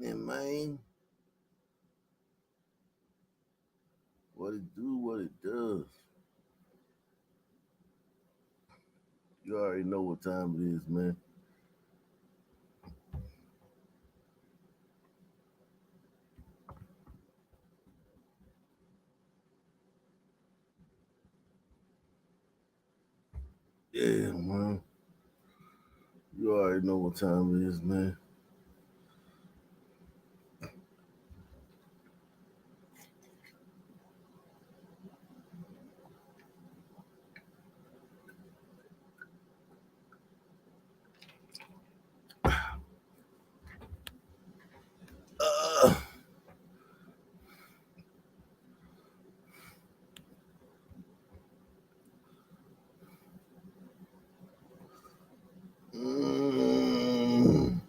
happening, man? What it do, what it does. You already know what time it is, man. Yeah, man. You already know what time it is, man. Uh, mm,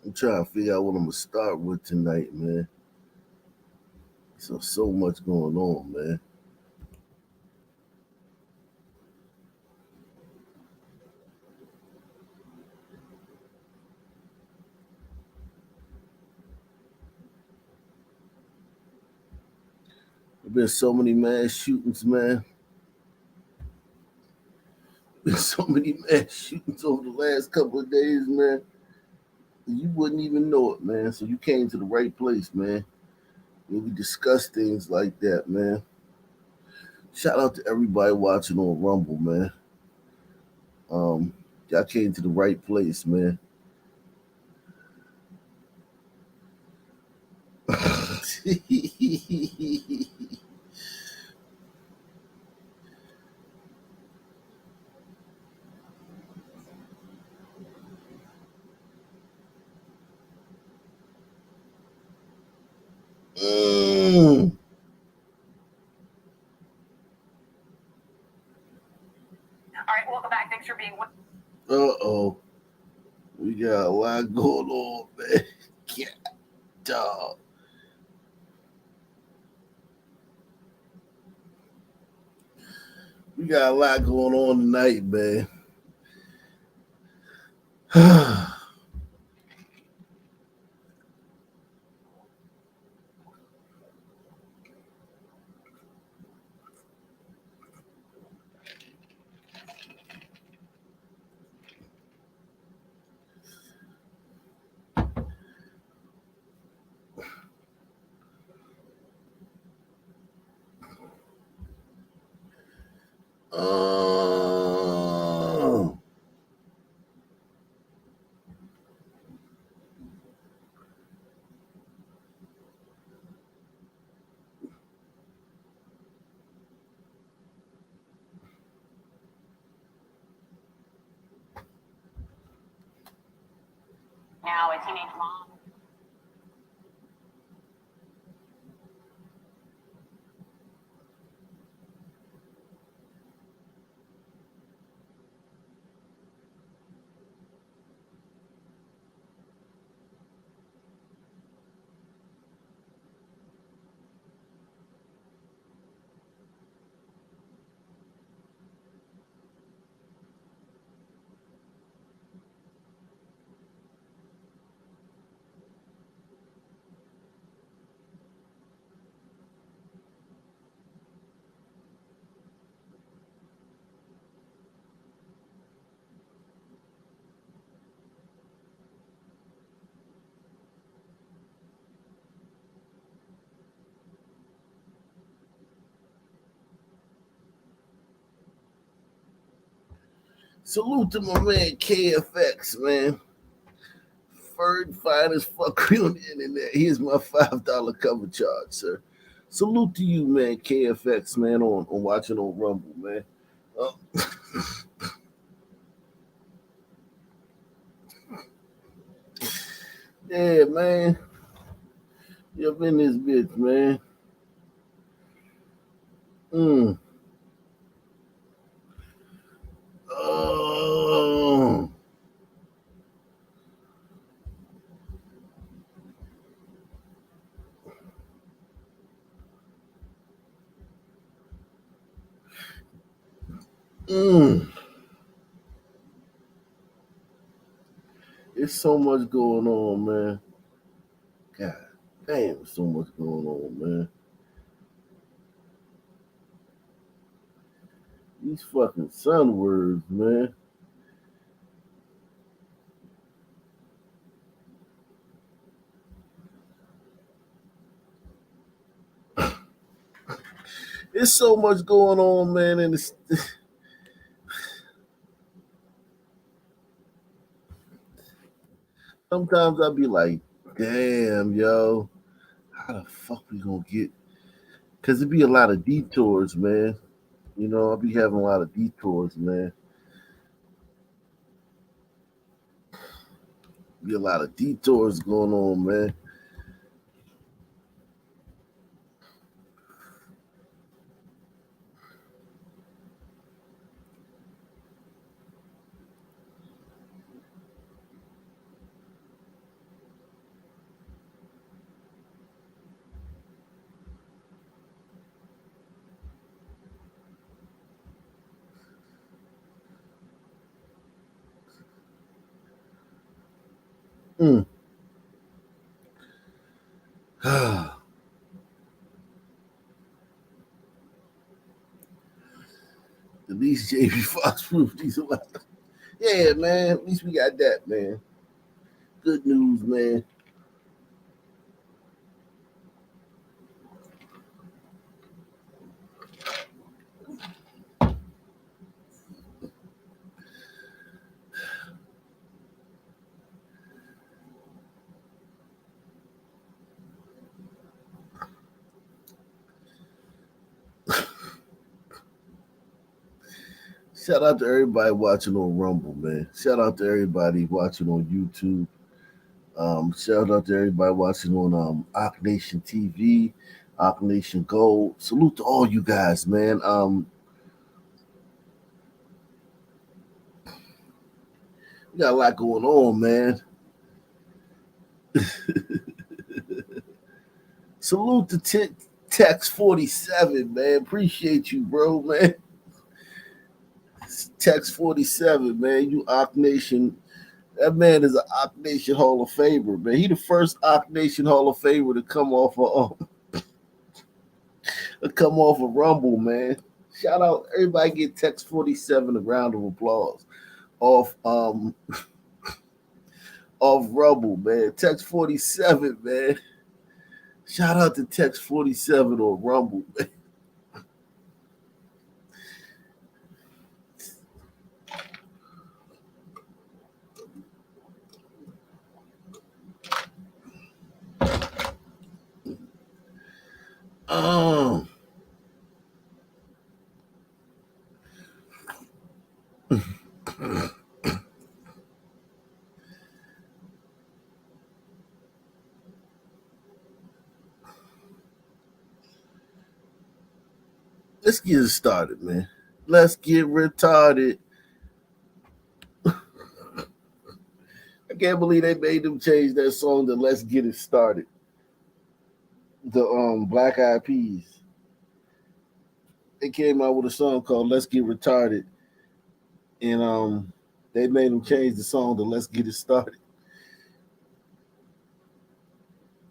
I'm trying to figure out what I'm gonna start with tonight, man. So much going on, man. There been so many mass shootings, man. Been so many mass shootings over the last couple of days, man. You wouldn't even know it, man. So you came to the right place, man. When we discuss things like that, man. Shout out to everybody watching on Rumble, man. Um, y'all came to the right place, man. Mm. All right, welcome back. Thanks for being with. Uh-oh. We got a lot going on, man. Yeah, dog. We got a lot going on tonight, man. um, now a teenage mom. Salute to my man KFX, man. Third finest fucker on the internet. Here's my $5 cover charge, sir. Salute to you, man, KFX, man, on watching on Rumble, man. Uh, yeah, man. You up in this bitch, man. Mm. Oh. Mm. It's so much going on, man. God damn, so much going on, man. These fucking sun words, man. It's so much going on, man, and it's sometimes I be like, damn, yo, how the fuck we gonna get? Cause it be a lot of detours, man. You know, I'll be having a lot of detours, man. Be a lot of detours going on, man. Mm. At least JB Fox proved he's alive. Yeah, man. At least we got that, man. Good news, man. Shout out to everybody watching on Rumble, man. Shout out to everybody watching on YouTube. Shout out to everybody watching on Ock Nation TV, Ock Nation Gold. Salute to all you guys, man. We got a lot going on, man. Salute to Tex 47, man. Appreciate you, bro, man. Tex 47, man. You Ock Nation. That man is an Ock Nation Hall of Famer, man. He the first Ock Nation Hall of Famer to come off a Rumble, man. Shout out everybody, get Tex 47 a round of applause off off Rumble, man. Tex 47, man. Shout out to Tex 47 on Rumble, man. Um, let's get it started, man. Let's get retarded. I can't believe they made them change that song to "Let's Get It Started." The Black Eyed Peas. They came out with a song called "Let's Get Retarded," and they made them change the song to "Let's Get It Started"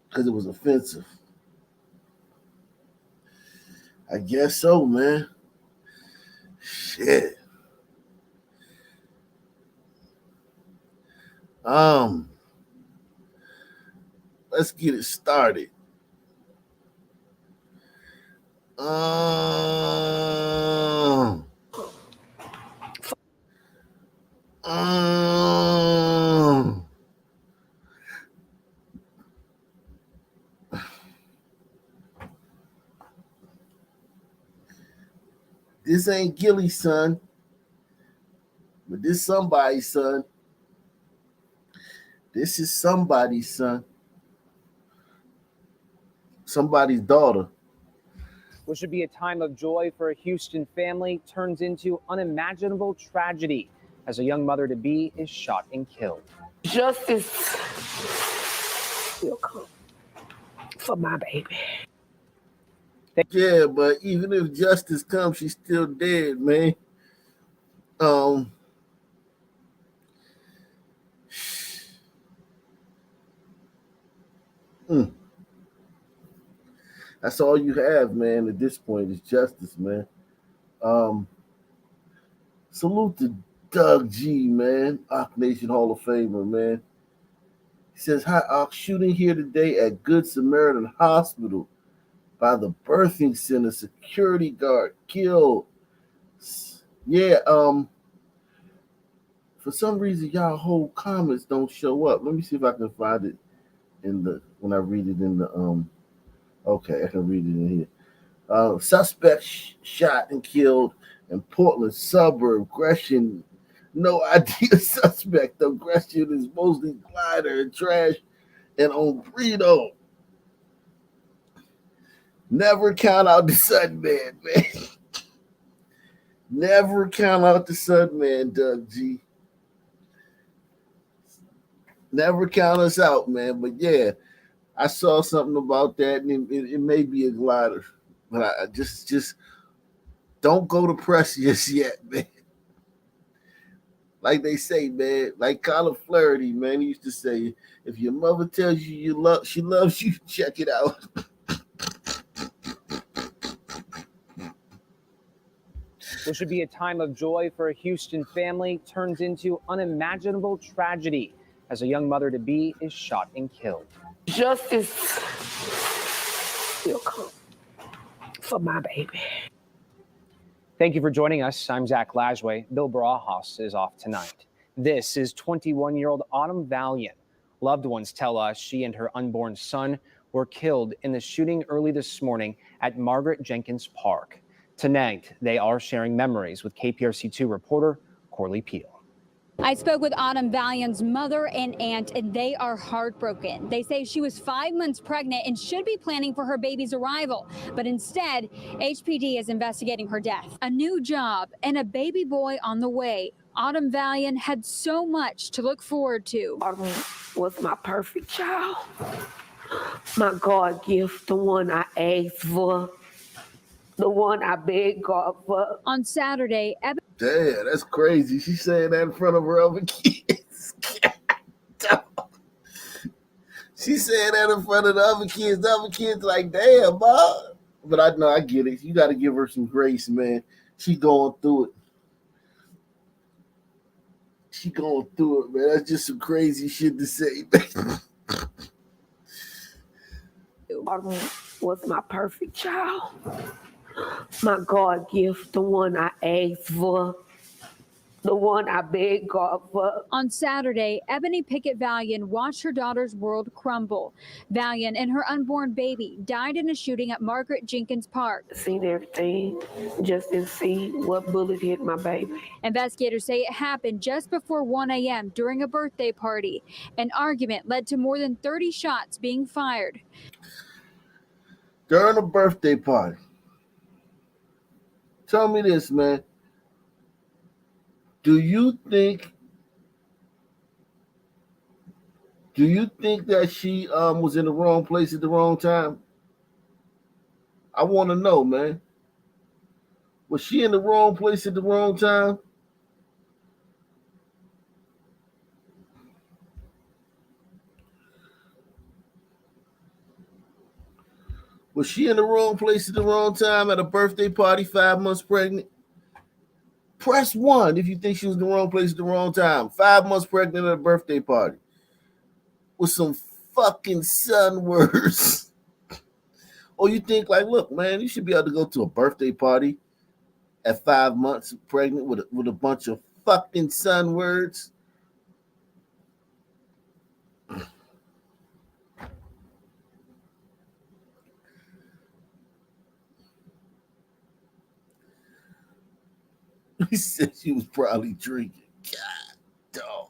because it was offensive. I guess so, man. Shit. Um, let's get it started. Um, um, this ain't Gilly's son, but this somebody's son. This is somebody's son. Somebody's daughter. What should be a time of joy for a Houston family turns into unimaginable tragedy as a young mother-to-be is shot and killed. Justice will come for my baby. Yeah, but even if justice comes, she's still dead, man. Um, mm, that's all you have, man. At this point, is justice, man. Um, salute to Doug G, man, Ock Nation Hall of Famer, man. He says, "Hi, Ock. Shooting here today at Good Samaritan Hospital by the birthing center. Security guard killed. Yeah. For some reason, y'all whole comments don't show up. Let me see if I can find it in the when I read it in the Okay, I can read it in here. Suspect shot and killed in Portland suburb. Gresham, no idea suspect. Though Gresham is mostly glider and trash and on burrito. Never count out the sun man, man. Never count out the sun man, Doug G. Never count us out, man. But yeah, I saw something about that, and it may be a glider, but I just don't go to press just yet, man. Like they say, man, like Colin Flaherty, man, he used to say, if your mother tells you she loves you, check it out. What should be a time of joy for a Houston family turns into unimaginable tragedy as a young mother-to-be is shot and killed. Justice will come for my baby. Thank you for joining us. I'm Zach Lajway. Bill Barajas is off tonight. This is 21-year-old Autumn Valiant. Loved ones tell us she and her unborn son were killed in the shooting early this morning at Margaret Jenkins Park. Tonight, they are sharing memories with KPRC2 reporter Corley Peel. I spoke with Autumn Valiant's mother and aunt, and they are heartbroken. They say she was 5 months pregnant and should be planning for her baby's arrival. But instead, HPD is investigating her death. A new job and a baby boy on the way. Autumn Valiant had so much to look forward to. Autumn was my perfect child. My God gift, the one I asked for. The one I begged God for. On Saturday, Damn, that's crazy. She's saying that in front of her other kids. She saying that in front of the other kids. The other kids like, damn, Bob. But I know, I get it. You got to give her some grace, man. She going through it. She going through it, man. That's just some crazy shit to say, man. Autumn was my perfect child. My God gift, the one I asked for, the one I begged God for. On Saturday, Ebony Pickett Valiant watched her daughter's world crumble. Valiant and her unborn baby died in a shooting at Margaret Jenkins Park. Seen everything, just didn't see what bullet hit my baby. Investigators say it happened just before 1 a.m. during a birthday party. An argument led to more than 30 shots being fired. During a birthday party. Tell me this, man. Do you think that she was in the wrong place at the wrong time? I want to know, man. Was she in the wrong place at the wrong time? Was she in the wrong place at the wrong time at a birthday party, 5 months pregnant? Press 1 if you think she was in the wrong place at the wrong time. 5 months pregnant at a birthday party. With some fucking sun words. Or you think like, look, man, you should be able to go to a birthday party at 5 months pregnant with a bunch of fucking sun words. He said she was probably drinking. God, dog.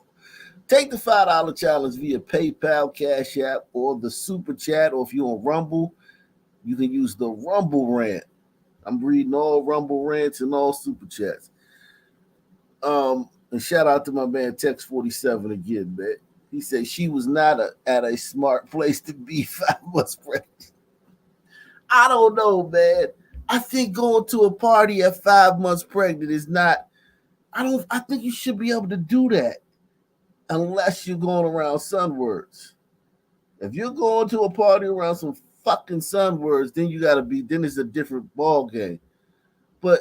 Take the $5 challenge via PayPal, Cash App, or the Super Chat. Or if you're on Rumble, you can use the Rumble Rant. I'm reading all Rumble Rants and all Super Chats. And shout out to my man Tex47 again, man. He said she was not at a smart place to be 5 months pregnant. I don't know, man. I think going to a party at 5 months pregnant is not. I think you should be able to do that unless you're going around son words. If you're going to a party around some fucking son words, then then it's a different ball game. But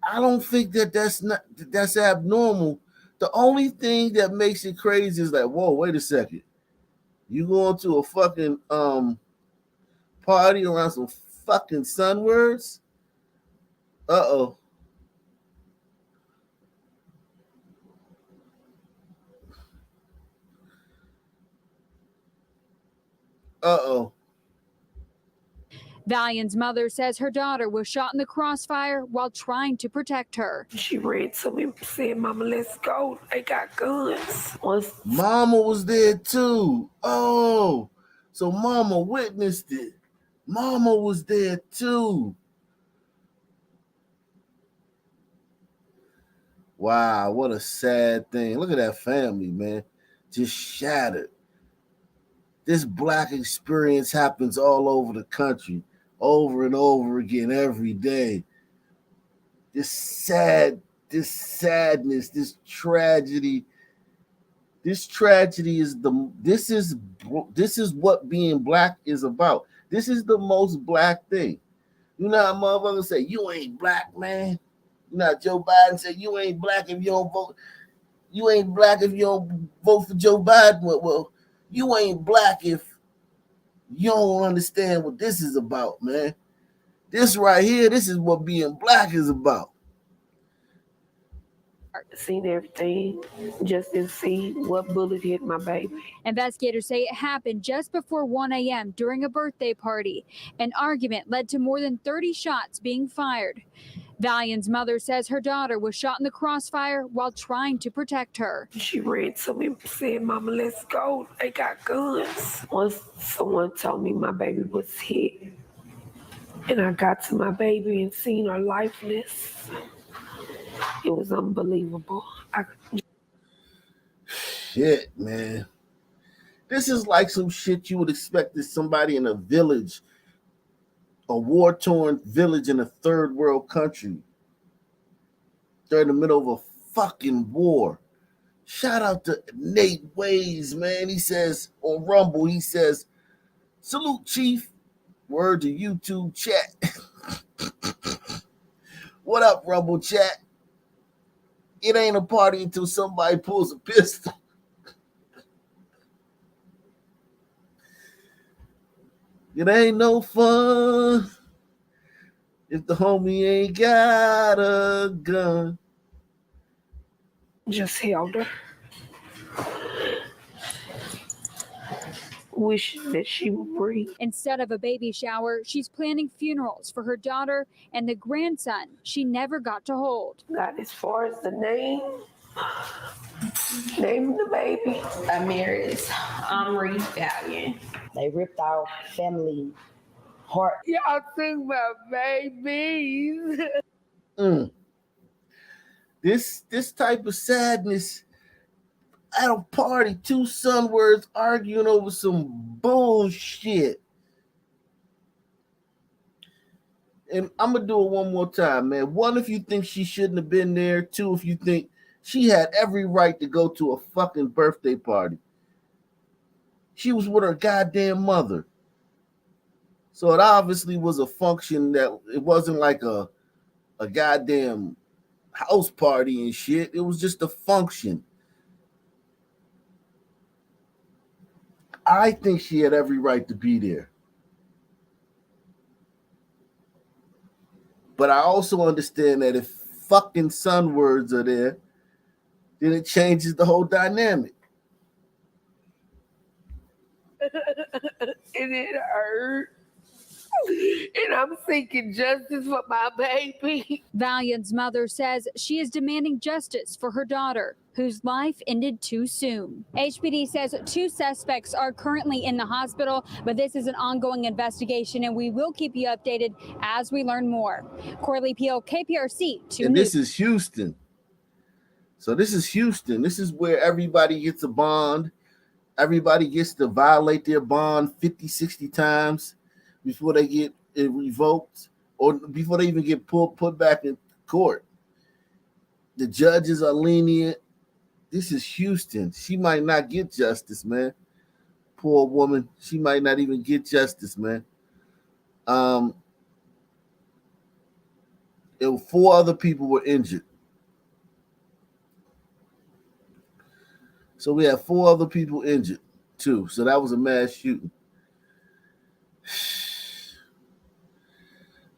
I don't think that's abnormal. The only thing that makes it crazy is like, whoa, wait a second. You going to a fucking party around some fucking son words? Uh-oh. Uh-oh. Valian's mother says her daughter was shot in the crossfire while trying to protect her. She ran to me and said, Mama, let's go. They got guns. Mama was there too. Oh, so Mama witnessed it. Mama was there too. Wow, what a sad thing. Look at that family, man. Just shattered. This black experience happens all over the country, over and over again, every day. This sadness, this tragedy. This tragedy is this is what being black is about. This is the most black thing. You know how motherfuckers say, you ain't black, man. You know how Joe Biden said, you ain't black if you don't vote. You ain't black if you don't vote for Joe Biden. Well, you ain't black if you don't understand what this is about, man. This right here, this is what being black is about. Seen everything, just didn't see what bullet hit my baby. Investigators say it happened just before 1 a.m. during a birthday party. An argument led to more than 30 shots being fired. Valian's mother says her daughter was shot in the crossfire while trying to protect her. She ran to me and said, Mama, let's go. They got guns. Once someone told me my baby was hit, and I got to my baby and seen her lifeless. It was unbelievable. Shit, man. This is like some shit you would expect that somebody in a village, a war-torn village in a third world country. They're in the middle of a fucking war. Shout out to Nate Ways, man. He says on Rumble, he says, salute, Chief. Word to YouTube chat. What up, Rumble chat? It ain't a party until somebody pulls a pistol. It ain't no fun if the homie ain't got a gun. Just held her, wishing that she would breathe. Instead of a baby shower, she's planning funerals for her daughter and the grandson she never got to hold. Got as far as the name the baby. Amir is Omri Valiant. They ripped our family heart. Y'all took my babies. This type of sadness at a party, two son words arguing over some bullshit. And I'm gonna do it one more time, man. One, if you think she shouldn't have been there. Two, if you think she had every right to go to a fucking birthday party. She was with her goddamn mother. So it obviously was a function that it wasn't like a goddamn house party and shit. It was just a function. I think she had every right to be there. But I also understand that if fucking son words are there, then it changes the whole dynamic. And it hurt. And I'm seeking justice for my baby. Valiant's mother says she is demanding justice for her daughter, whose life ended too soon. HPD says 2 suspects are currently in the hospital, but this is an ongoing investigation, and we will keep you updated as we learn more. Corley Peel, KPRC 2 And News. this is Houston. So this is Houston. This is where everybody gets a bond. Everybody gets to violate their bond 50, 60 times before they get it revoked or before they even get put back in court. The judges are lenient. This is Houston. She might not get justice, man. Poor woman. She might not even get justice, man. Um, 4 other people were injured. So we had 4 other people injured too. So that was a mass shooting.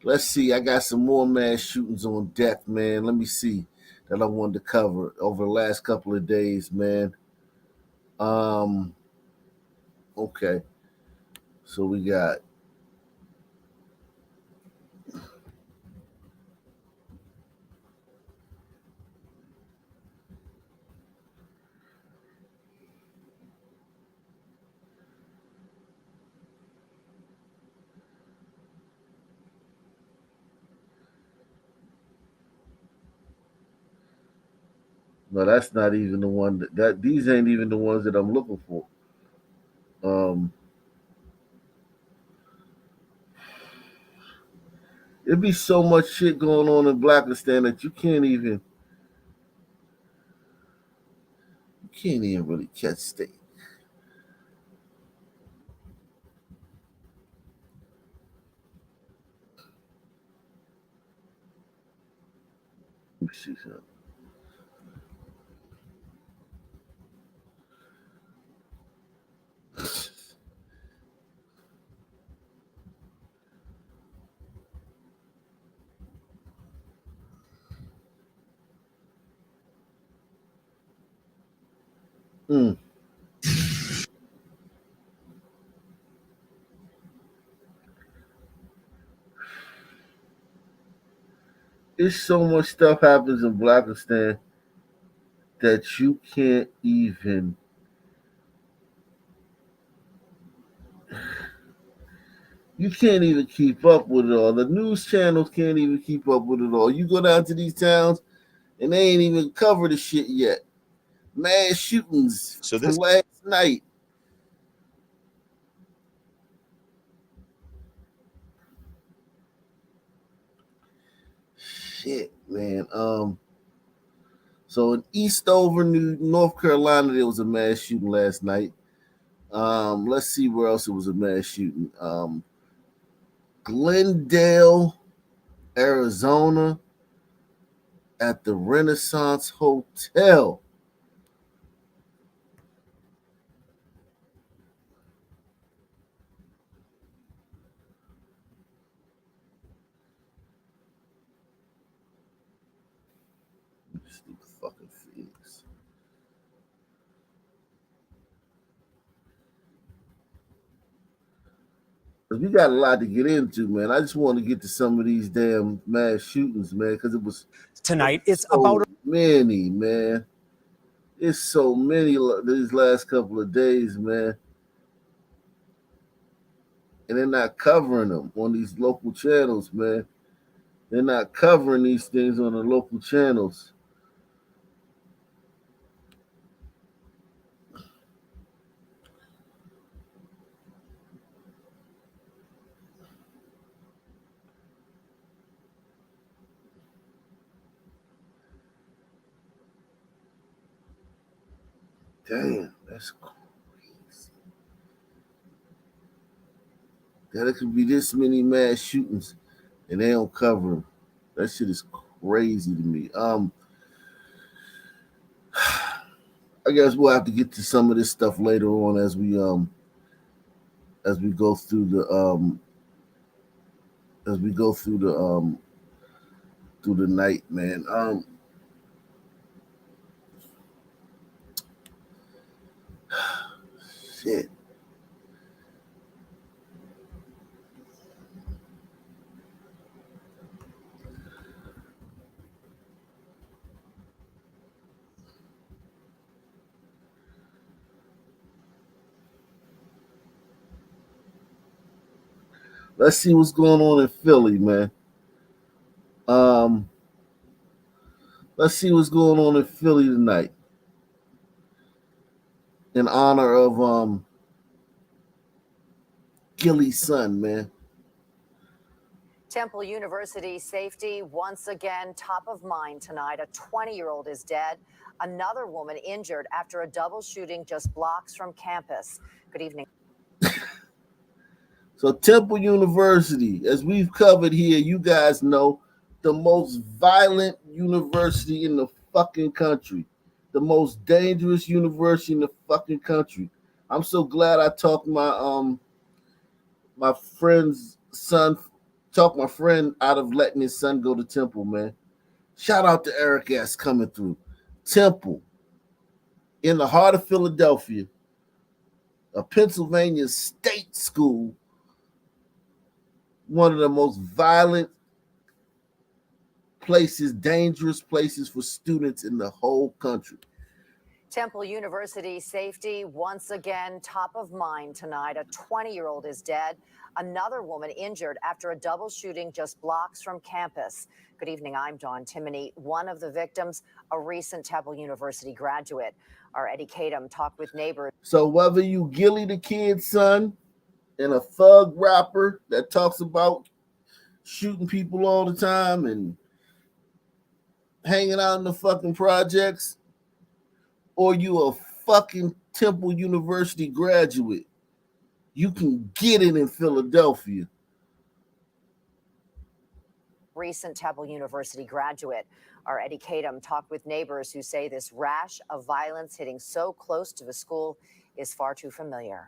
Let's see. I got some more mass shootings on deck, man. Let me see that I wanted to cover over the last couple of days, man. Okay. So we got no, that's not even the one that these ain't even the ones that I'm looking for. Um, It'd be so much shit going on in Blackistan that you can't even really catch state. Let me see something. Mm. It's so much stuff happens in Blackistan that you can't even keep up with it all. The news channels can't even keep up with it all. You go down to these towns and they ain't even covered the shit yet. Mass shootings from last night. Shit, man. So in Eastover, North Carolina, there was a mass shooting last night. Let's see where else it was a mass shooting. Glendale, Arizona, at the Renaissance Hotel. Stupid fucking Phoenix. We got a lot to get into, man. I just want to get to some of these damn mass shootings, man, because it was tonight. It's so about many, man. It's so many these last couple of days, man. And they're not covering them on these local channels, man. They're not covering these things on the local channels. Damn, that's crazy. That it could be this many mass shootings and they don't cover them. That shit is crazy to me. I guess we'll have to get to some of this stuff later on as we go through the as we go through the night, man. Shit. Let's see what's going on in Philly, man. Um, let's see what's going on in Philly tonight in honor of Gilly's son, man. Temple University safety once again top of mind tonight. A 20-year-old is dead. Another woman injured after a double shooting just blocks from campus. Good evening. So Temple University, as we've covered here, you guys know, the most violent university in the fucking country. The most dangerous university in the fucking country. I'm so glad I talked my friend's son, talked my friend out of letting his son go to Temple, man. Shout out to Eric S. coming through. Temple, in the heart of Philadelphia, a Pennsylvania state school, one of the most violent places, dangerous places for students in the whole country. Temple University safety once again top of mind tonight. A 20-year-old is dead. Another woman injured after a double shooting just blocks from campus. Good evening, I'm Dawn Timoney. One of the victims, a recent Temple University graduate. Our Eddie Kadam talked with neighbors. So whether you Gilly the Kid's son and a thug rapper that talks about shooting people all the time and hanging out in the fucking projects, or you a fucking Temple University graduate, you can get it in Philadelphia. Recent Temple University graduate. Our Eddie Kadam talked with neighbors who say this rash of violence hitting so close to the school is far too familiar.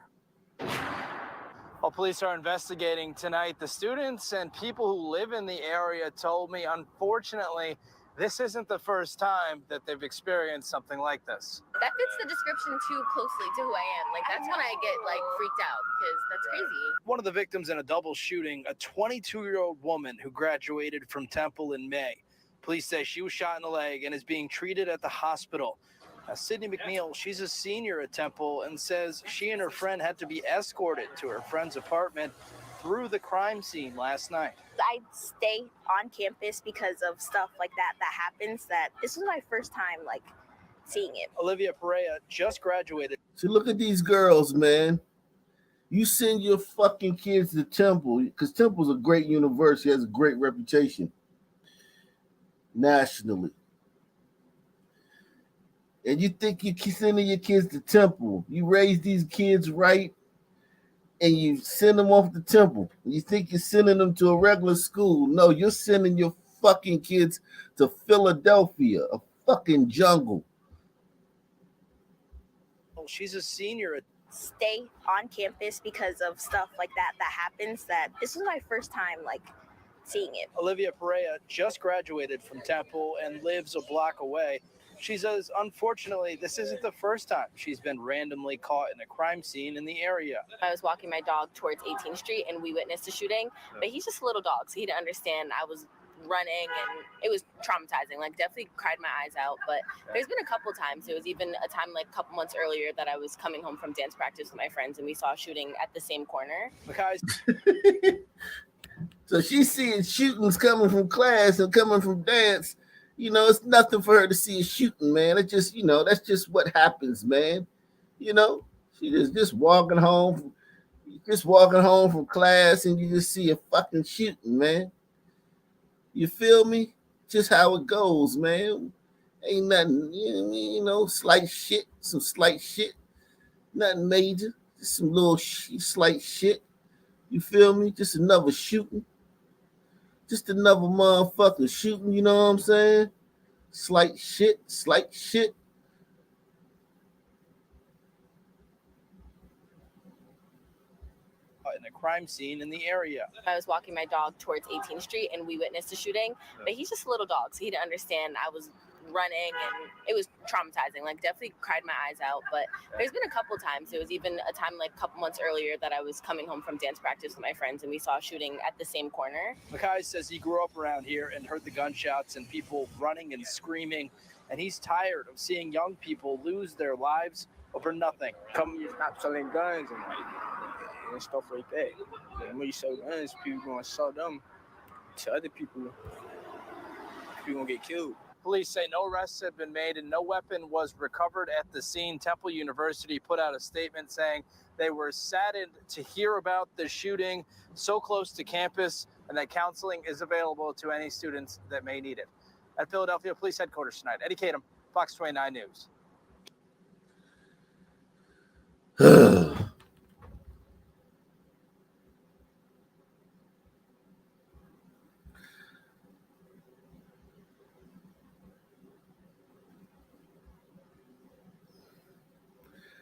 While police are investigating tonight, the students and people who live in the area told me, unfortunately, this isn't the first time that they've experienced something like this. That fits the description too closely to who I am. Like, that's when I get, like, freaked out, because that's crazy. One of the victims in a double shooting, a 22-year-old woman who graduated from Temple in May. Police say she was shot in the leg and is being treated at the hospital. Now, Sydney McNeil, she's a senior at Temple and says she and her friend had to be escorted to her friend's apartment through the crime scene last night. I stay on campus because of stuff like that happens. That this was my first time, like, seeing it. Olivia Perea just graduated. So look at these girls, man. You send your fucking kids to Temple, because Temple's a great university, has a great reputation nationally. And you think you're sending your kids to Temple. You raise these kids right, and you send them off to Temple. You think you're sending them to a regular school. No, you're sending your fucking kids to Philadelphia, a fucking jungle. She's a senior at Stay on campus because of stuff like that happens. That this was my first time, like, seeing it. Olivia Perea just graduated from Temple and lives a block away. She says, unfortunately, this isn't the first time she's been randomly caught in a crime scene in the area. I was walking my dog towards 18th Street, and we witnessed a shooting, but he's just a little dog, so he didn't understand I was running, and it was traumatizing. Like, definitely cried my eyes out, but there's been a couple times. There was even a time, like, a couple months earlier that I was coming home from dance practice with my friends, and we saw a shooting at the same corner. So she's seeing shootings coming from class and coming from dance. You know, it's nothing for her to see a shooting, man. It's just, you know, that's just what happens, man. You know, she just walking home from class, and you just see a fucking shooting, man. You feel me? Just how it goes, man. Ain't nothing, you know, slight shit, some slight shit. Nothing major, just some little slight shit. You feel me? Just another shooting. Just another motherfucking shooting, you know what I'm saying? Slight shit. In a crime scene in the area. I was walking my dog towards 18th Street, and we witnessed a shooting, but he's just a little dog, so he didn't understand I was running, and it was traumatizing. Like, definitely cried my eyes out, but there's been a couple times. There was even a time, like, a couple months earlier that I was coming home from dance practice with my friends, and we saw a shooting at the same corner. Mackay says he grew up around here and heard the gunshots and people running and screaming, and he's tired of seeing young people lose their lives over nothing. Come, you stop selling guns and stuff like that. And when you sell guns, people gonna sell them to other people. People gonna get killed. Police say no arrests have been made and no weapon was recovered at the scene. Temple University put out a statement saying they were saddened to hear about the shooting so close to campus, and that counseling is available to any students that may need it. At Philadelphia Police Headquarters tonight, Eddie Kadam, Fox 29 News.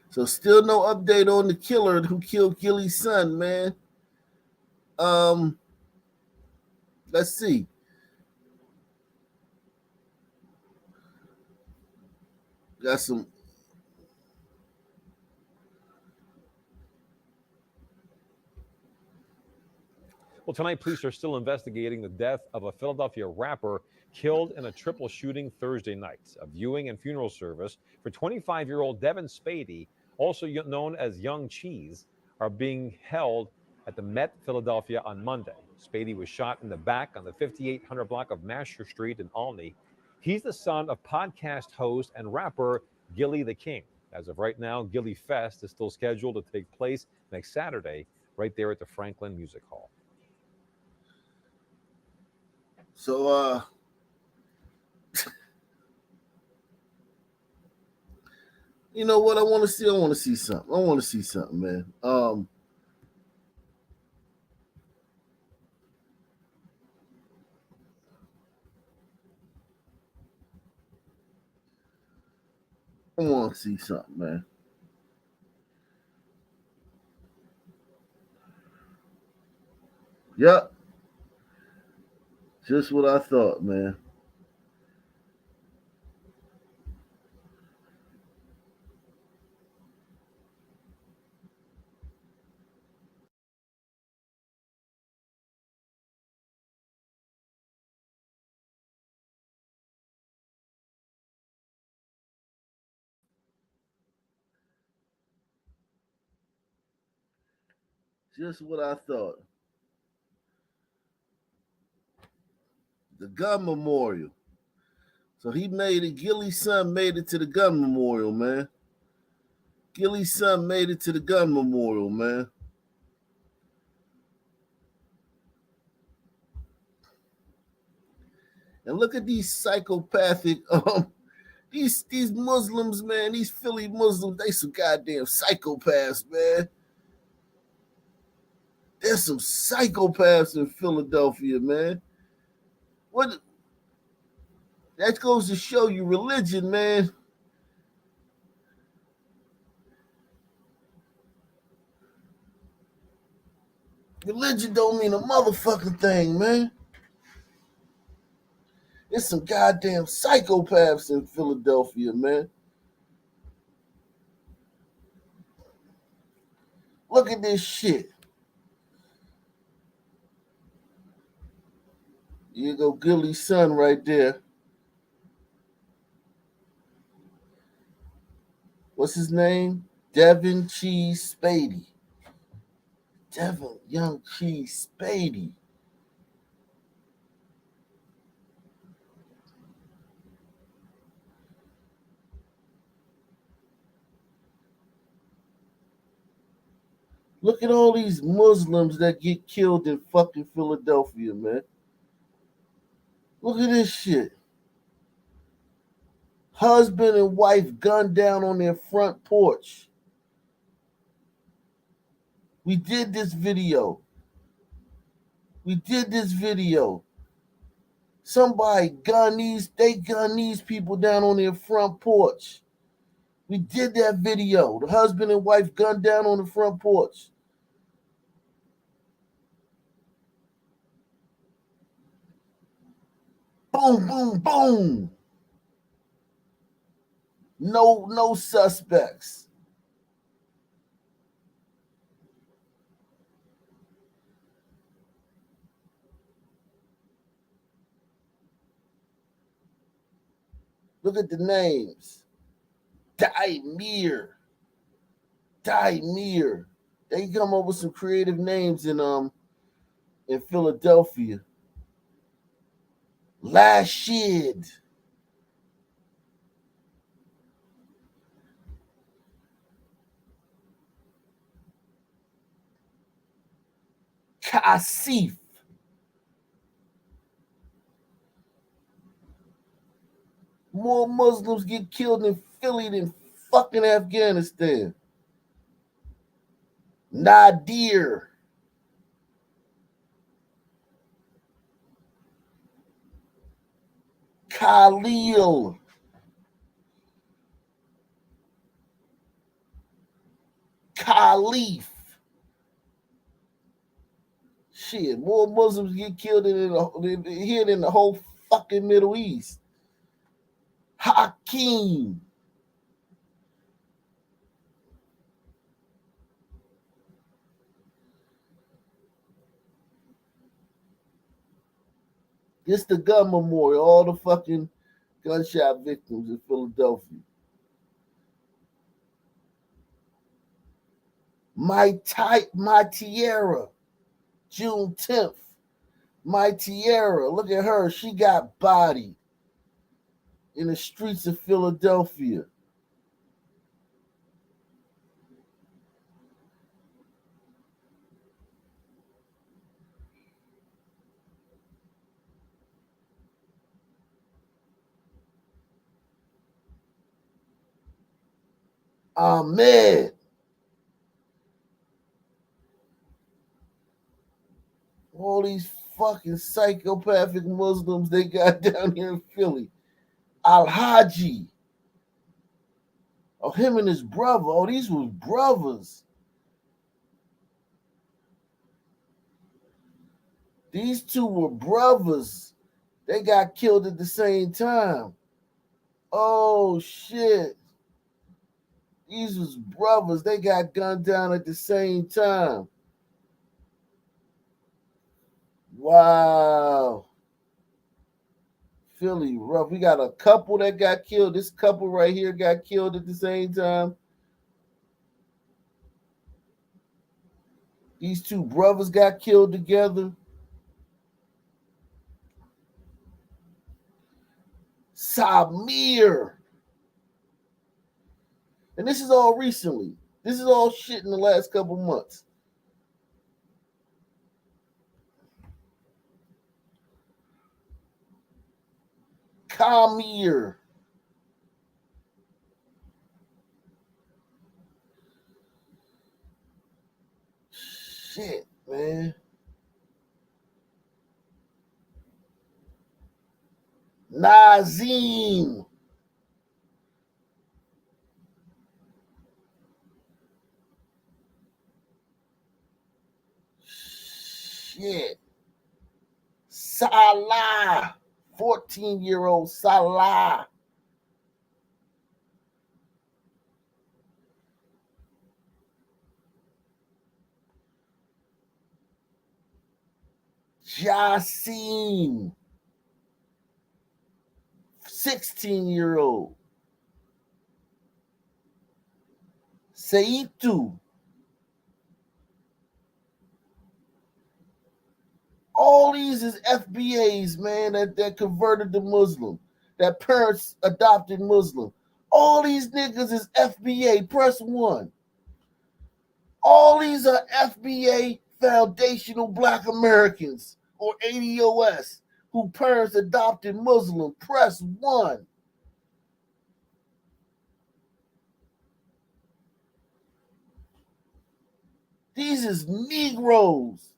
So still no update on the killer who killed Gilly's son, man. Let's see. Got some. Well, tonight, police are still investigating the death of a Philadelphia rapper killed in a triple shooting Thursday night. A viewing and funeral service for 25-year-old Devin Spady, also known as Young Cheese, are being held at the Met Philadelphia on Monday. Spady was shot in the back on the 5800 block of Masher Street in Olney. He's the son of podcast host and rapper Gilly the King. As of right now, Gilly Fest is still scheduled to take place next Saturday right there at the Franklin Music Hall. So, you know what I want to see? I want to see something, man. I want to see something, man. Yep. Just what I thought, man. Just what I thought. The gun memorial. So he made it. Gilly's son made it to the gun memorial, man. Gilly's son made it to the gun memorial, man. And look at these psychopathic, these Muslims, man, these Philly Muslims, they some goddamn psychopaths, man. There's some psychopaths in Philadelphia, man. What? That goes to show you religion, man. Religion don't mean a motherfucking thing, man. There's some goddamn psychopaths in Philadelphia, man. Look at this shit. You go Gilly's son right there. What's his name? Devin Cheese Spady. Devin Young Cheese Spady. Look at all these Muslims that get killed in fucking Philadelphia, man. Look at this shit. Husband and wife gunned down on their front porch. We did this video. Somebody gun these people down on their front porch. We did that video. The husband and wife gunned down on the front porch. Boom, boom, boom. No suspects. Look at the names. Daimir. They come up with some creative names in Philadelphia. Lashid. Kasif. More Muslims get killed in Philly than fucking Afghanistan. Nadir. Khalil. Khalif. Shit, more Muslims get killed here than the whole fucking Middle East. Hakeem. It's the gun memorial, all the fucking gunshot victims in Philadelphia. My Tierra, June 10th. My Tierra, look at her. She got bodied in the streets of Philadelphia. Ahmed. All these fucking psychopathic Muslims they got down here in Philly. Al-Haji. Oh, him and his brother. Oh, these were brothers. These two were brothers. They got killed at the same time. Oh, shit. These was brothers. They got gunned down at the same time. Wow. Philly rough. We got a couple that got killed. This couple right here got killed at the same time. These two brothers got killed together. Samir. And this is all recently. This is all shit in the last couple months. Kamir. Shit, man. Nazim. Shit. Salah. 14-year-old Salah. Jassim. 16-year-old. Seitu. All these is FBAs, man, that converted to Muslim, that parents adopted Muslim. All these niggas is FBA. Press 1. All these are FBA foundational Black Americans or ADOS who parents adopted Muslim. Press 1. These is Negroes.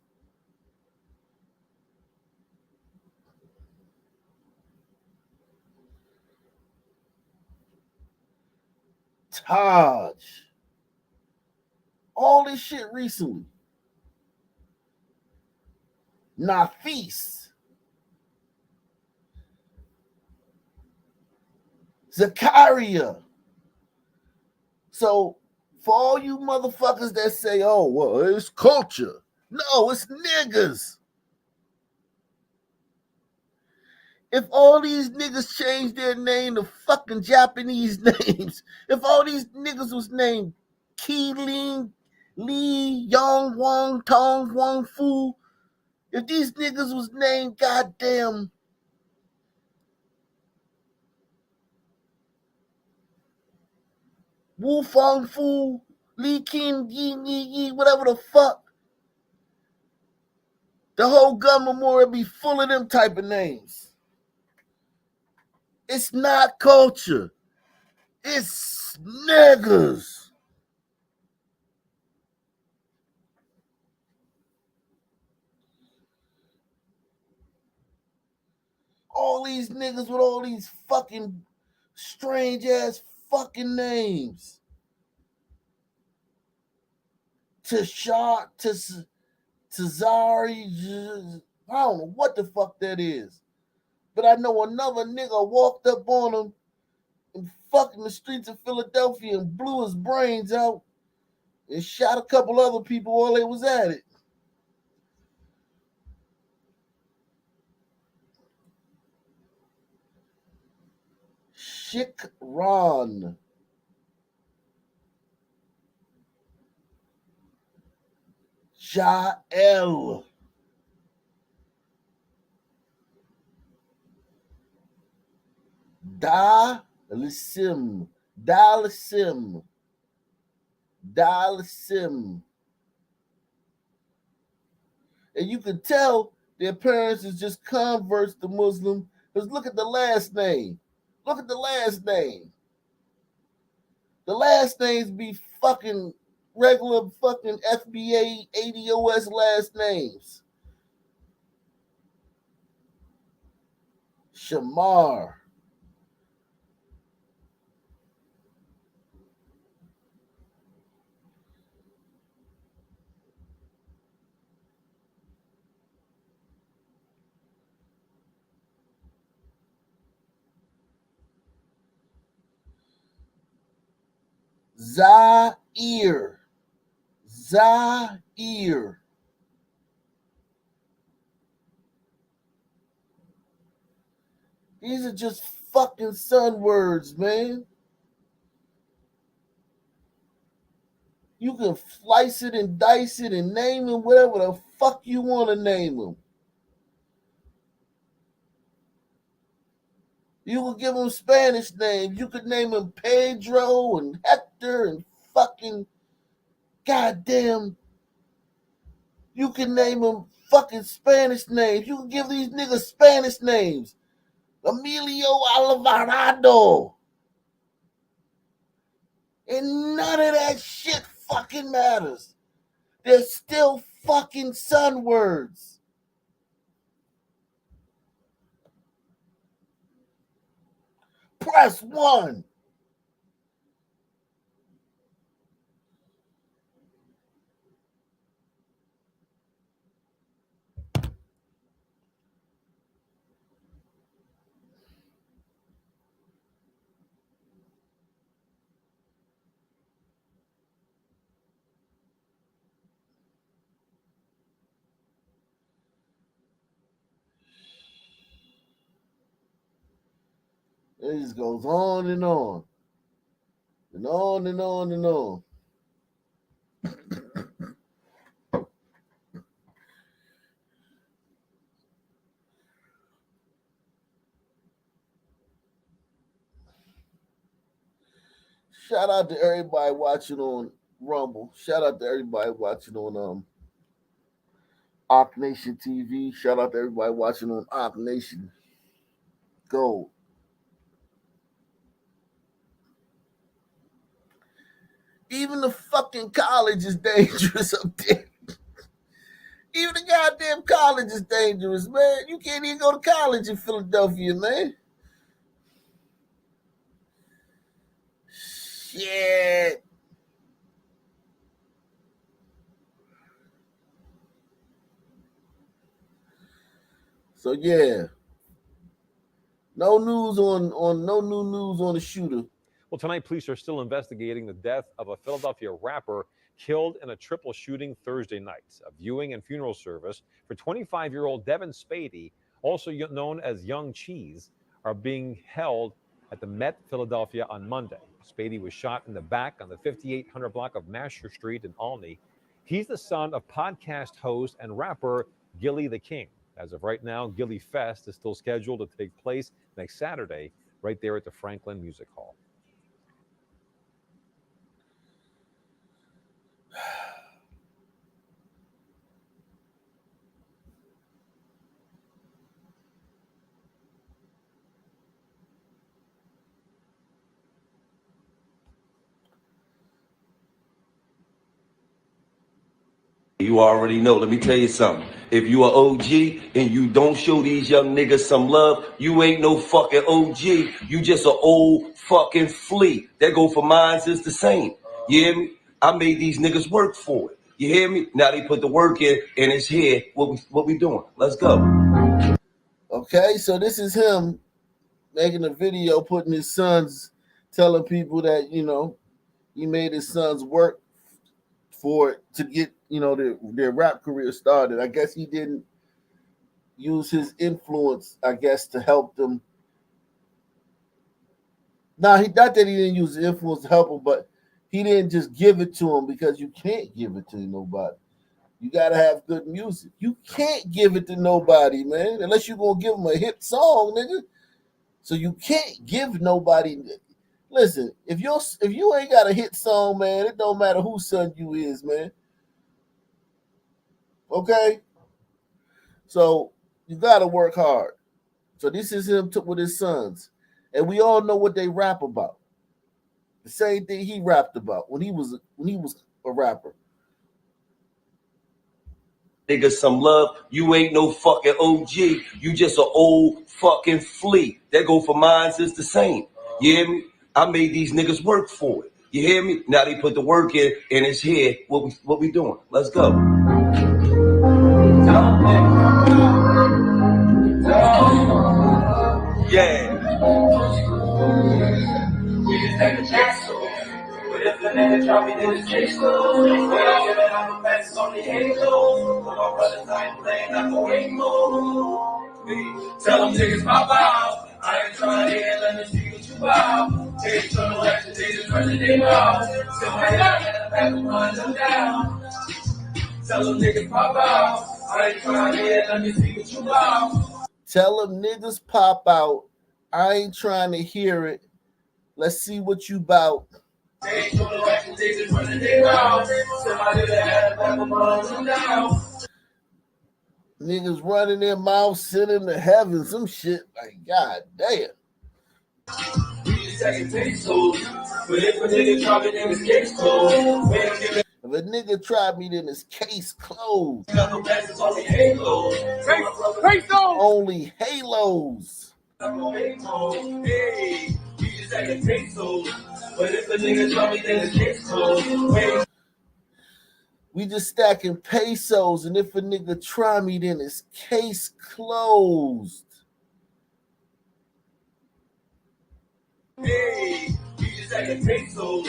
Taj. All this shit recently. Nafis. Zakaria. So, for all you motherfuckers that say, oh, well, it's culture. No, it's niggas. If all these niggas changed their name to fucking Japanese names, if all these niggas was named Keeling, Lee, Yong, Wong, Tong, Wong Fu, if these niggas was named goddamn Wu Fong Fu, Lee Kin Yi, whatever the fuck, the whole gun memorial be full of them type of names. It's not culture. It's niggas. All these niggas with all these fucking strange ass fucking names. Tashar, Tazari, I don't know what the fuck that is. But I know another nigga walked up on him in fucking the streets of Philadelphia and blew his brains out and shot a couple other people while they was at it. Shikron. Jael. Dalisim. Dalisim. Dalisim. And you can tell their parents is just converts to Muslim because look at the last name. Look at the last name. The last names be fucking regular fucking FBA ADOS last names. Shamar. Zaire. Zaire. These are just fucking son words, man. You can slice it and dice it and name them whatever the fuck you want to name them. You could give them Spanish names. You could name them Pedro and Hector and fucking goddamn. You can name them fucking Spanish names. You can give these niggas Spanish names. Emilio Alvarado. And none of that shit fucking matters. They're still fucking son words. Press 1. It just goes on and on. And on and on and on. Shout out to everybody watching on Rumble. Shout out to everybody watching on Ock Nation TV. Shout out to everybody watching on Ock Nation Gold. Even the fucking college is dangerous up there. Even the goddamn college is dangerous, man. You can't even go to college in Philadelphia, man. Shit. So yeah. No news on no new news on the shooter. Well, tonight, police are still investigating the death of a Philadelphia rapper killed in a triple shooting Thursday night. A viewing and funeral service for 25-year-old Devin Spady, also known as Young Cheese, are being held at the Met Philadelphia on Monday. Spady was shot in the back on the 5800 block of Masher Street in Olney. He's the son of podcast host and rapper Gilly the King. As of right now, Gilly Fest is still scheduled to take place next Saturday right there at the Franklin Music Hall. you already know. Let me tell you something. If you are OG and you don't show these young niggas some love, you ain't no fucking OG. You just an old fucking flea. That go for mines is the same. You hear me? I made these niggas work for it. You hear me? Now they put the work in and it's here. What we doing? Let's go. Okay, so this is him making a video, putting his sons, telling people that, you know, he made his sons work for it to get, you know, their rap career started. I guess he didn't use his influence, I guess, to help them. Nah, not that he didn't use his influence to help them, but he didn't just give it to him, because you can't give it to nobody. You gotta have good music. You can't give it to nobody, man, unless you're gonna give them a hit song, nigga. So you can't give nobody. Listen, if you ain't got a hit song, man, it don't matter whose son you is, man. Okay, so you gotta work hard. So this is him with his sons, and we all know what they rap about. The same thing he rapped about when he was a rapper. Niggas some love. You ain't no fucking OG. You just an old fucking flea. That go for mines is the same. You hear me? I made these niggas work for it. You hear me? Now they put the work in and it's here. What we doing? Let's go. Yeah. We just take a chance. But if the nigga drop me, then it's case closed. When I'm giving out the facts on the halo. For my brothers, I ain't playing out the rainbow. Tell them niggas pop out. I ain't trying to hear, let me see what you about. Take some election, they just running their mouth. Still my head in the back of run them down. Tell them niggas pop out. I ain't trying to hear, let me see what you about. Tell them niggas pop out. I ain't trying to hear it. Let's see what you about. Niggas running their mouths, sending to heaven, some shit like, god damn. If a nigga try me, then his case closed. Only halos. We just stacking pesos, and if a nigga try me, then his case closed. Hey, you just stacking pesos.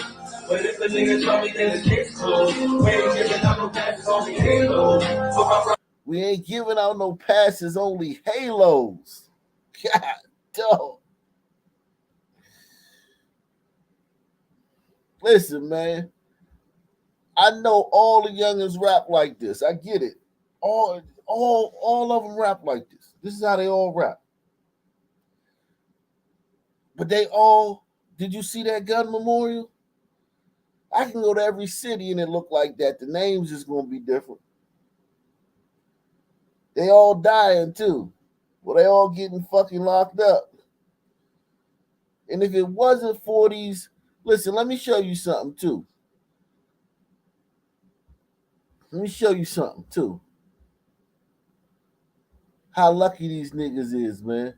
But if a nigga try me, then his case closed. We ain't giving out no passes, only halos. We ain't giving out no passes, only halos. God damn. Listen, man. I know all the youngins rap like this. I get it. All of them rap like this. This is how they all rap. But they all, did you see that gun memorial? I can go to every city and it look like that. The names is going to be different. They all dying too. Well, they all getting fucking locked up. And if it wasn't for these, listen, let me show you something too. Let me show you something too. How lucky these niggas is, man.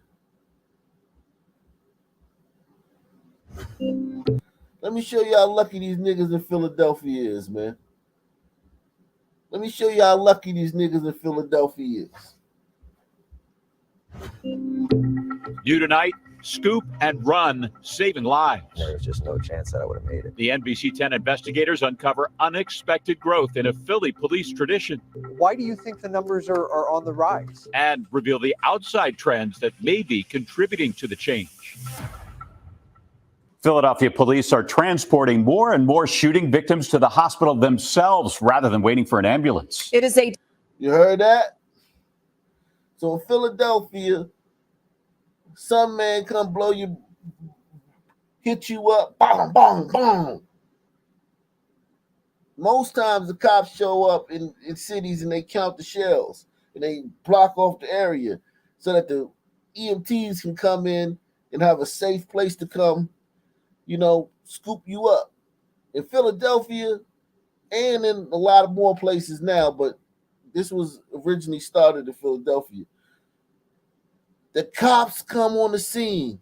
Let me show you how lucky these niggas in Philadelphia is, man. Let me show you how lucky these niggas in Philadelphia is. New tonight, scoop and run, saving lives. There was just no chance that I would have made it. The NBC 10 investigators uncover unexpected growth in a Philly police tradition. Why do you think the numbers are on the rise? And reveal the outside trends that may be contributing to the change. Philadelphia police are transporting more and more shooting victims to the hospital themselves rather than waiting for an ambulance. It is a... You heard that? So in Philadelphia, some man come blow you, hit you up, bong, bong, bong. Most times the cops show up in cities and they count the shells and they block off the area so that the EMTs can come in and have a safe place to come, you know, scoop you up. In Philadelphia, and in a lot of more places now, but this was originally started in Philadelphia. The cops come on the scene.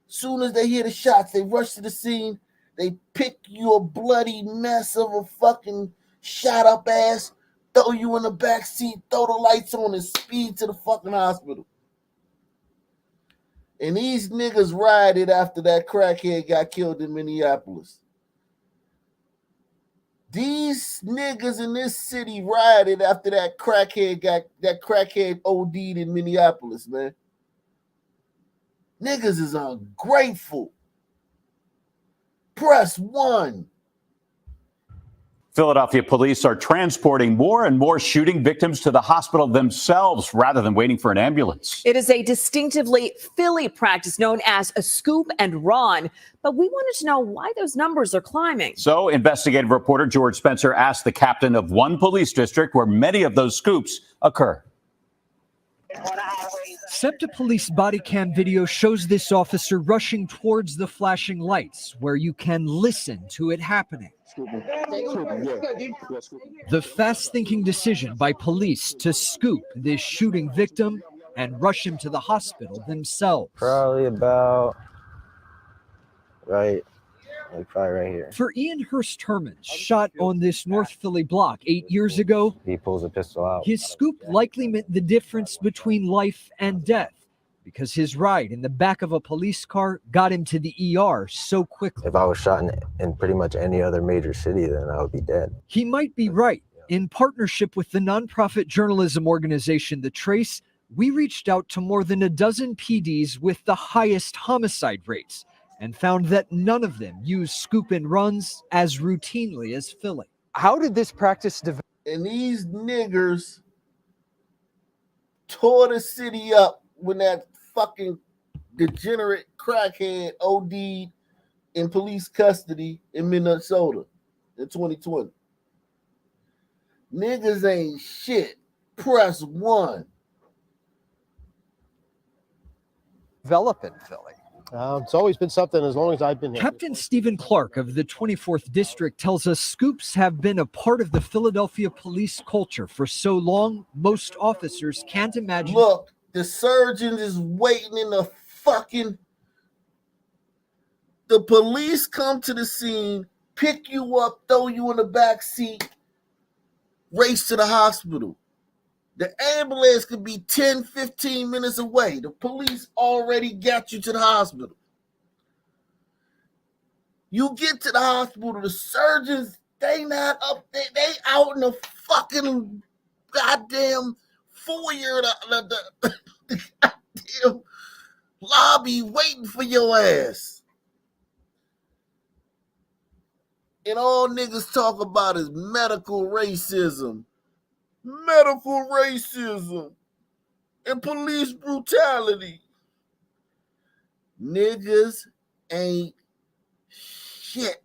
Soon as they hear the shots, they rush to the scene. They pick you a bloody mess of a fucking shot up ass, throw you in the back seat, throw the lights on, and speed to the fucking hospital. And these niggas rioted after that crackhead got killed in Minneapolis. These niggas in this city rioted after that crackhead OD'd in Minneapolis, man. Niggas is ungrateful. Press 1. Philadelphia police are transporting more and more shooting victims to the hospital themselves rather than waiting for an ambulance. It is a distinctively Philly practice known as a scoop and run, but we wanted to know why those numbers are climbing. So investigative reporter George Spencer asked the captain of one police district where many of those scoops occur. SEPTA police body cam video shows this officer rushing towards the flashing lights where you can listen to it happening. The fast-thinking decision by police to scoop this shooting victim and rush him to the hospital themselves. Probably about probably right here. For Ian Hurst Herman, shot on this North Philly block 8 years ago, He pulls a pistol out. his scoop likely meant the difference between life and death because his ride in the back of a police car got him to the ER so quickly. If I was shot in pretty much any other major city, then I would be dead. He might be right. In partnership with the nonprofit journalism organization The Trace, we reached out to more than a dozen PDs with the highest homicide rates and found that none of them use scoop and runs as routinely as Philly. How did this practice develop? And these niggers tore the city up when that fucking degenerate crackhead OD'd in police custody in Minnesota in 2020. Niggas ain't shit. Press 1. Develop in Philly? It's always been something as long as I've been here. Captain Stephen Clark of the 24th District tells us scoops have been a part of the Philadelphia police culture for so long, most officers can't imagine. Look, the surgeon is waiting in the fucking... The police come to the scene, pick you up, throw you in the back seat, race to the hospital. The ambulance could be 10, 15 minutes away. The police already got you to the hospital. You get to the hospital, the surgeons, they not up there. They out in the fucking goddamn foyer, the goddamn lobby waiting for your ass. And all niggas talk about is medical racism. Medical racism and police brutality. Niggas ain't shit.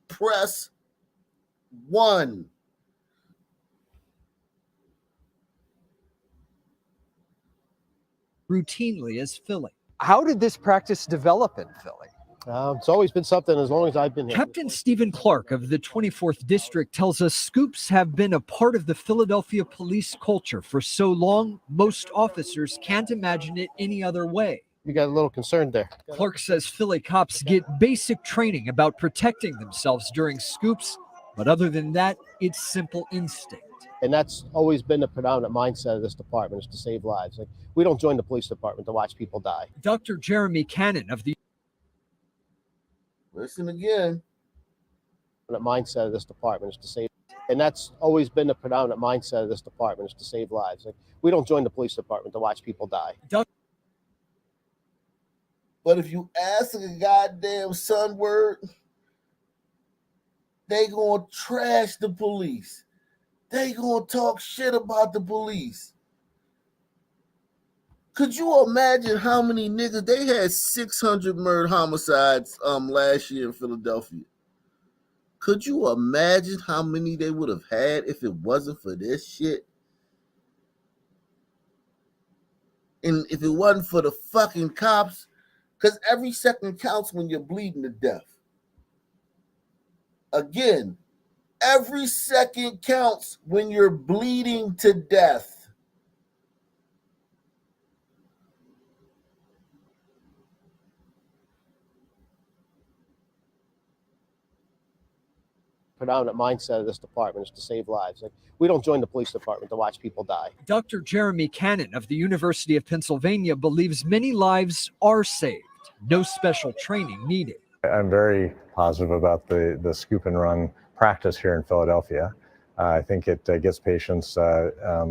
Press 1. Routinely as Philly. How did this practice develop in Philly? It's always been something as long as I've been here. Captain Stephen Clark of the 24th District tells us scoops have been a part of the Philadelphia police culture for so long, most officers can't imagine it any other way. You got a little concerned there. Clark says Philly cops get basic training about protecting themselves during scoops, but other than that, it's simple instinct. And that's always been the predominant mindset of this department, is to save lives. Like, we don't join the police department to watch people die. Dr. Jeremy Cannon of the... Listen again. The mindset of this department is to save, and that's always been the predominant mindset of this department, is to save lives. Like, we don't join the police department to watch people die. But if you ask a goddamn son word, they gonna trash the police. They gonna talk shit about the police. Could you imagine how many niggas? They had 600 murder homicides last year in Philadelphia. Could you imagine how many they would have had if it wasn't for this shit? And if it wasn't for the fucking cops, because every second counts when you're bleeding to death. Again, Every second counts when you're bleeding to death. Predominant mindset of this department is to save lives. Like, we don't join the police department to watch people die. Dr. Jeremy Cannon of the University of Pennsylvania believes many lives are saved. No special training needed. I'm very positive about the scoop and run practice here in Philadelphia. I think it gets patients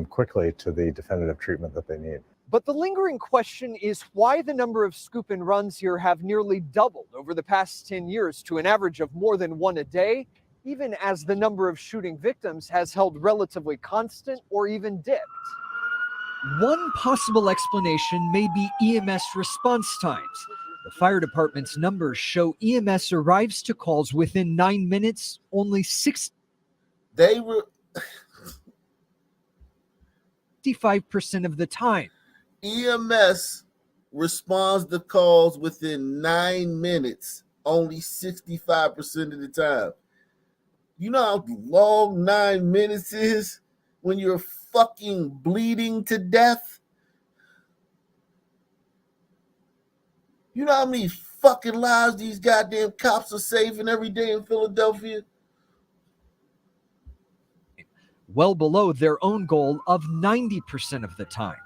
quickly to the definitive treatment that they need. But the lingering question is why the number of scoop and runs here have nearly doubled over the past 10 years to an average of more than one a day, even as the number of shooting victims has held relatively constant or even dipped. One possible explanation may be EMS response times. The fire department's numbers show EMS arrives to calls within 9 minutes, only 65% of the time. EMS responds to calls within 9 minutes, only 65% of the time. You know how long 9 minutes is when you're fucking bleeding to death? You know how many fucking lives these goddamn cops are saving every day in Philadelphia? Well below their own goal of 90% of the time.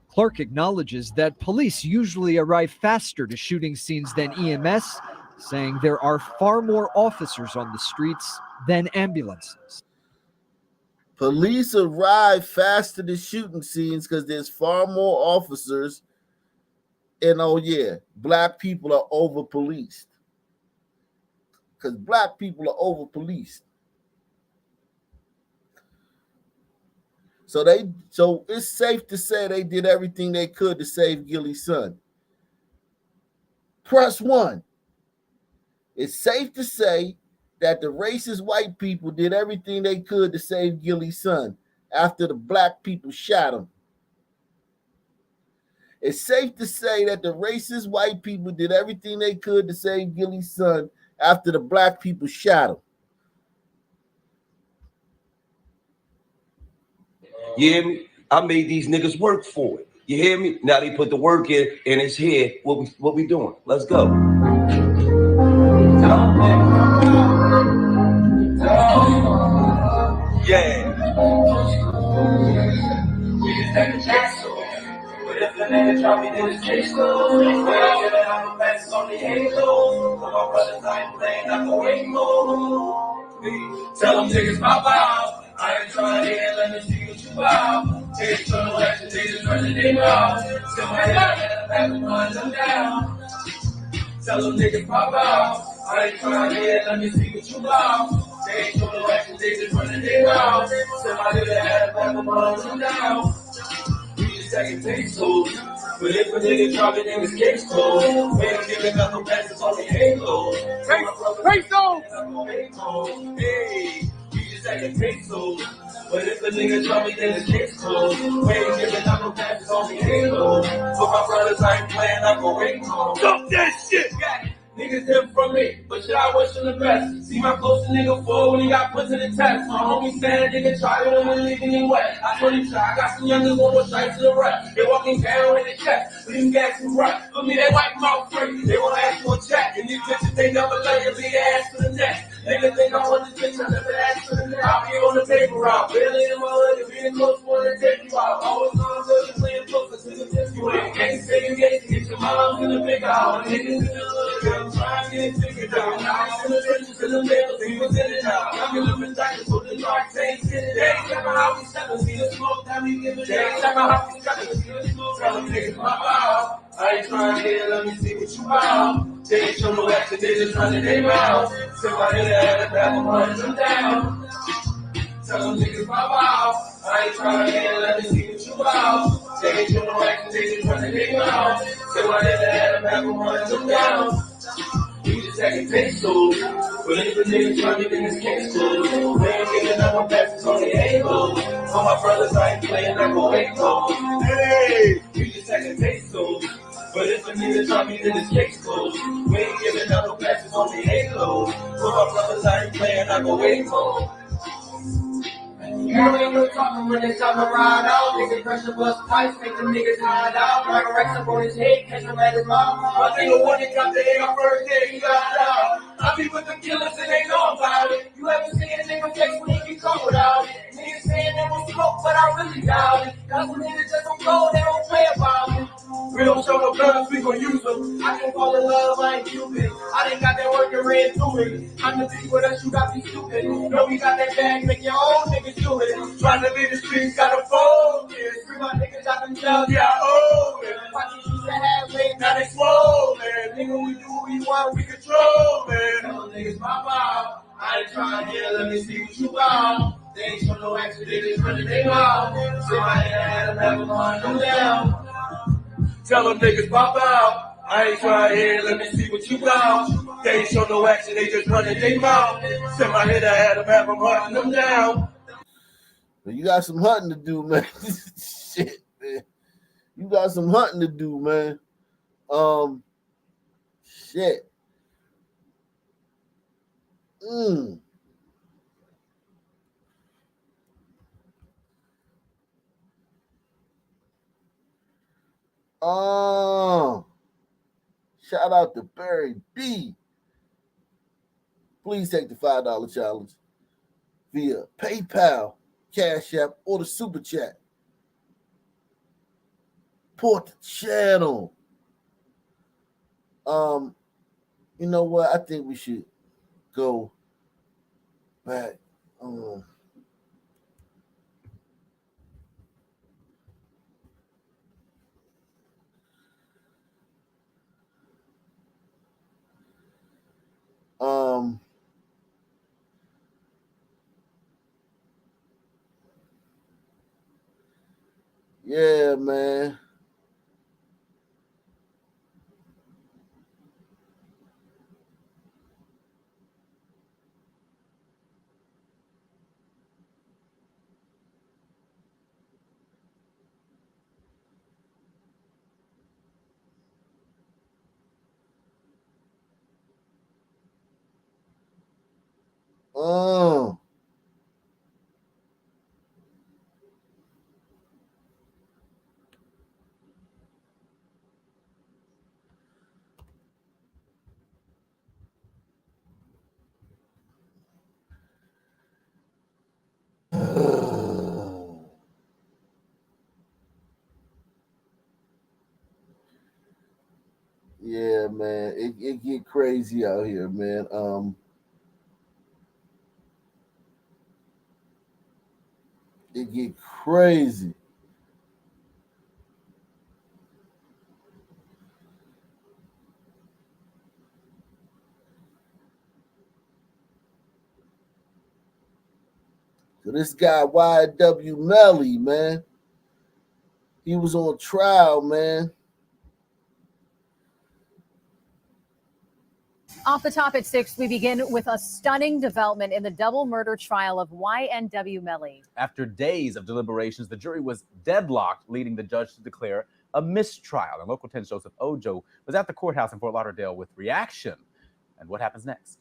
Clark acknowledges that police usually arrive faster to shooting scenes than EMS, saying there are far more officers on the streets than ambulances. Police arrive faster to shooting scenes because there's far more officers. And oh yeah, black people are over-policed. Because black people are over-policed. So it's safe to say they did everything they could to save Gilly's son. Press 1. It's safe to say that the racist white people did everything they could to save Gilly's son after the black people shot him. It's safe to say that the racist white people did everything they could to save Gilly's son after the black people shot him. You hear me? I made these niggas work for it. You hear me? Now they put the work in and it's here. What we doing? Let's go. Yeah. We just take the chance off. But if the nigga drop me, then it's case closed. Well, you know, I'm facts on the halo. For my brothers, I ain't playing like a rainbow. Tell them niggas pop out. I ain't trying to hear, let me see what you about. Take some action, they just running their mouth. Tell my head, back and run them down. Tell them niggas pop out. I ain't trying to hear, let me see what you about. Take some action, they just running their mouth. Tell my head, back and run them down. We just taking pesos. But if a nigga drop it, then it's case closed. We ain't giving up no passes on the halo. Pesos! Hey. Second pesos. But if a nigga drop me, then it's case closed. We ain't giving up no passes on the halo. For my brothers, I ain't playing, I go home. Stop that shit! Yeah. Niggas hip from me, but shit, I wish them the best. See my close nigga full when he got put to the test. My homie said nigga try to win leaving him wet. I told him try, I got some youngers on one straight to the rep. They walking down in the chest, leaving gas and rap. For me, they wipe mouth free, they won't ask for a check. And these bitches, they never let you be ass to the neck. Niggas think I want the bitch, I never ask for the neck. I'll be on the paper route, barely in my hood, if being close wanna take you out. Always on the hood, playing closer to the test you ain't. Can't say you get to get your mom in the big house. Niggas in the hood, trying to get figured out. Now I'm in the trenches to the middle, he was in and out. I'm in the vagina, so the dark takes it. They ain't talking how we steppin', see the smoke, that we give it. They ain't talking how we steppin', see the smoke, tell them niggas pop out. I ain't trying to hear, let me see what you about. They ain't show no action, they just running their mouth. Somebody that had a bad one, run them down. Tell them niggas pop out. I ain't trying to hear, let me see what you about. They ain't show no action, they just running their mouth. Somebody that had a bad one, run them down. We just taking pesos. But if a nigga try me, then it's case closed. We ain't giving up no passes on the halo. For my brothers, I ain't playing like a halo. Hey, we just taking pesos. But if a nigga try me, then it's case closed. We ain't giving up no passes on the halo. For my brothers, I ain't playing like a halo. You ain't no talking when it's time to ride out. Niggas pressure bust pipes, make them niggas hide out. Like a Rex up on his head, catch him at his mouth. My nigga wanna drop the A first day, he got out. I be with the killers and they know about it. You ever seen a nigga flex when he be caught without it? Niggas saying they will smoke, but I really doubt it. Got some niggas just don't go, they don't play about it. We don't show no guns, we gon' use them. I can fall in love, I ain't Cupid. I done got that work and ran through it. I'm the beat with us, you got me stupid. No, we got that bag, make your own niggas do it. Trying to be the streets, got a focus. Free my niggas out themselves, yeah, I owe it. Pockets used to have weight, now they swollen. Nigga, we do what we want, we control it. Tell niggas pop out. I ain't trying here, let me see what you got. They ain't show no action, they just running their mouth. Say my head, I never mind them down. Tell them niggas pop out. I ain't trying here, let me see what you got. They ain't show no action, they just running their mouth. Send my head, I had them, have them hunting them down. But you got some hunting to do, man. Shit, man. You got some hunting to do, man. Shit. Shout out to Barry B. Please take the $5 challenge via PayPal, Cash App, or the Super Chat. Support the channel. You know what? I think we should go back. Yeah, man. Yeah, man. It get crazy out here, man. It get crazy. So this guy YNW Melly, man, he was on trial, man. Off the top at 6, we begin with a stunning development in the double murder trial of YNW Melly. After days of deliberations, the jury was deadlocked, leading the judge to declare a mistrial. And Local 10's Joseph Ojo was at the courthouse in Fort Lauderdale with reaction. And what happens next?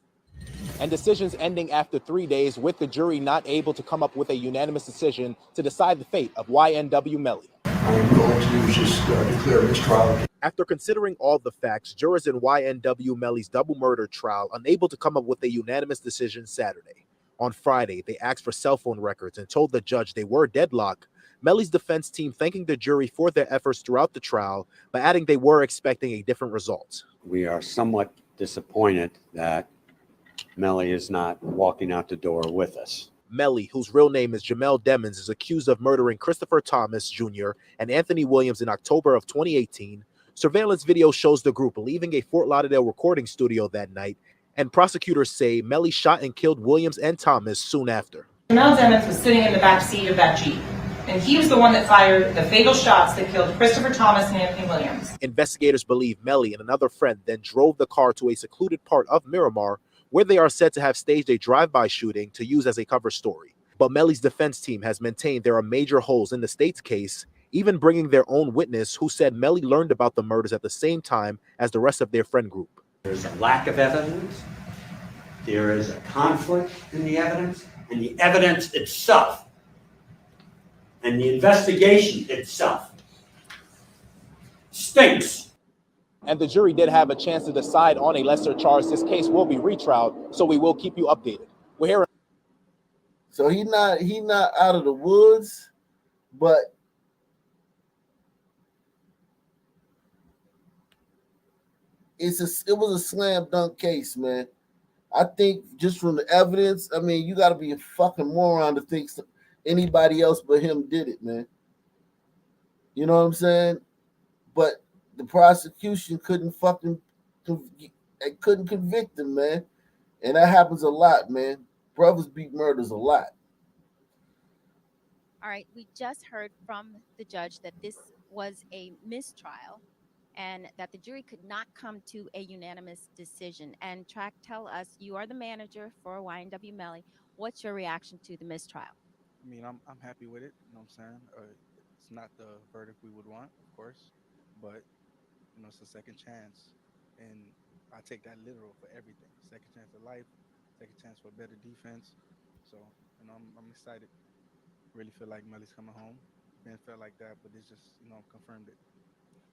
And decisions ending after 3 days, with the jury not able to come up with a unanimous decision to decide the fate of YNW Melly. I'm going to just declare mistrial. After considering all the facts, jurors in YNW Melly's double murder trial unable to come up with a unanimous decision Saturday. On Friday, they asked for cell phone records and told the judge they were deadlocked. Melly's defense team thanking the jury for their efforts throughout the trial, but adding they were expecting a different result. We are somewhat disappointed that Melly is not walking out the door with us. Melly, whose real name is Jamel Demmons, is accused of murdering Christopher Thomas Jr. and Anthony Williams in October of 2018. Surveillance video shows the group leaving a Fort Lauderdale recording studio that night, and prosecutors say Melly shot and killed Williams and Thomas soon after. Jamel Demmons was sitting in the back seat of that Jeep, and he was the one that fired the fatal shots that killed Christopher Thomas and Anthony Williams. Investigators believe Melly and another friend then drove the car to a secluded part of Miramar, where they are said to have staged a drive-by shooting to use as a cover story. But Melly's defense team has maintained there are major holes in the state's case, even bringing their own witness who said Melly learned about the murders at the same time as the rest of their friend group. There's a lack of evidence, there is a conflict in the evidence, and the evidence itself And the investigation itself stinks. And the jury did have a chance to decide on a lesser charge. This case will be retried, so we will keep you updated. We're here. So he not out of the woods, but it was a slam dunk case, man. I think just from the evidence, I mean, you got to be a fucking moron to think anybody else but him did it, man. You know what I'm saying? But the prosecution couldn't convict him, man. And that happens a lot, man. Brothers beat murders a lot. All right, we just heard from the judge that this was a mistrial and that the jury could not come to a unanimous decision. And Track, tell us, you are the manager for YNW Melly. What's your reaction to the mistrial? I mean, I'm happy with it. You know what I'm saying? It's not the verdict we would want, of course, but you know, it's a second chance, and I take that literal for everything. Second chance of life, second chance for a better defense. So, you know, I'm excited. Really feel like Melly's coming home. Didn't feel like that, but it's just, you know, confirmed it.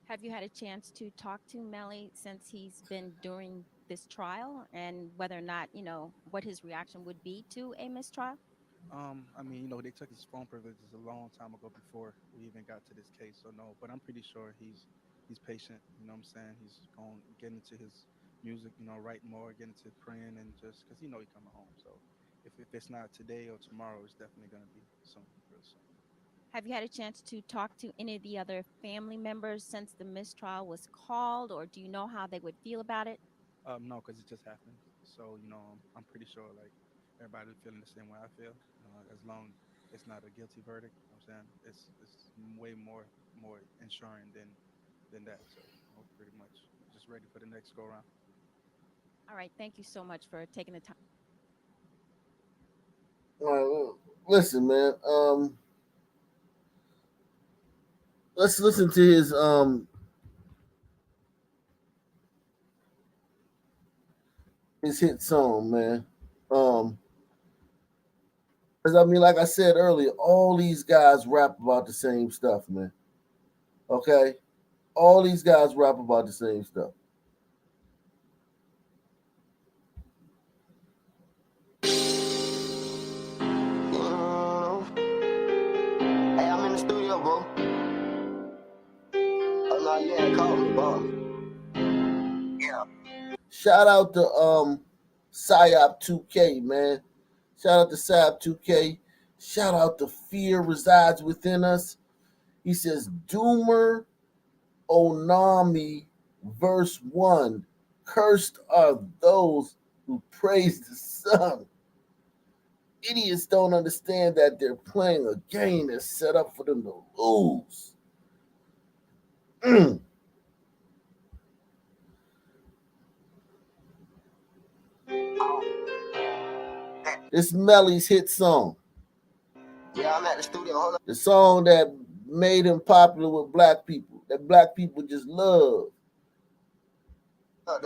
Have you had a chance to talk to Melly since he's been during this trial, and whether or not, you know, what his reaction would be to a mistrial? I mean, you know, they took his phone privileges a long time ago before we even got to this case, so no. But I'm pretty sure he's patient. You know what I'm saying? He's going to get into his music, you know, write more, get into praying, and just because he's coming home. So if it's not today or tomorrow, it's definitely going to be soon, real soon. Have you had a chance to talk to any of the other family members since the mistrial was called, or do you know how they would feel about it? No, because it just happened. So, you know, I'm pretty sure like everybody feeling the same way I feel. As long it's not a guilty verdict, you know what I'm saying, it's way more ensuring than that. So, you know, pretty much just ready for the next go round. All right, thank you so much for taking the time. All right, well, listen, man. Let's listen to his hit song, man. Because I mean, like I said earlier, all these guys rap about the same stuff, man. Okay? All these guys rap about the same stuff. Hey, I'm in the studio, bro. Oh, no, yeah, call me, bro. Yeah. Shout out to Psyop 2K, man. Shout out to Psyop 2K. Shout out to Fear Resides Within Us. He says, Doomer Onami, verse 1. Cursed are those who praise the sun. Idiots don't understand that they're playing a game that's set up for them to lose. This Melly's hit song. Yeah, I'm at the studio. Hold on. The song that made him popular with black people, that black people just love. Ain't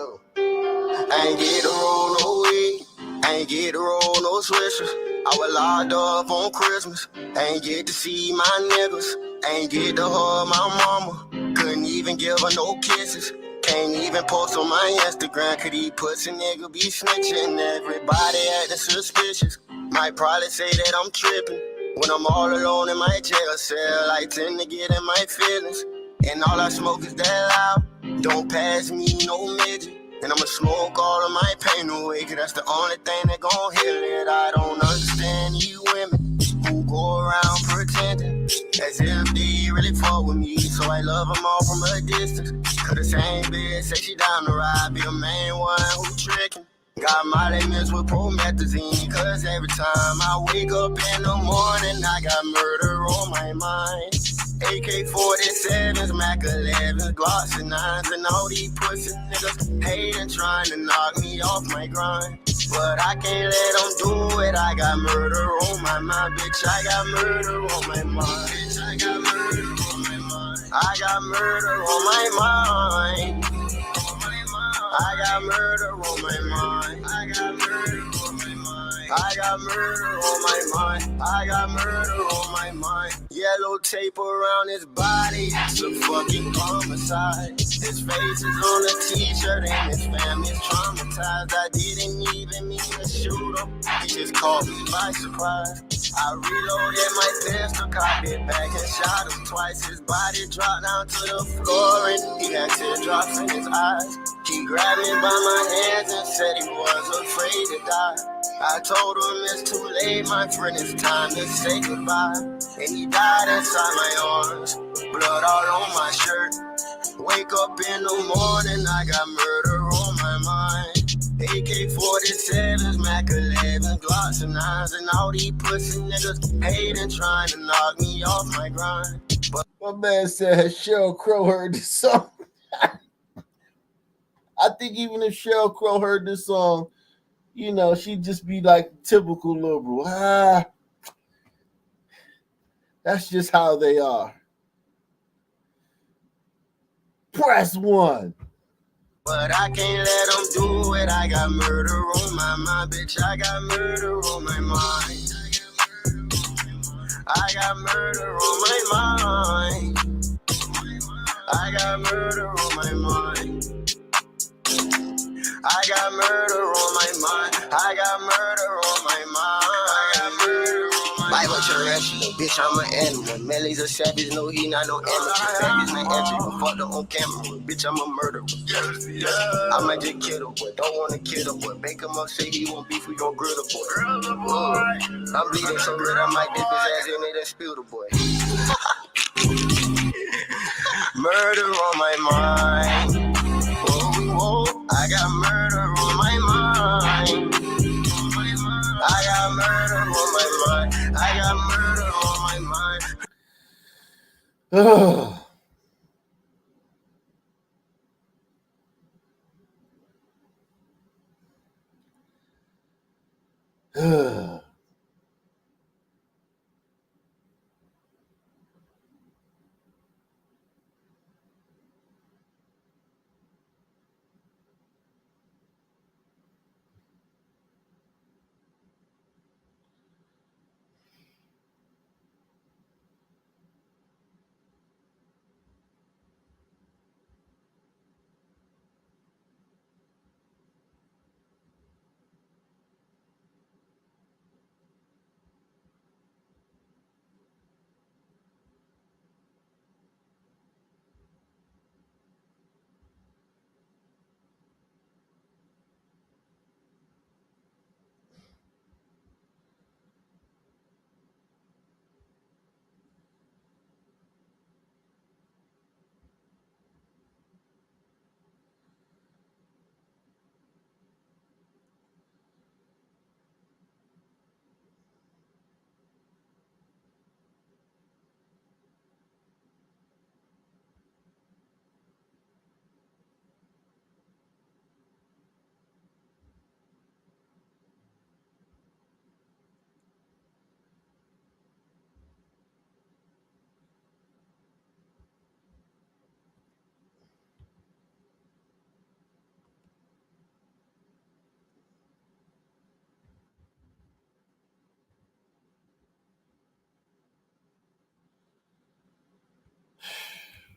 get to roll no weed, ain't get to roll no swishers. I was locked up on Christmas, ain't get to see my niggas, ain't get to hug my mama, couldn't even give her no kisses. Can't even post on my Instagram, could he pussy nigga be snitching? Everybody acting suspicious, might probably say that I'm tripping. When I'm all alone in my jail cell, I tend to get in my feelings. And all I smoke is that loud, don't pass me no midget. And I'ma smoke all of my pain away, cause that's the only thing that gon' heal it. I don't understand you women who go around pretending as if they really fuck with me. So I love them all from a distance, cause the same bitch say she down the ride, be the main one who tricking. Got my limits with promethazine, cause every time I wake up in the morning, I got murder on my mind. AK-47s, Mac 11s, Glocks and 9s, and all these pussy niggas hating, trying to knock me off my grind. But I can't let them do it, I got murder on my mind, bitch, I got murder on my mind. Bitch, I got murder on my mind. I got murder on my mind. I got murder on my mind. I got murder on my mind. I got murder on my mind. I got murder on my mind. Yellow tape around his body. It's a fucking homicide. His face is on a t-shirt and his family's traumatized. I didn't even mean to shoot him. He just caught me by surprise. I reloaded my pistol, cocked it back and shot him twice. His body dropped down to the floor and he had teardrops in his eyes. He grabbed me by my hands and said he was afraid to die. I told him it's too late, my friend, it's time to say goodbye. And he died inside my arms, blood all on my shirt. Wake up in the morning, I got murder on my mind. AK-47s, Mac 11s, Glocks and 9s, and all these pussy niggas hating, trying to knock me off my grind. But my man said Sheryl Crow heard this song. I think even if Sheryl Crow heard this song, you know, she'd just be like typical liberal. That's just how they are. Press one. But I can't let them do it. I got murder on my mind, bitch. I got murder on my mind. I got murder on my mind. I got murder on my mind. I got murder on my mind. I got murder on my mind. I got murder on my mind. Bible terrestrial, bitch, I'm an animal. Melly's a savage, no, he not no amateur. Fat is my entry, but fucked up on camera. Bitch, I'm a murderer. I might just kill the boy, don't wanna kill the boy. Bake him up, say he won't beef, we gon' grill the boy. I'm bleeding so red, I might dip his ass in it and spill the boy. Murder on my mind. Whoa, whoa, I got murder on my mind. I got murder on my mind. I got murder on my mind.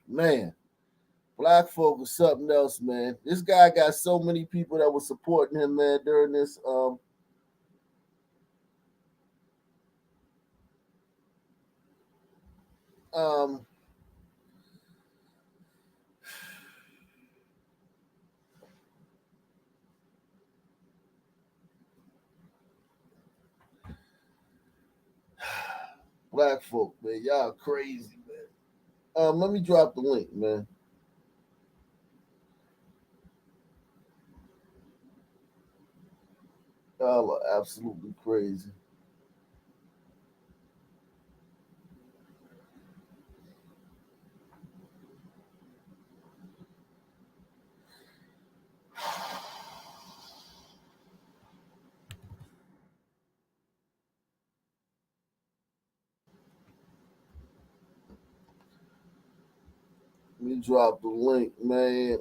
Man, black folk is something else, man. This guy got so many people that were supporting him, man, during this black folk, man. Y'all crazy, man. Let me drop the link, man. Y'all are absolutely crazy. Let me drop the link, man.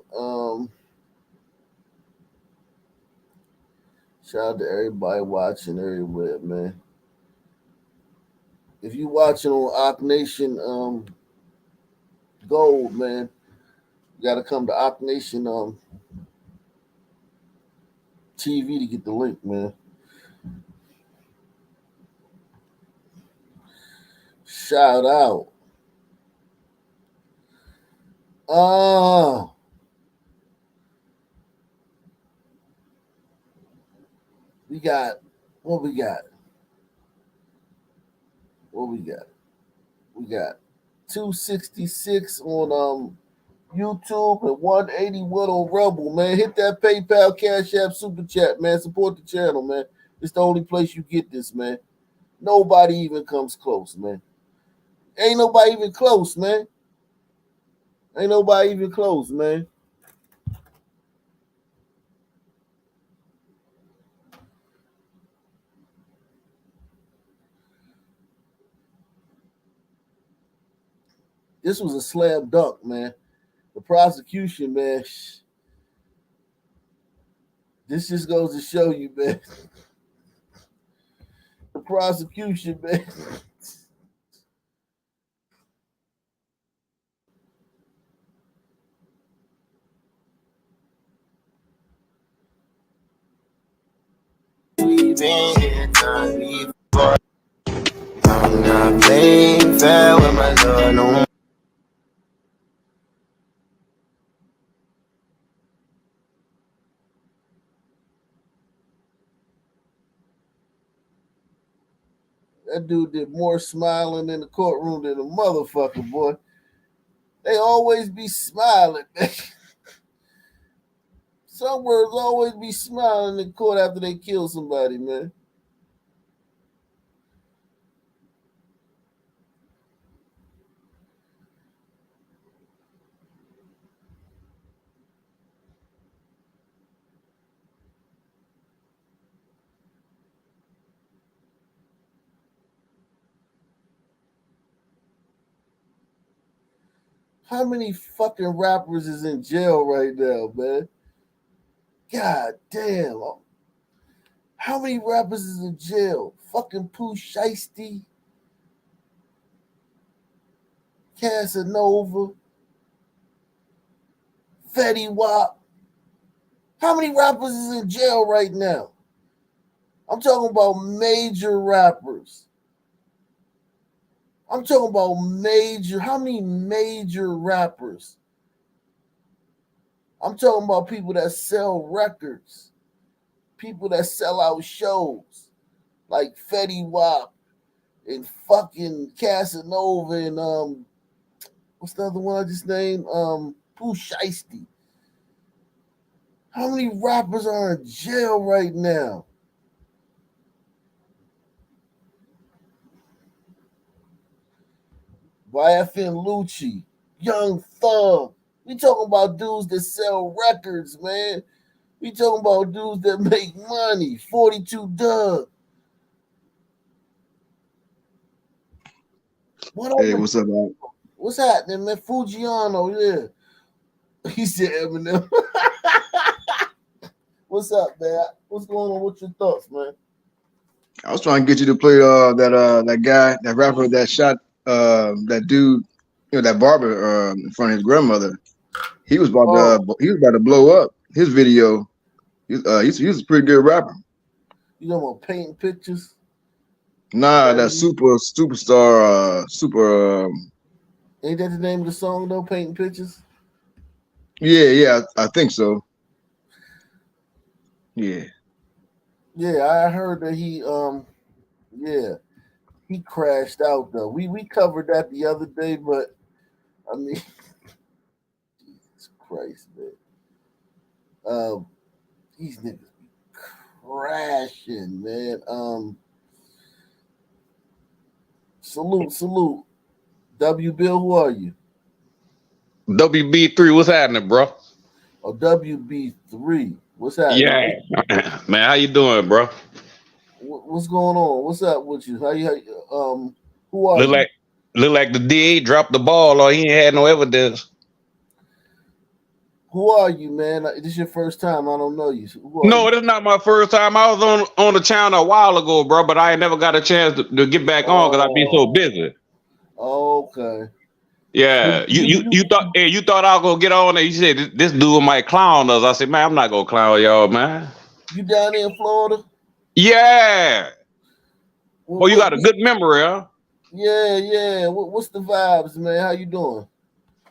Shout out to everybody watching everywhere, man. If you watching on Ock Nation Gold, man, you gotta come to Ock Nation TV to get the link, man. Shout out. We got what we got. What we got? We got 266 on YouTube and 181 on Rumble, man. Hit that PayPal, Cash App, Super Chat, man. Support the channel, man. It's the only place you get this, man. Nobody even comes close, man. Ain't nobody even close, man. Ain't nobody even close, man. This was a slam dunk, man. The prosecution, man. This just goes to show you, man. The prosecution, man. We've been here time before. I'm not playing fair with my love, no. That dude did more smiling in the courtroom than a motherfucker, boy. They always be smiling, man. Some words always be smiling in court after they kill somebody, man. How many fucking rappers is in jail right now, man? God damn. How many rappers is in jail? Fucking Pooh Shiesty, Casanova, Fetty Wap. How many rappers is in jail right now? I'm talking about major rappers. I'm talking about major. How many major rappers? I'm talking about people that sell records, people that sell out shows, like Fetty Wap and fucking Casanova and what's the other one I just named? Pooh Shiesty. How many rappers are in jail right now? YFN Lucci, Young Thug. We talking about dudes that sell records, man. We talking about dudes that make money. 42 Doug. Hey, what's up, man? What's happening, man? Fujiano, yeah. He said Eminem. What's up, man? What's going on? What's your thoughts, man? I was trying to get you to play that guy, that rapper that shot that dude, that barber in front of his grandmother. He was about to blow up. His video. He was a pretty good rapper. You know about painting pictures? Nah, that superstar super. Ain't that the name of the song though? Painting pictures. Yeah, I think so. Yeah. Yeah, I heard that he he crashed out though. We covered that the other day, but I mean, Jesus Christ, man. These niggas be crashing, man. Salute. W Bill, who are you? WB3, what's happening, bro? Oh, WB3. What's happening? Yeah, man, how you doing, bro? What's going on? What's up with you? How you who are you? Look like the DA dropped the ball or he ain't had no evidence. Who are you, man? This is your first time. I don't know you. So who are No, you? this is not my first time. I was on the channel a while ago, bro, but I ain't never got a chance to get back on because I be so busy. Okay. Yeah, you thought I was gonna get on there. You said this dude might clown us. I said, man, I'm not gonna clown y'all, man. You down there in Florida? Yeah. Boy, you got a What's, good memory, huh? yeah. What's the vibes, man? How you doing?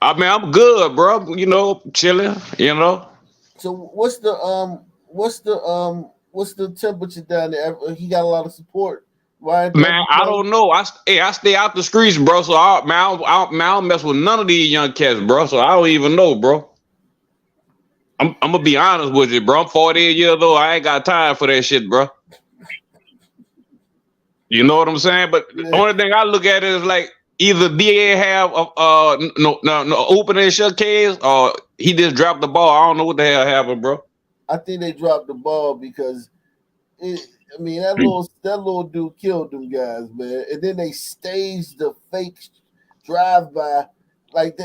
I mean, I'm good, bro. You know, chilling. You know. So what's the temperature down there? He got a lot of support. Man, YNW I Melly? don't know. I stay out the streets, bro. So I don't mess with none of these young cats, bro. So I don't even know, bro. I'm gonna be honest with you, bro. I'm 48 years old. I ain't got time for that shit, bro. You know what I'm saying? But the only thing I look at is like either DA have no open and shut case, or he just dropped the ball. I don't know what the hell happened, bro. I think they dropped the ball because that little dude killed them guys, man. And then they staged the fake drive-by, like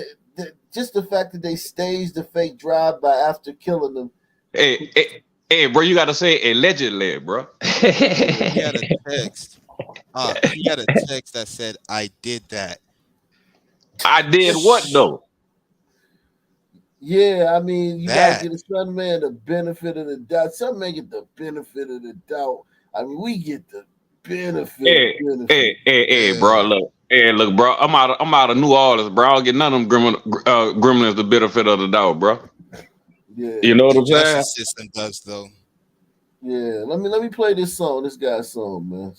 just the fact that they staged the fake drive-by after killing them. Hey, bro, you gotta say allegedly, bro. He had a text. He had a text that said, "I did that." I did what though? Yeah, I mean, you gotta get some man the benefit of the doubt. Some man get the benefit of the doubt. I mean, we get the benefit. Hey, bro, look, bro. I'm out of New Orleans, bro. I don't get none of them gremlins the benefit of the doubt, bro. Yeah, You know what The I'm saying? justice system does, though. Yeah, let me play this song. This guy's song, man.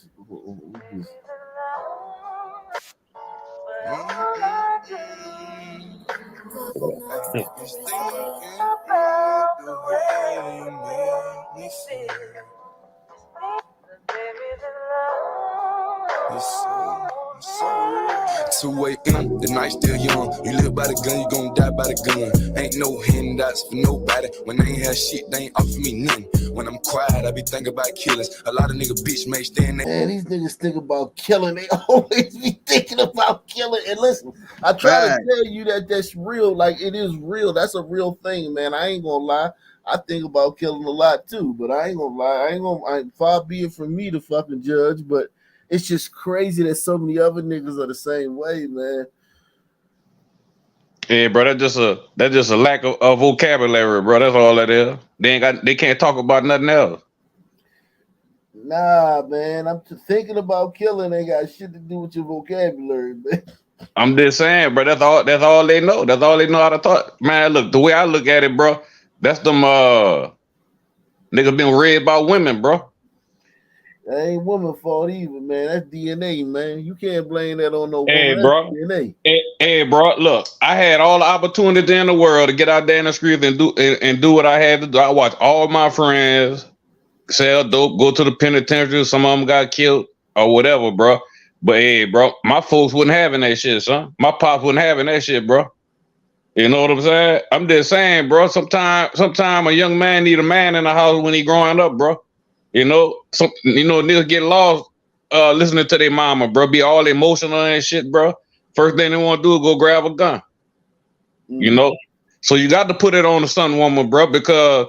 Two a.m. The night still young. You live by the gun, you gon' die by the gun. Ain't no handouts for nobody. When I ain't have shit, they ain't offer me nothing. When I'm quiet, I be thinking about killers. A lot of nigga bitch may stand there. Man, these niggas think about killing. They always be thinking about killing. And listen, I try to tell you that that's real. Like, it is real. That's a real thing, man. I ain't gonna lie. I think about killing a lot too, but I ain't gonna lie. Far be it from me to fucking judge, but it's just crazy that so many other niggas are the same way, man. Yeah, bro, that's just a lack of vocabulary, bro. That's all that is. They can't talk about nothing else. Nah, man. I'm thinking about killing. Ain't got shit to do with your vocabulary, man. I'm just saying, bro. That's all they know. That's all they know how to talk. Man, look, the way I look at it, bro, that's them niggas been raised by women, bro. That ain't woman fault either, man. That's DNA, man. You can't blame that on no Hey, woman. bro. That's DNA. Hey, bro. Look, I had all the opportunity in the world to get out there in the streets and do what I had to do. I watched all my friends sell dope, go to the penitentiary. Some of them got killed or whatever, bro. But hey, bro, my folks wasn't having that shit, son. My pops wasn't having that shit, bro. You know what I'm saying? I'm just saying, bro. Sometime a young man need a man in the house when he growing up, bro. You know, niggas get lost listening to their mama, bro. Be all emotional and shit, bro. First thing they want to do is go grab a gun. You know? So you got to put it on the son woman, bro, because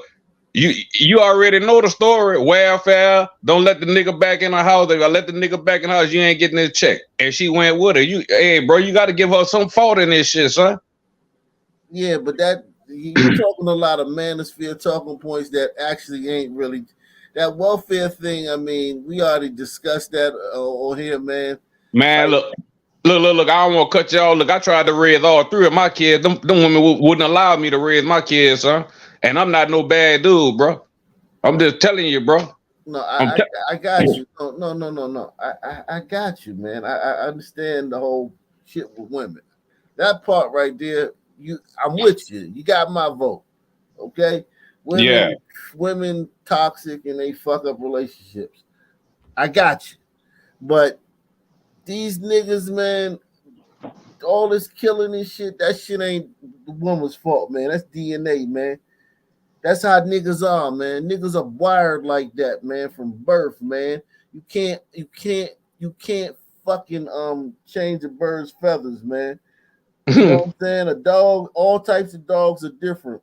you already know the story. Welfare, don't let the nigga back in the house. If I let the nigga back in the house, you ain't getting this check. And she went with her. Hey, bro, you got to give her some fault in this shit, son. Yeah, but that you talking a lot of manosphere talking points that actually ain't really that welfare thing. I mean, we already discussed that on here, man. Man, look. I don't want to cut y'all. Look, I tried to raise all three of my kids. Them women wouldn't allow me to raise my kids, son. And I'm not no bad dude, bro. I'm just telling you, bro. No, I got you. No. I got you, man. I understand the whole shit with women. That part right there, I'm with you. You got my vote. Okay? Women toxic and they fuck up relationships. I got you. But these niggas, man, all this killing and shit, that shit ain't the woman's fault, man. That's DNA, man. That's how niggas are, man. Niggas are wired like that, man, from birth, man. You can't fucking change a bird's feathers, man. You know what I'm saying? A dog, all types of dogs are different.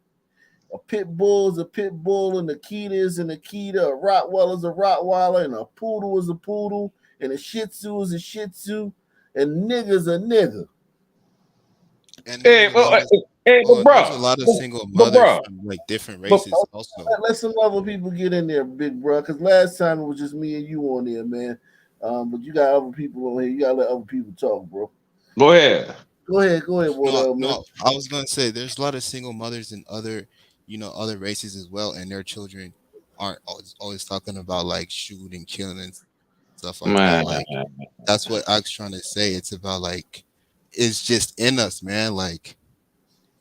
A pit bull is a pit bull, and Akita is an Akita, a Rottweiler is a Rottweiler, and a poodle is a poodle, and a Shih Tzu is a Shih Tzu, and nigga's a nigga. And Hey, there's a lot of hey, but there's bro, a lot of single but mothers bro, from like different but races also. Let some other people get in there, big bro, because last time it was just me and you on there, man. But you got other people on here. You gotta let other people talk, bro. go ahead. Go ahead, Wardell, man. No, I was gonna say there's a lot of single mothers in other, other races as well, and their children aren't always talking about like shooting, killing, and stuff like that. Man, Like that's what I was trying to say. It's about like it's just in us, man. Like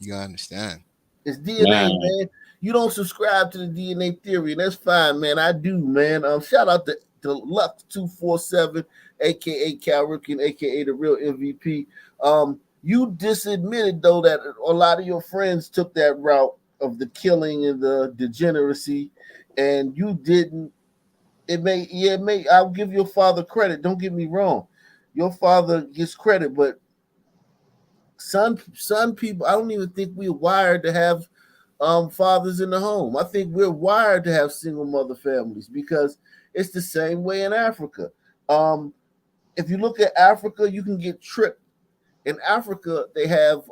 you gotta understand. It's DNA, man. man. You don't subscribe to the DNA theory, and that's fine, man. I do, man. Shout out to Lux247, aka Cal Ripken, aka the real MVP. You disadmitted though that a lot of your friends took that route of the killing and the degeneracy, and you didn't. It may. I'll give your father credit. Don't get me wrong. Your father gets credit, but some people, I don't even think we're wired to have fathers in the home. I think we're wired to have single mother families because it's the same way in Africa. If you look at Africa, you can get tricked. In Africa, they have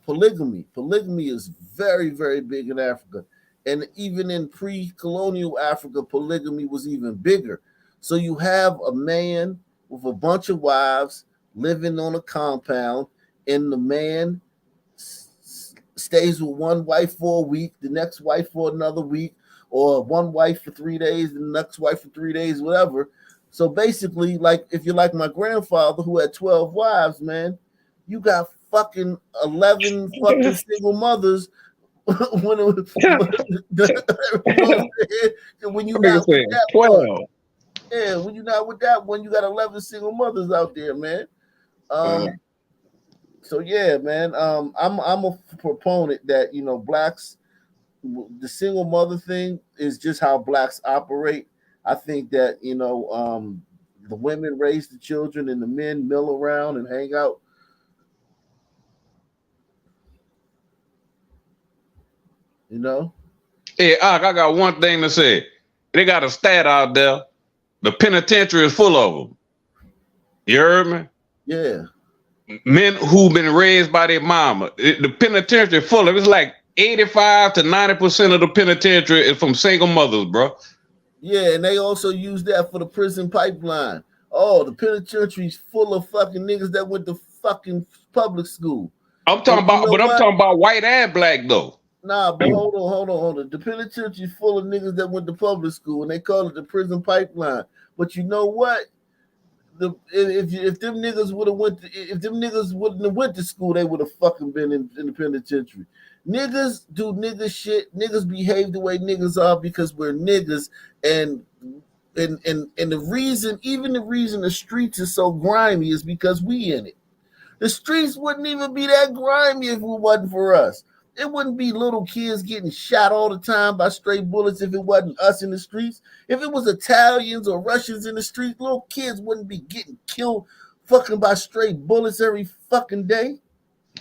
polygamy. Polygamy is very, very big in Africa. And even in pre-colonial Africa, polygamy was even bigger. So you have a man with a bunch of wives living on a compound, and the man stays with one wife for a week, the next wife for another week, or one wife for 3 days, the next wife for 3 days, whatever. So basically, like if you're like my grandfather who had 12 wives, man, you got fucking 11 fucking single mothers when it was, you know what I'm saying? When you're not with that 12. one. Yeah, when you're not with that one, you got 11 single mothers out there, man. So yeah, man. I'm a proponent that blacks, the single mother thing is just how blacks operate. I think that the women raise the children and the men mill around and hang out. You know. Hey, I got one thing to say. They got a stat out there. The penitentiary is full of them. You heard me? Yeah. Men who've been raised by their mama. The penitentiary is full of. It's like 85 to 90% of the penitentiary is from single mothers, bro. Yeah, and they also use that for the prison pipeline. Oh, the penitentiary's full of fucking niggas that went to fucking public school. I'm talking about white and black though. Nah, but hold on. The penitentiary's full of niggas that went to public school, and they call it the prison pipeline. But you know what? If them niggas wouldn't have went to school, they would have fucking been in the penitentiary. Niggas do nigga shit. Niggas behave the way niggas are because we're niggas, and the reason the streets are so grimy is because we in it. The streets wouldn't even be that grimy if it wasn't for us. It wouldn't be little kids getting shot all the time by stray bullets if it wasn't us in the streets. If it was Italians or Russians in the streets, little kids wouldn't be getting killed fucking by stray bullets every fucking day.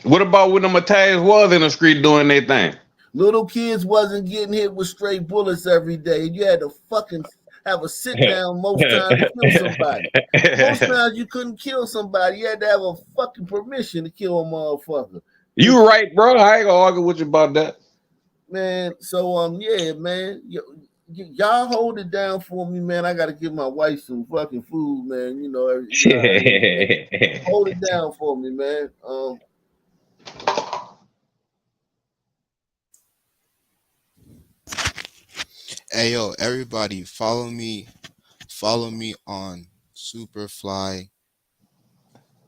What about when the Italians was in the street doing their thing? Little kids wasn't getting hit with stray bullets every day. You had to fucking have a sit down most times to kill somebody. Most times you couldn't kill somebody. You had to have a fucking permission to kill a motherfucker. You right, bro. I ain't gonna argue with you about that. Man, so yeah, man. Y'all hold it down for me, man. I gotta give my wife some fucking food, man. Hold it down for me, man. Hey yo, everybody, follow me on Superfly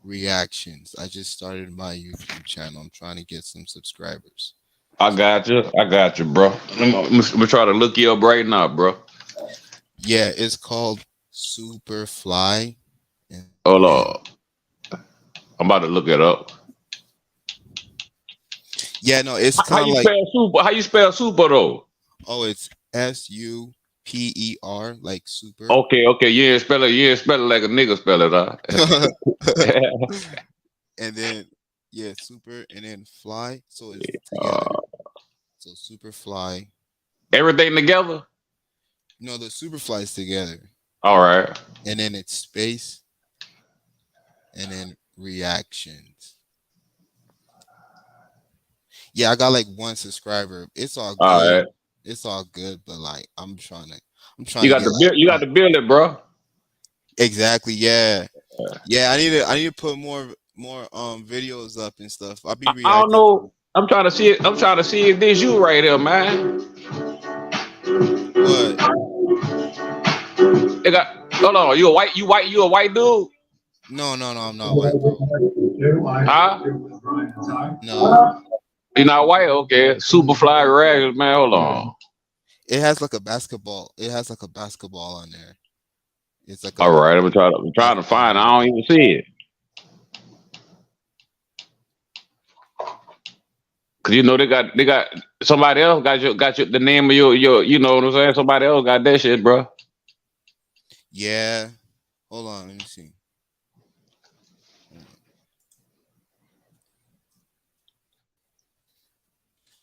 Reactions. I just started my YouTube channel. I'm trying to get some subscribers. I got you, bro. I'm gonna try to look you up right now, bro. Yeah, it's called Superfly. Hold on. I'm about to look it up. Yeah, no, it's kind of like super. How you spell super though? Oh, it's SUPER, like super. Okay. You ain't spell it like a nigga spell it, huh? And then super, and then fly. So it's together. So Superfly. Everything together? No, the Superfly's together. All right. And then it's space. And then reactions. Yeah, I got like 1 subscriber. It's all All good. right. It's all good, but like I'm trying to You got get to like build. You got to build it, bro. exactly. Yeah. Yeah, I need to put more videos up and stuff. I'll be I don't reacting. know. I'm trying to see it. I'm trying to see if this you right here, man. What? It got. Hold on. You a white dude? No, I'm not white, bro. Huh? No. You not white? Okay. Superfly rags, man. Hold on. It has like a basketball. It has like a basketball on there. It's like All a right. I'm trying to find it. I don't even see it. Cause you know they got somebody else got your the name of your you know what I'm saying? Somebody else got that shit, bro. Yeah. Hold on, let me see.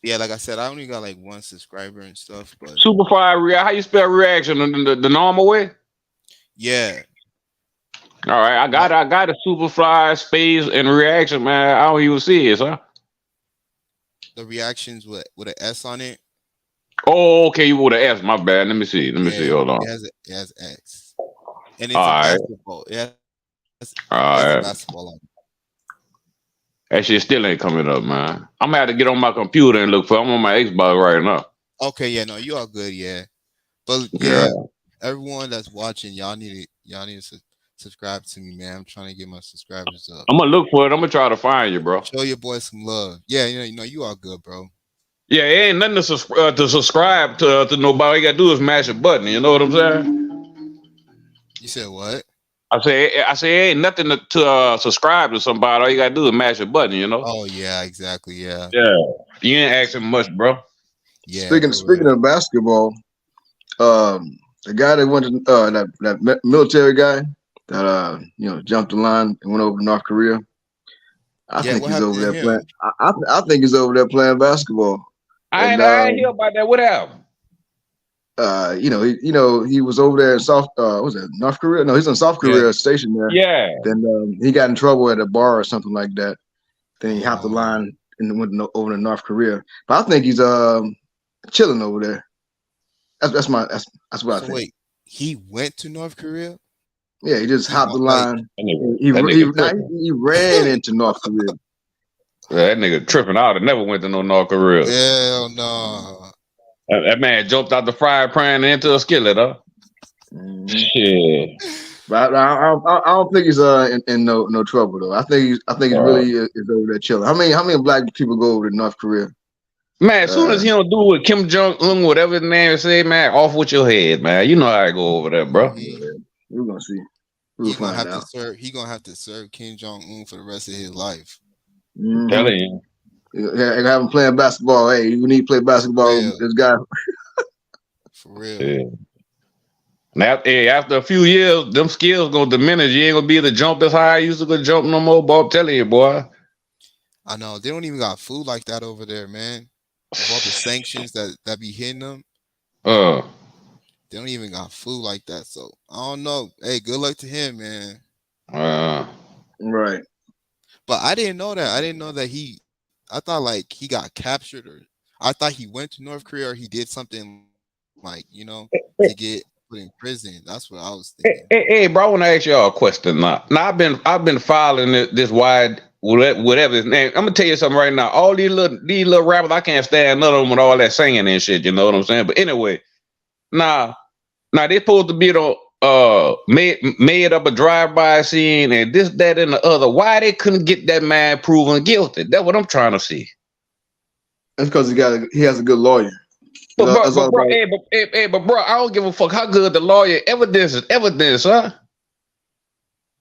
Yeah, like I said, I only got like 1 subscriber and stuff, but Superfly how you spell reaction the normal way? yeah. All right, I got a Superfly space and reaction, man. I don't even see it, huh? The reactions with an S on it. Oh, okay, you would have asked. My bad. Let me see. Hold on. It has X. And it's All a right. basketball. It has All a right. basketball on it. That shit still ain't coming up, man. I'm gonna have to get on my computer and look for. I'm on my Xbox right now. Okay, yeah, no, you all good, yeah. But yeah, everyone that's watching, y'all need to subscribe to me, man. I'm trying to get my subscribers up. I'm gonna look for it. I'm gonna try to find you, bro. Show your boy some love. Yeah, you know, you all good, bro. Yeah, it ain't nothing to subscribe to nobody. All you gotta do is mash a button. You know what I'm saying? You said what? I say it ain't nothing to subscribe to somebody. All you gotta do is mash a button. You know? Oh yeah, exactly. Yeah. Yeah. You ain't asking much, bro. Yeah. Speaking of basketball, the guy that went to that military guy that jumped the line and went over to North Korea. I think he's over there playing. I think he's over there playing basketball. I ain't hear about that. What happened? He was over there in was it North Korea? No, he's in South Korea stationed there. Yeah. Then he got in trouble at a bar or something like that. Then he hopped the line and went over to North Korea. But I think he's chilling over there. That's what I think. Wait, he went to North Korea? Yeah, he just hopped the line. He ran into North Korea. Yeah, that nigga tripping out and never went to no North Korea. Hell no. That man jumped out the frying pan into a skillet, huh? Shit. But I don't think he's in no trouble though. I think he's really is over there chilling. How many black people go over to North Korea? Man, as soon as he don't do what Kim Jong Un, whatever his name say, man, off with your head, man. You know how I go over there, bro. We're gonna see. He's gonna have to serve Kim Jong Un for the rest of his life. Telling you. Yeah, have him playing basketball. Hey, you need to play basketball. This guy. For real. Yeah. Now, after a few years, them skills gonna diminish. You ain't gonna be able to jump as high as you used to go jump no more, boy. I'm telling you, boy. I know they don't even got food like that over there, man. With all the sanctions that be hitting them, they don't even got food like that. So I don't know. Hey, good luck to him, man. Right. But I didn't know that. I didn't know that I thought like he got captured, or I thought he went to North Korea, or he did something like to get put in prison. That's what I was thinking. Hey, bro, I want to ask y'all a question now. Now I've been following this wide. Whatever his name, I'm gonna tell you something right now. All these little rappers, I can't stand none of them with all that singing and shit. You know what I'm saying? But anyway, now they supposed to be made up a drive-by scene and this, that, and the other. Why they couldn't get that man proven guilty? That's what I'm trying to see. That's because he has a good lawyer. But bro, I don't give a fuck how good the lawyer evidence is evidence, huh?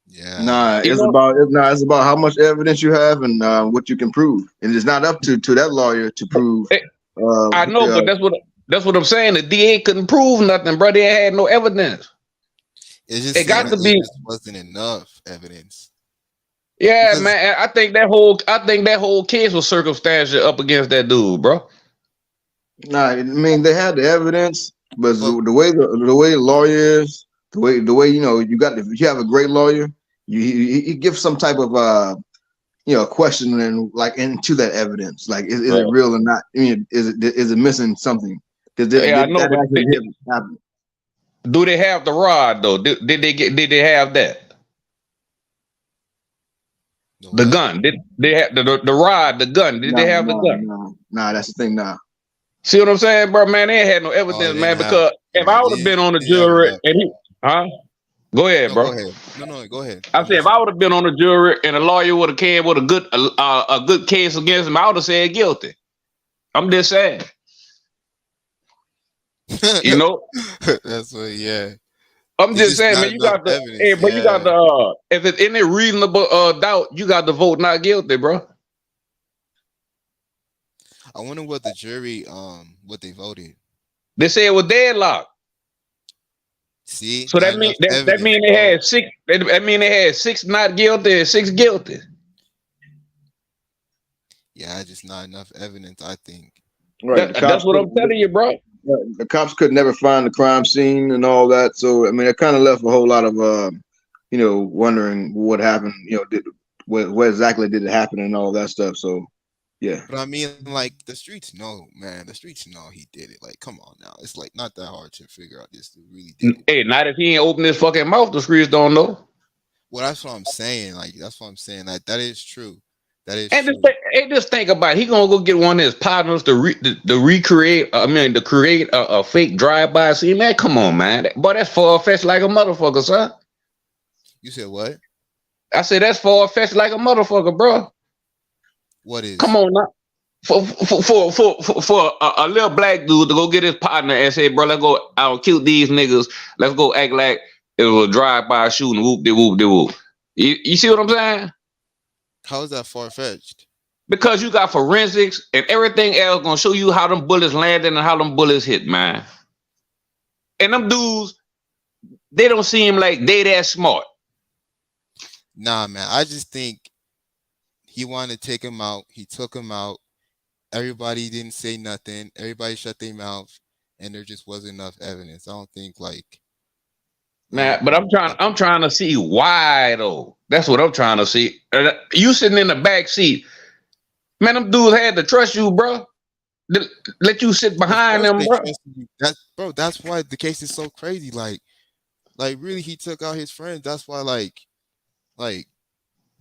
Yeah. Nah, it's about how much evidence you have and what you can prove, and it's not up to that lawyer to prove. I know, but that's what I'm saying. The DA couldn't prove nothing, bro. They had no evidence. It got to be. Just wasn't enough evidence. Yeah, man. I think that whole case was circumstantial up against that dude, bro. Nah, I mean they had the evidence, but the way the lawyer is, the way you know you have a great lawyer, you give some type of questioning like into that evidence, like is it real or not? I mean, is it missing something? Because Yeah, I know, that but actually happened. do they have the rod though? Did they have that? The gun. Did they have the rod, the gun? Did they have the gun? Nah, that's the thing. Nah. See what I'm saying, bro? Man, they ain't had no evidence, man. Because if I would have been on the jury and go ahead, No, bro. go ahead. No, go ahead. I said if I would have been on the jury and a lawyer would have came with a good case against him, I would have said guilty. I'm just saying. You know? That's what, yeah. I'm It's just just saying, not man, you enough got the evidence. but you got Yeah. the if it's any reasonable doubt, you got to vote not guilty, bro. I wonder what the jury what they voted. They said it was deadlocked. See, So not that mean enough that evidence, mean they bro. had six. That mean they had 6 not guilty and 6 guilty. Yeah, just not enough evidence, I think. Right, That's what I'm telling you, bro. The cops could never find the crime scene and all that, so I mean, it kind of left a whole lot of wondering what happened. What exactly did it happen and all that stuff. So, yeah. But I mean, like the streets know, man. The streets know he did it. Like, come on now, it's like not that hard to figure out this dude really did it. Hey, not if he ain't open his fucking mouth, the streets don't know. Well, that's what I'm saying. Like, that's what I'm saying. Like, that is true. That is And true. just think about it. He gonna go get one of his partners to recreate. To create a fake drive-by scene. Man, come on, man. Boy, that's far-fetched like a motherfucker, son. You said what? I said that's far-fetched like a motherfucker, bro. What is? Come on now. For a little black dude to go get his partner and say, bro, let's go out kill these niggas. Let's go act like it was a drive-by shooting. Whoop de whoop de whoop. You see what I'm saying? How is that far-fetched? Because you got forensics and everything else gonna show you how them bullets landed and how them bullets hit, man. And them dudes, they don't seem like they that smart. Nah, man. I just think he wanted to take him out. He took him out. Everybody didn't say nothing. Everybody shut their mouth, and there just wasn't enough evidence. I don't think Man, but I'm trying to see why though. That's what I'm trying to see. You sitting in the back seat, man. Them dudes had to trust you, bro. Let you sit behind them, bro. That's why the case is so crazy. Like really, he took out his friends. That's why, like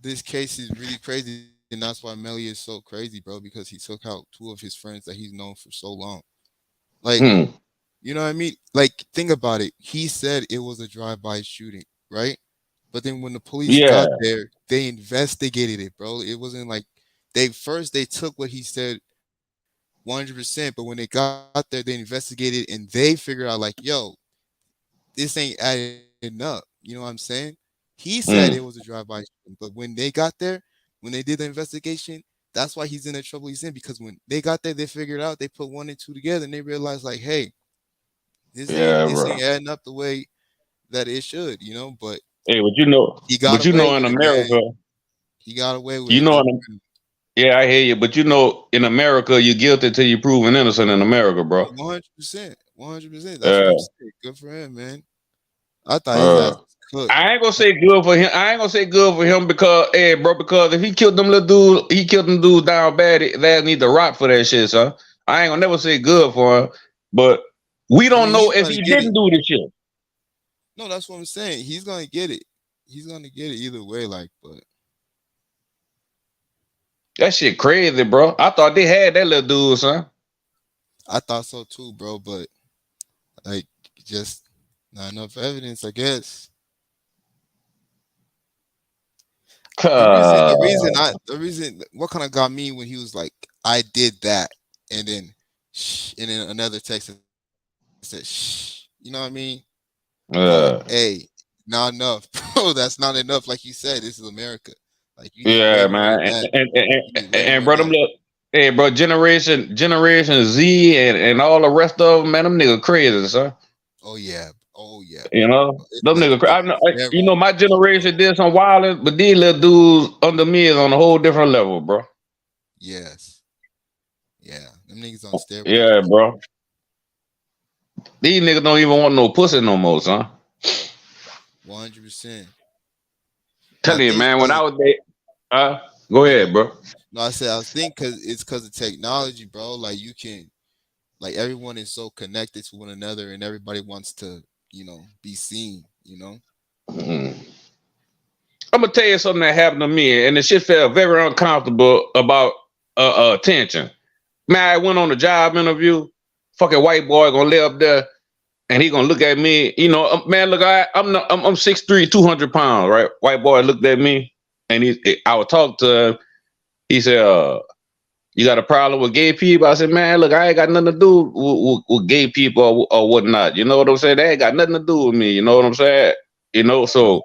this case is really crazy, and that's why Melly is so crazy, bro. Because he took out 2 of his friends that he's known for so long. Like, you know what I mean? Like, think about it. He said it was a drive-by shooting, right? But then when the police got there, they investigated it, bro. It wasn't like they took what he said 100%, but when they got there, they investigated and they figured out like, yo, this ain't adding up. You know what I'm saying? He said it was a drive-by shooting, but when they got there, when they did the investigation, that's why he's in the trouble he's in, because when they got there, they figured out, they put 1 and 2 together and they realized like, hey, this ain't adding up the way that it should, you know. But hey, but you know, in America, he got away with it. Yeah, I hear you, but in America, you're guilty till you're proven innocent in America, bro. 100%, 100%. That's what I'm saying. Good for him, man. I thought his ass was cooked. I ain't gonna say good for him. I ain't gonna say good for him because, because if he killed them little dudes, he killed them dudes down bad. They need to rot for that shit, son. I ain't gonna never say good for him, but we don't know if he didn't do the shit. No, that's what I'm saying. He's gonna get it. He's gonna get it either way, but that shit crazy, bro. I thought they had that little dude, son. I thought so too, bro, but like just not enough evidence, I guess. The reason what kind of got me when he was like, I did that, and then another text said, shh, you know what I mean? Like, hey, not enough, bro. That's not enough. Like you said, this is America. Like, you need way more man, than and bro, them look, hey, bro, Generation Z and all the rest of them, man, them niggas crazy, son. Oh yeah. You know, them niggas. You know, my generation did some wilding, but these little dudes under me is on a whole different level, bro. Yes. Yeah. Them niggas on steroids. Yeah, bro. These niggas don't even want no pussy no more, son. 100%. Telling you, man, when I was there, go ahead, bro. No, I think because of technology, bro. Like you can, like everyone is so connected to one another, and everybody wants to, be seen. Mm. I'm gonna tell you something that happened to me, and the shit felt very uncomfortable about attention. Man, I went on a job interview. Fucking white boy gonna lay up there, and he gonna look at me. Man, look, I'm 6'3", 200 pounds, right? White boy looked at me, and I would talk to him. He said, "You got a problem with gay people?" I said, "Man, look, I ain't got nothing to do with gay people or whatnot. You know what I'm saying? They ain't got nothing to do with me. You know what I'm saying? So."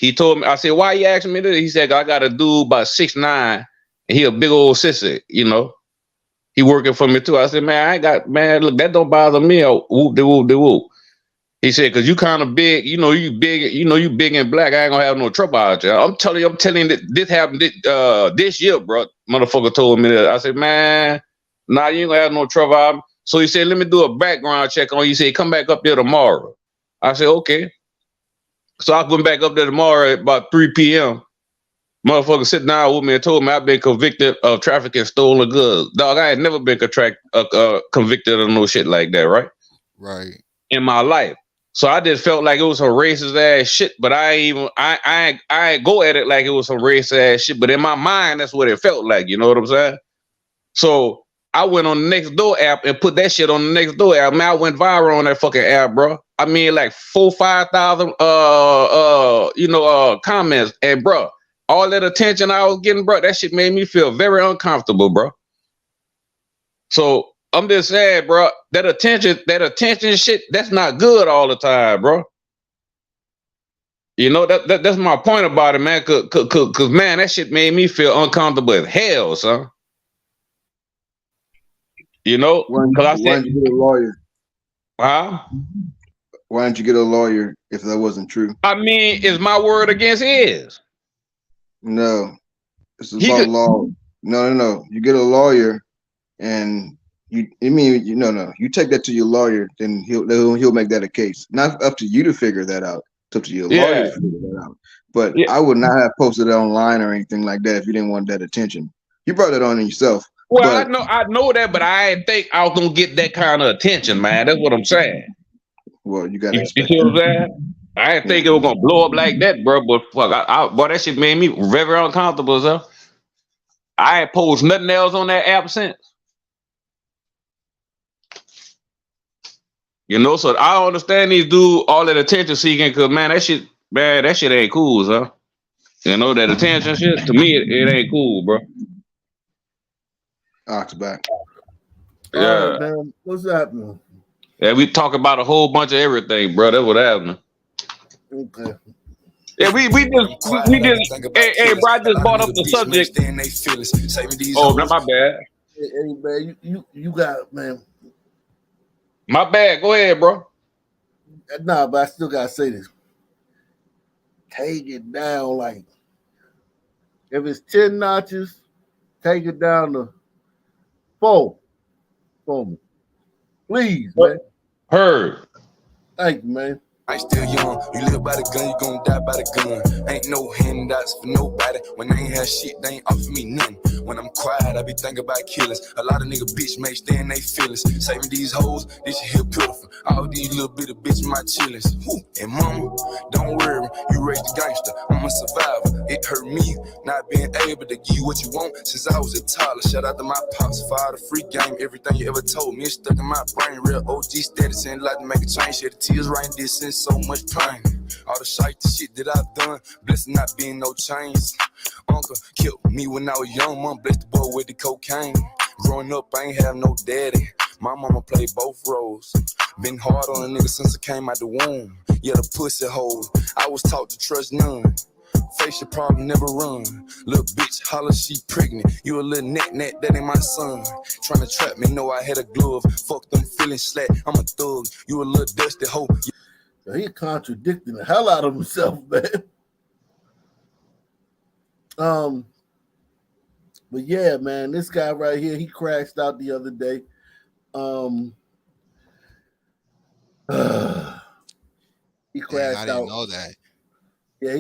He told me, I said, "Why you asking me this?" He said, "I got a dude about 6'9", and he a big old sissy, He working for me too." I said, "Man, look, that don't bother me." Oh, whoop de whoop de whoop. He said, "Cause you kind of big, you big, you big and black. I ain't gonna have no trouble out there." I'm telling you that this happened this year, bro. Motherfucker told me that. I said, "Man, nah, you ain't gonna have no trouble out." So he said, "Let me do a background check on you." He said, "Come back up there tomorrow." I said, "Okay." So I went back up there tomorrow at about 3 p.m. Motherfucker sit down with me and told me I've been convicted of trafficking stolen goods. Dog, I ain't never been convicted of no shit like that, right? Right. In my life. So I just felt like it was some racist ass shit, but I ain't go at it like it was some racist ass shit. But in my mind, that's what it felt like. You know what I'm saying? So I went on the Nextdoor app and put that shit on the Nextdoor app. Man, I went viral on that fucking app, bro. I mean, like 4,000-5,000 comments. And bro, all that attention I was getting, bro, that shit made me feel very uncomfortable, bro. So I'm just saying, bro, that attention shit, that's not good all the time, bro. That's my point about it, man. Cause man, that shit made me feel uncomfortable as hell, son. Because I Why said, didn't you get a lawyer? huh? Why didn't you get a lawyer if that wasn't true? I mean, is my word against his? No, it's about law. No. You get a lawyer, and you take that to your lawyer, then he'll make that a case. Not up to you to figure that out. It's up to your lawyer to figure that out. But I would not have posted it online or anything like that if you didn't want that attention. You brought it on yourself. Well, I know that, but I didn't think I was gonna get that kind of attention, man. That's what I'm saying. Well, you gotta You expect see what I'm that. saying? I didn't think it was gonna blow up like that, bro. But fuck, boy, that shit made me very uncomfortable, sir. I ain't post nothing else on that app since. So I don't understand these dudes all that attention seeking, cause man, that shit ain't cool, sir. That attention shit, to me, it ain't cool, bro. Ox back. Yeah. All right, man. What's happening? Yeah, we talk about a whole bunch of everything, bro. That's what happening. Okay. Yeah, we just hey, bro, I just brought up the subject. Oh, not my bad. Hey, man, you got, man. My bad. Go ahead, bro. Nah, but I still gotta say this. Take it down, like if it's 10 notches, take it down to 4 for me. Please, man. Heard. Thank you, man. I still young, you live by the gun, you gon' die by the gun. Ain't no handouts for nobody. When I ain't have shit, they ain't offer me nothing. When I'm quiet, I be thinking about killers. A lot of nigga bitch make stay in they feelings. Saving these hoes, this shit here beautiful. All these little bit of bitch my chillings. And mama, don't worry, you raised a gangster. I'm a survivor. It hurt me not being able to give you what you want since I was a toddler. Shout out to my pops, fire the free game. Everything you ever told me is stuck in my brain. Real OG status and like to make a change. Shed the tears right in distance. So much pain. All the shit that I've done, blessed not being no chains. Uncle killed me when I was young, mom blessed the boy with the cocaine. Growing up, I ain't have no daddy. My mama played both roles. Been hard on a nigga since I came out the womb. Yeah, the pussy hole. I was taught to trust none. Face your problem, never run. Little bitch, holler, she pregnant. You a little net, that ain't my son. Tryna trap me, know I had a glove. Fuck them feeling slack, I'm a thug. You a little dusty hoe. He contradicting the hell out of himself, man. But yeah, man, this guy right here, he crashed out the other day. He Dang, I crashed didn't out. know that. Yeah,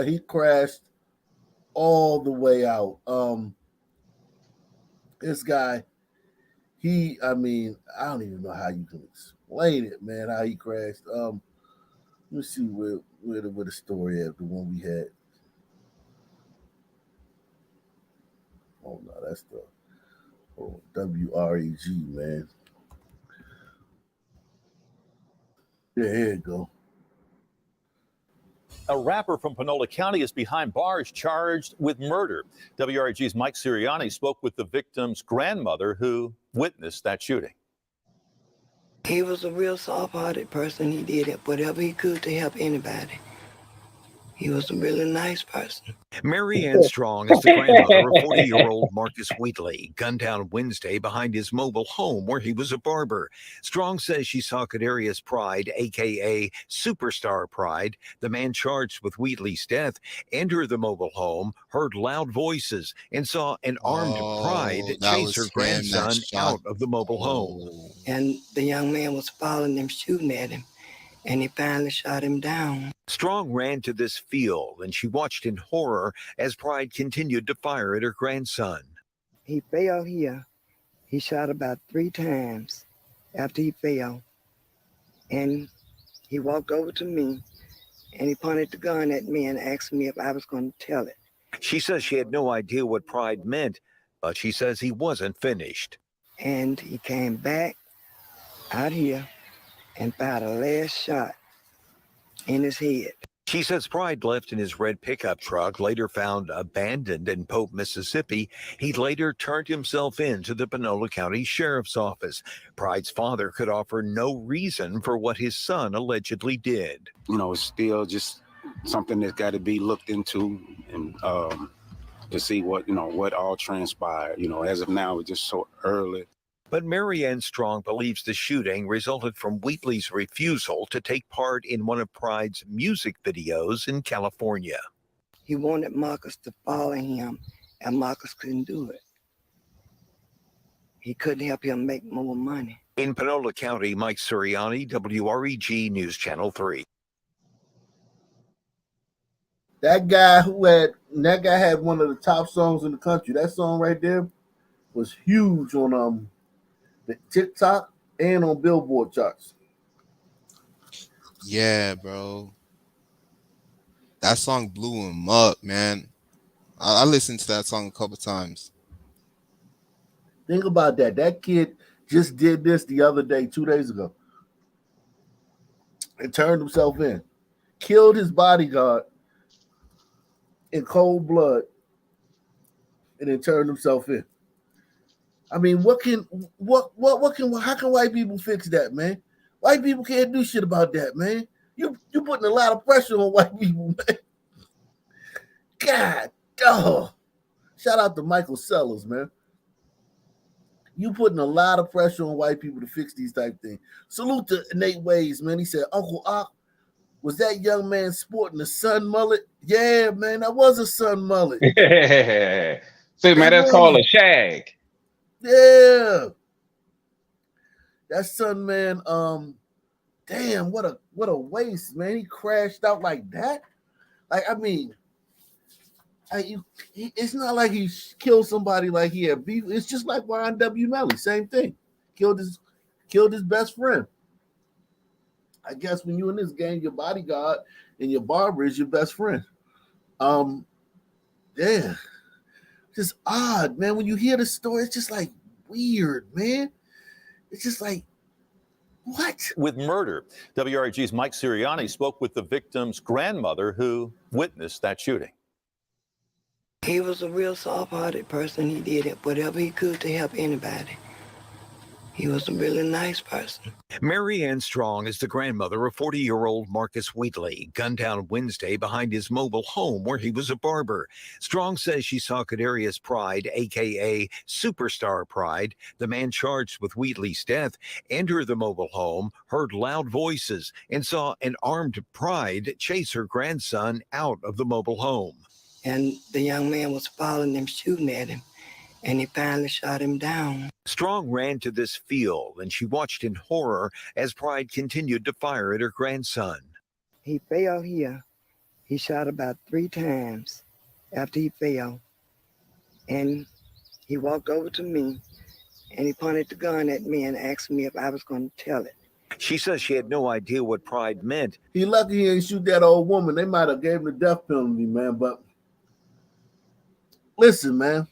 he crashed all the way out. This guy, I don't even know how you can explain it, man, how he crashed. Let me see where the story at, the one we had. Oh no, that's the WREG, man. Yeah, here you go. A rapper from Panola County is behind bars charged with murder. WRG's Mike Sirianni spoke with the victim's grandmother who witnessed that shooting. He was a real soft-hearted person. He did whatever he could to help anybody. He was a really nice person. Mary Ann Strong is the grandmother of 40-year-old Marcus Wheatley, gunned down Wednesday behind his mobile home where he was a barber. Strong says she saw Kadarius Pride, a.k.a. Superstar Pride, the man charged with Wheatley's death, enter the mobile home, heard loud voices, and saw an armed Pride that chase was her him that grandson shot. out of the mobile home. And the young man was following them, shooting at him, and he finally shot him down. Strong ran to this field, and she watched in horror as Pride continued to fire at her grandson. He fell here. He shot about 3 times after he fell. And he walked over to me, and he pointed the gun at me and asked me if I was going to tell it. She says she had no idea what Pride meant, but she says he wasn't finished. And he came back out here and fired a last shot in his head. She says Pride left in his red pickup truck, later found abandoned in Pope, Mississippi. He later turned himself in to the Panola County Sheriff's Office. Pride's father could offer no reason for what his son allegedly did. You know, it's still just something that's got to be looked into and to see what all transpired. You know, as of now, it's just so early. But Mary Ann Strong believes the shooting resulted from Wheatley's refusal to take part in one of Pride's music videos in California. He wanted Marcus to follow him, and Marcus couldn't do it. He couldn't help him make more money. In Panola County, Mike Sirianni, WREG News Channel 3. That guy had one of the top songs in the country. That song right there was huge on the TikTok and on Billboard charts. Yeah, bro. That song blew him up, man. I listened to that song a couple times. Think about that. That kid just did this the other day, 2 days ago. And turned himself in. Killed his bodyguard in cold blood. And then turned himself in. I mean, how can white people fix that, man? White people can't do shit about that, man. You putting a lot of pressure on white people, man. God, dog. Shout out to Michael Sellers, man. You putting a lot of pressure on white people to fix these type things. Salute to Nate Ways, man. He said, Uncle Ock, was that young man sporting a sun mullet? Yeah, man, that was a sun mullet. See, man, that's called a shag. Yeah. That son, man, damn, what a waste, man. He crashed out like that. Like, I mean, it's not like he killed somebody like he had beef. It's just like YNW Melly, same thing. Killed his best friend. I guess when you in this game, your bodyguard and your barber is your best friend. Yeah. Just odd, man. When you hear the story, it's just like weird, man. It's just like, what? With murder, WRG's Mike Sirianni spoke with the victim's grandmother who witnessed that shooting. He was a real soft-hearted person. He did whatever he could to help anybody. He was a really nice person. Mary Ann Strong is the grandmother of 40-year-old Marcus Wheatley, gunned down Wednesday behind his mobile home where he was a barber. Strong says she saw Kadarius Pride, a.k.a. Superstar Pride, the man charged with Wheatley's death, enter the mobile home, heard loud voices, and saw an armed Pride chase her grandson out of the mobile home. And the young man was following them, shooting at him, and he finally shot him down. Strong ran to this field, and she watched in horror as Pride continued to fire at her grandson. He fell here. He shot about 3 times after he fell. And he walked over to me, and he pointed the gun at me and asked me if I was going to tell it. She says she had no idea what Pride meant. He lucky he ain't shoot that old woman. They might have gave him the death penalty, man. But listen, man,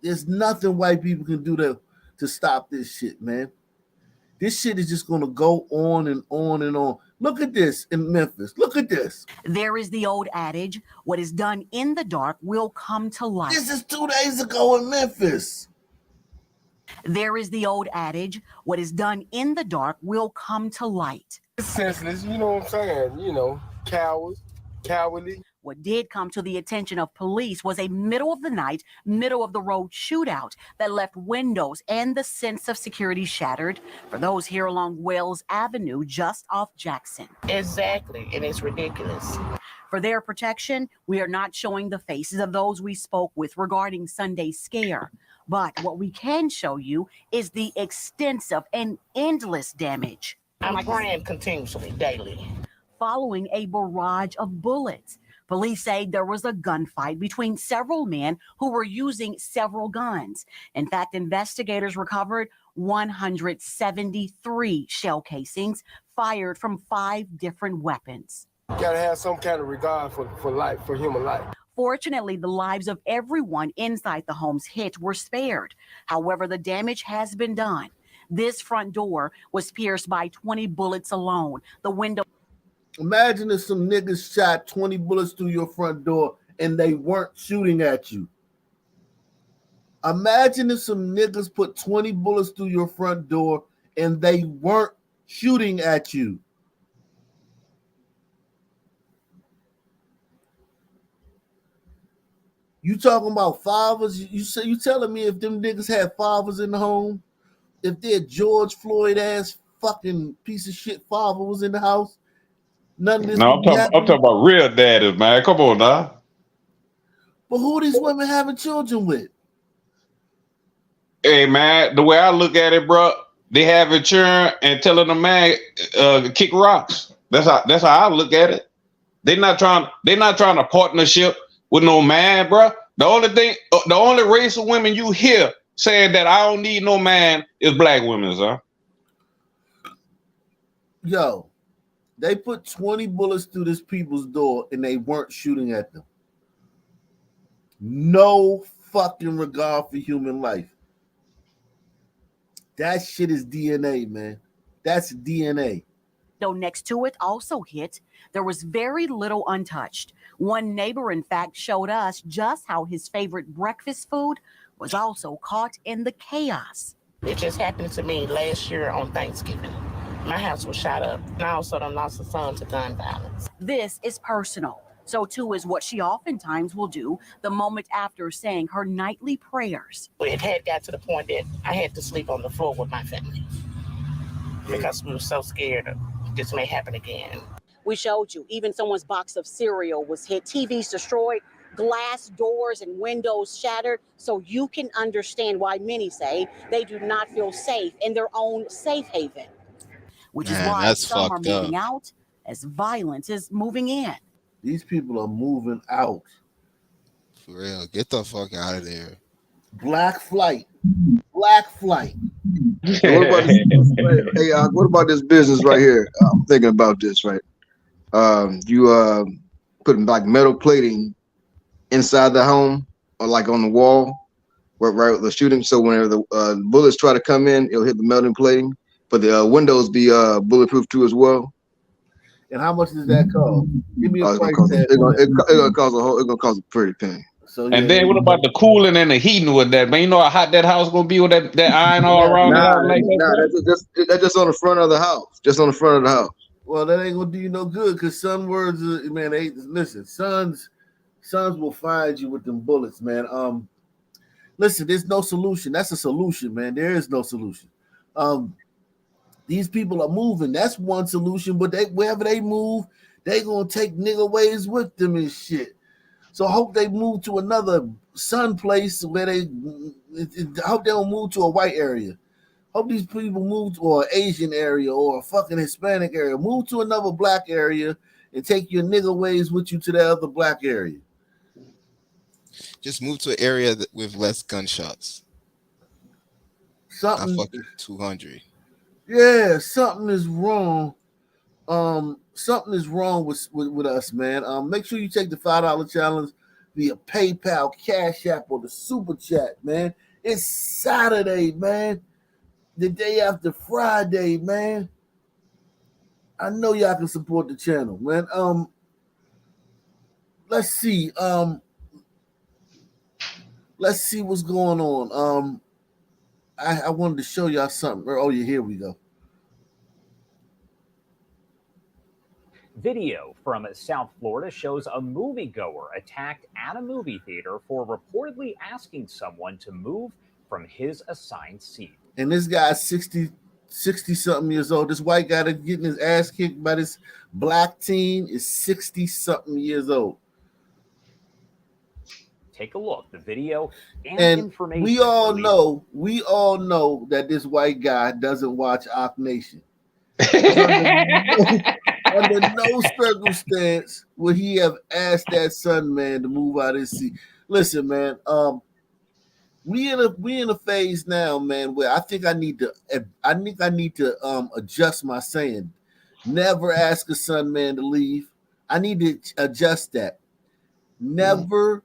there's nothing white people can do to stop this shit, man. This shit is just going to go on and on and on. Look at this in Memphis. Look at this. There is the old adage, what is done in the dark will come to light. This is 2 days ago in Memphis. There is the old adage, what is done in the dark will come to light. It's senseless, you know what I'm saying? You know, cowards, cowardly. What did come to the attention of police was a middle of the night, middle of the road shootout that left windows and the sense of security shattered for those here along Wells Avenue just off Jackson. Exactly, and it's ridiculous. For their protection, we are not showing the faces of those we spoke with regarding Sunday's scare. But what we can show you is the extensive and endless damage. I'm praying continuously, daily. Following a barrage of bullets. Police say there was a gunfight between several men who were using several guns. In fact, investigators recovered 173 shell casings fired from 5 different weapons. You gotta have some kind of regard for life, for human life. Fortunately, the lives of everyone inside the homes hit were spared. However, the damage has been done. This front door was pierced by 20 bullets alone. The window. Imagine if some niggas shot 20 bullets through your front door and they weren't shooting at you. Imagine if some niggas put 20 bullets through your front door and they weren't shooting at you. You talking about fathers? You telling me if them niggas had fathers in the home, if their George Floyd ass fucking piece of shit father was in the house, none of this. No, I'm talking about real daddies, man. Come on now. But who are these women having children with? Hey man, the way I look at it, bro, they have insurance and telling the man kick rocks. That's how I look at it. They're not trying to partnership with no man, bro. The only race of women you hear saying that I don't need no man is black women, huh? Yo, they put 20 bullets through this people's door and they weren't shooting at them. No fucking regard for human life. That shit is DNA, man. That's DNA. Next to it also hit. There was very little untouched. One neighbor, in fact, showed us just how his favorite breakfast food was also caught in the chaos. It just happened to me last year on Thanksgiving. My house was shot up, and I also done lost a son to gun violence. This is personal. So too is what she oftentimes will do the moment after saying her nightly prayers. It had got to the point that I had to sleep on the floor with my family because we were so scared of this may happen again. We showed you even someone's box of cereal was hit, TVs destroyed, glass doors and windows shattered. So you can understand why many say they do not feel safe in their own safe haven, which is why some are moving out as violence is moving in. These people are moving out. For real, get the fuck out of there. Black flight. Black flight. So what about this business right here? I'm thinking about this, right? You putting like metal plating inside the home or like on the wall where right the shooting. So whenever the bullets try to come in, it'll hit the metal plating, but the windows be bulletproof too as well. And how much does that cost? Give me a price tag. It's gonna cost a pretty penny. So, and then what about the cooling and the heating with that, man? You know how hot that house gonna be with that iron all around the house like that? That's just on the front of the house. Just on the front of the house. Well, that ain't gonna do you no good because some words, man. Listen, sons will find you with them bullets, man. Listen, there's no solution. That's a solution, man. There is no solution. These people are moving. That's one solution, but wherever they move, they gonna take nigga ways with them and shit. So I hope they move to another son place where I hope they don't move to a white area. Hope these people move to an Asian area or a fucking Hispanic area. Move to another black area and take your nigga ways with you to the other black area. Just move to an area with less gunshots. Something. Not fucking 200. Yeah, something is wrong. Something is wrong with us, man. Make sure you take the $5 challenge via PayPal, Cash App, or the Super Chat, man. It's Saturday, man. The day after Friday, man. I know y'all can support the channel, man. Let's see. Let's see what's going on. I wanted to show y'all something. Oh yeah, here we go. Video from South Florida shows a moviegoer attacked at a movie theater for reportedly asking someone to move from his assigned seat. And this guy's 60 something years old. This white guy that's getting his ass kicked by this black teen is 60 something years old. Take a look. The video and information. we all know that this white guy doesn't watch Ock Nation. Under no circumstance would he have asked that son, man, to move out of his seat. Listen, man, we in a phase now, man, where I think I need to adjust my saying. Never ask a son, man, to leave. I need to adjust that. Never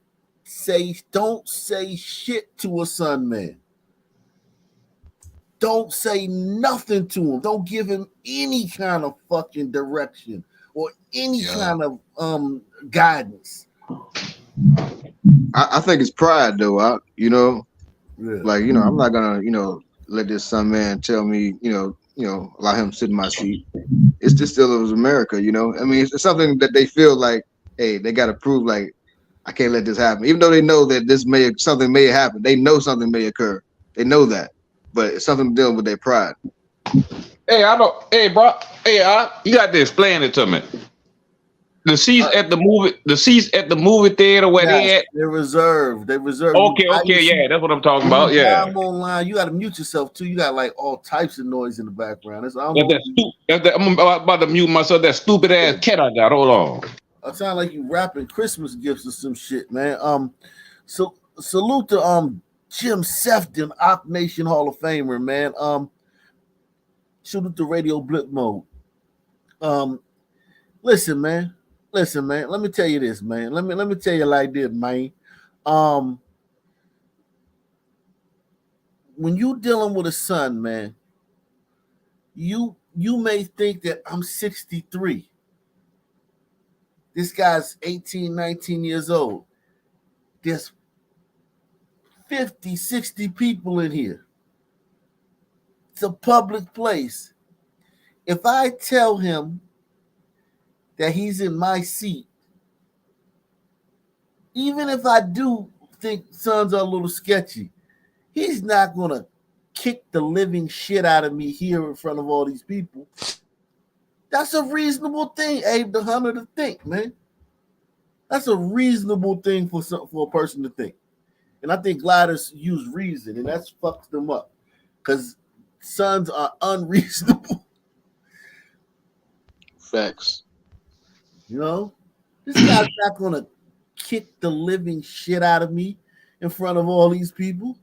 don't say shit to a son, man. Don't say nothing to him. Don't give him any kind of fucking direction or any kind of guidance. I think it's pride though. Like, I'm not gonna, let this son man tell me, allow him to sit in my seat. It's just still was America, I mean, it's something that they feel like, hey, they gotta prove like I can't let this happen. Even though they know that something may happen. They know something may occur. They know that. But it's something dealing with their pride. Hey, bro. Hey, you got to explain it to me. The seats at the movie theater where they at? They're reserved. Okay, yeah, that's what I'm talking about. Yeah. I'm online. You got to mute yourself too. You got like all types of noise in the background. I'm about to mute myself. That stupid ass cat I got. Hold on. I sound like you wrapping Christmas gifts or some shit, man. So salute to Jim Sefton, Ock Nation Hall of Famer, man. Salute to Radio Blip Mode. Listen, man. Let me tell you this, man. Let me tell you like this, man. When you dealing with a son, man, you may think that I'm 63. This guy's 18, 19 years old. There's 50, 60 people in here. It's a public place. If I tell him that he's in my seat, even if I do think sons are a little sketchy, he's not going to kick the living shit out of me here in front of all these people. That's a reasonable thing, Abe the Hunter, to think, man. That's a reasonable thing for a person to think. And I think gliders use reason, and that's fucks them up. Because sons are unreasonable. Facts. This guy's not going to kick the living shit out of me in front of all these people.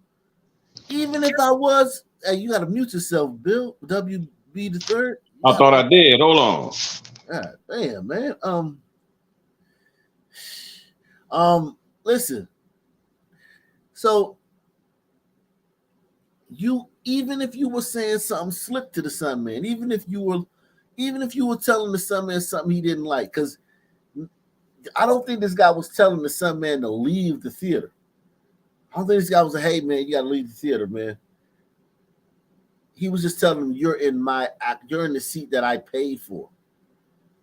Even if I was, hey, you got to mute yourself, Bill. WB the third. I thought I did. Hold on. God damn, man. Listen. So even if you were saying something slick to the son man, even if you were telling the son man something he didn't like, because I don't think this guy was telling the son man to leave the theater. I don't think this guy was like, hey man, you gotta leave the theater, man. He was just telling him, you're in the seat that I paid for.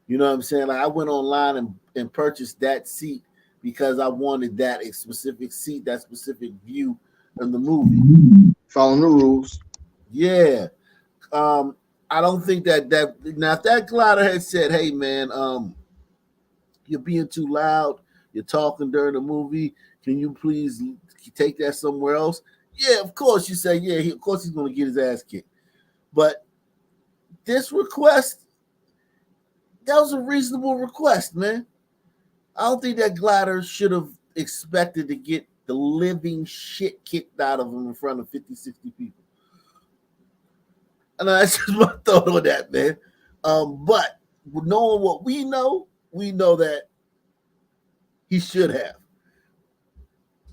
You know what I'm saying? Like I went online and purchased that seat because I wanted that specific seat, that specific view in the movie. Following the rules. Yeah. I don't think that now if that glider had said, hey man, you're being too loud, you're talking during the movie, Can you please take that somewhere else? Yeah, of course. You say, yeah, of course he's going to get his ass kicked. But this request, that was a reasonable request, man. I don't think that glider should have expected to get the living shit kicked out of him in front of 50, 60 people. And that's just my thought on that, man. But knowing what we know that he should have.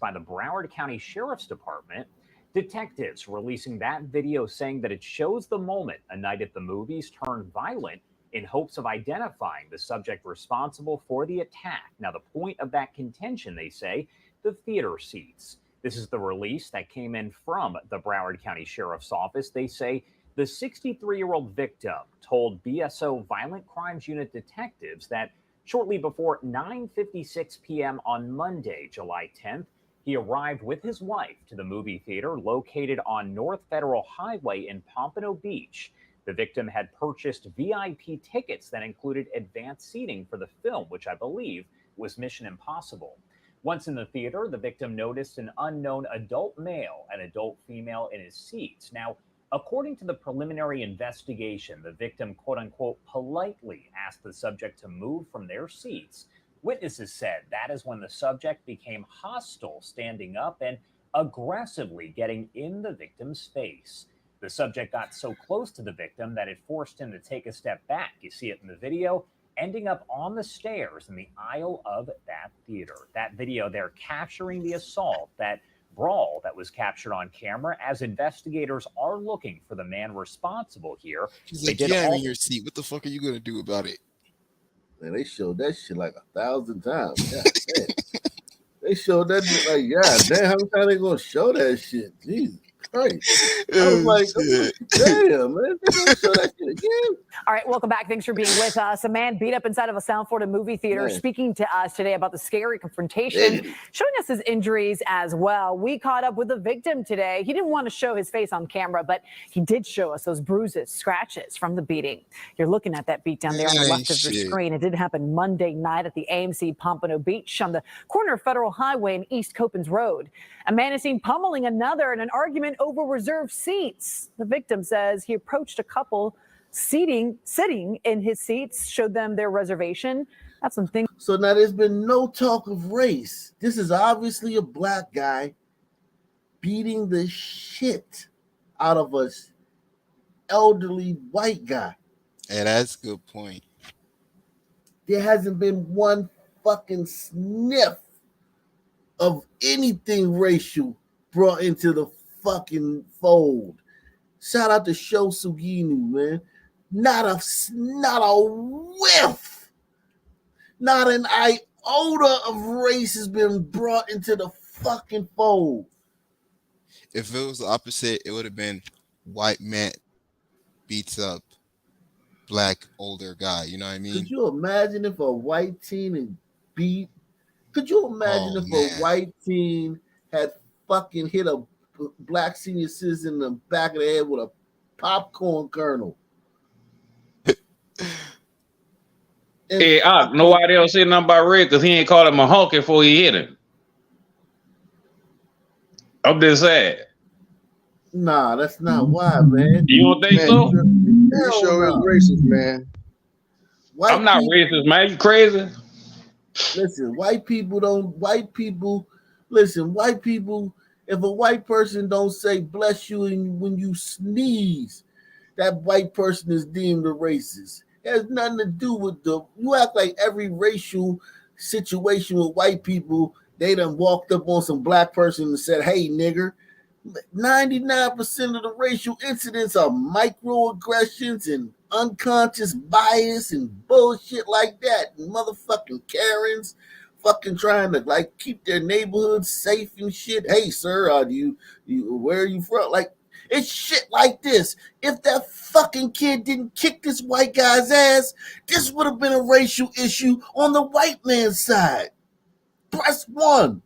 By the Broward County Sheriff's Department, detectives releasing that video saying that it shows the moment a night at the movies turned violent in hopes of identifying the subject responsible for the attack. Now, the point of that contention, they say, the theater seats. This is the release that came in from the Broward County Sheriff's Office. They say the 63-year-old victim told BSO Violent Crimes Unit detectives that shortly before 9:56 p.m. on Monday, July 10th, he arrived with his wife to the movie theater located on North Federal Highway in Pompano Beach. The victim had purchased VIP tickets that included advanced seating for the film, which I believe was Mission Impossible. Once in the theater, the victim noticed an unknown adult male and adult female in his seats. Now, according to the preliminary investigation, the victim, quote unquote, politely asked the subject to move from their seats. Witnesses said that is when the subject became hostile, standing up and aggressively getting in the victim's face. The subject got so close to the victim that it forced him to take a step back. You see it in the video, ending up on the stairs in the aisle of that theater. That video there capturing the assault, that brawl that was captured on camera, as investigators are looking for the man responsible here. He's like, yeah, I'm in your seat. What the fuck are you going to do about it? Man, they showed that shit like 1,000 times. God damn. They showed that like, God damn, how many times they gonna show that shit? Jesus Christ. I was like, damn, man, they gonna show that shit again. All right, welcome back. Thanks for being with us. A man beat up inside of a South Florida movie theater speaking to us today about the scary confrontation, showing us his injuries as well. We caught up with the victim today. He didn't want to show his face on camera, but he did show us those bruises, scratches from the beating. You're looking at that beat down there on the left of your screen. It did happen Monday night at the AMC Pompano Beach on the corner of Federal Highway and East Copans Road. A man is seen pummeling another in an argument over reserved seats. The victim says he approached a couple sitting in his seats, showed them their reservation. That's something. So now there's been no talk of race. This is obviously a black guy beating the shit out of a elderly white guy. Hey, that's a good point. There hasn't been one fucking sniff of anything racial brought into the fucking fold. Shout out to Sho Suginu, man. Not a whiff, not an iota of race has been brought into the fucking fold. If it was the opposite, it would have been white man beats up black older guy. You know what I mean? Could you imagine if a white teen had beat? Could you imagine a white teen had fucking hit a black senior citizen in the back of the head with a popcorn kernel? Hey, nobody else said nothing about Red because he ain't called him a honky before he hit him. I'm just saying. Nah, that's not why, man. You don't think so? You sure is racist, man. I'm not racist, man. You crazy? Listen, white people, if a white person don't say bless you when you sneeze, that white person is deemed a racist. It has nothing to do with you act like every racial situation with white people, they done walked up on some black person and said, hey, nigger. 99% of the racial incidents are microaggressions and unconscious bias and bullshit like that. And motherfucking Karens fucking trying to like keep their neighborhoods safe and shit. Hey, sir, where are you from? Like, it's shit like this. If that fucking kid didn't kick this white guy's ass, this would have been a racial issue on the white man's side. Press 1.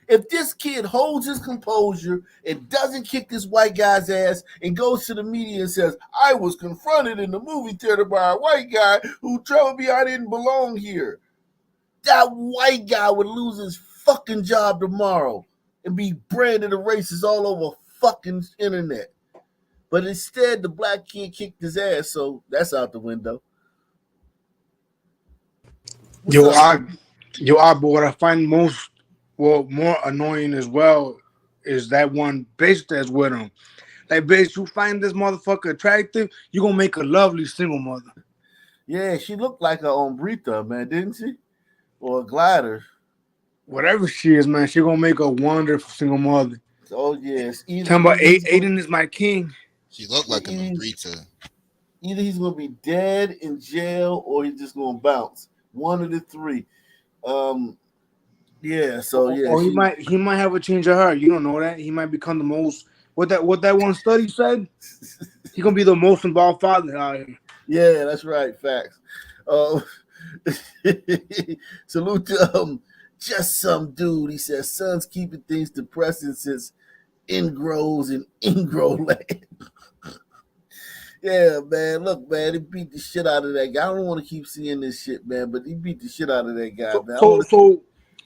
If this kid holds his composure and doesn't kick this white guy's ass and goes to the media and says, I was confronted in the movie theater by a white guy who told me I didn't belong here, that white guy would lose his fucking job tomorrow and be branded a racist all over fucking internet. But instead, the black kid kicked his ass, so that's out the window. What's Yo, up? but what I find more annoying as well is that one bitch that's with him. Like, bitch, you find this motherfucker attractive, you gonna make a lovely single mother. Yeah, she looked like a Ombrita, man, didn't she? Or a glider. Whatever she is, man, she gonna make a wonderful single mother. Oh yes. Talking about Aiden is my king. She looked like an Umbrita. Either he's gonna be dead in jail or he's just gonna bounce. One of the three. Yeah, so yeah. Or he might have a change of heart. You don't know that. He might become the most what that one study said. He gonna be the most involved father out here. Yeah, that's right. Facts. Salute to just some dude. He says son's keeping things depressing since ingrows in ingro land. Yeah, man. Look, man, he beat the shit out of that guy. I don't want to keep seeing this shit, man, but he beat the shit out of that guy, man.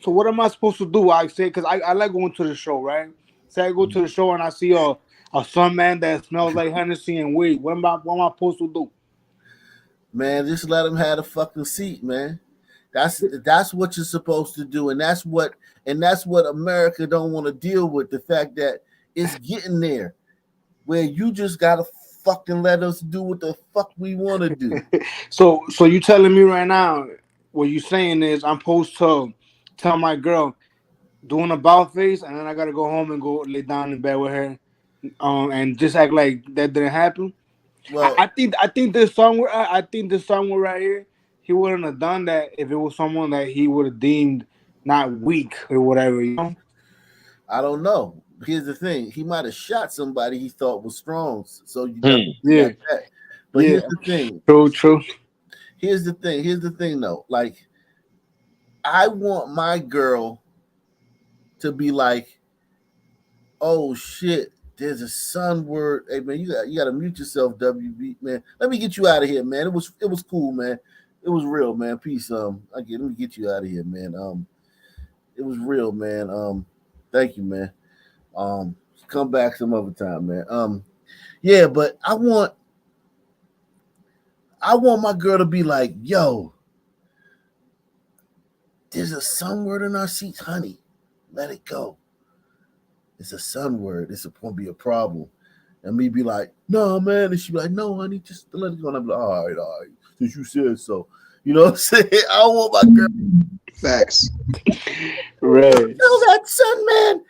So what am I supposed to do? I say because I like going to the show, right? Say I go to the show and I see a some man that smells like Hennessy and weed. What am I supposed to do? Man, just let him have a fucking seat, man. That's what you're supposed to do, and that's what America don't want to deal with. The fact that it's getting there, where you just gotta fucking let us do what the fuck we want to do. So you telling me right now, what you saying is I'm supposed to tell my girl doing a about face, and then I gotta go home and go lay down in bed with her, and just act like that didn't happen. Well, I think this song right here, he wouldn't have done that if it was someone that he would have deemed not weak or whatever, you know. I don't know. Here's the thing: he might have shot somebody he thought was strong, so you yeah. That. But here's the thing. True. Here's the thing, though. Like, I want my girl to be like, "Oh shit, there's a son word. Hey man, you got to mute yourself, WB man. Let me get you out of here, man. It was cool, man. It was real, man. Peace. Let me get you out of here, man. It was real, man. Thank you, man. Come back some other time, man. Yeah, but I want my girl to be like, yo, there's a son word in our seats, honey. Let it go. It's a son word. It's going to be a problem. And me be like, no, man. And she be like, no, honey, just let it go. And I'm like, all right. Since you said so. You know what I'm saying? I don't want my girl. Facts. Right. Tell that son, man.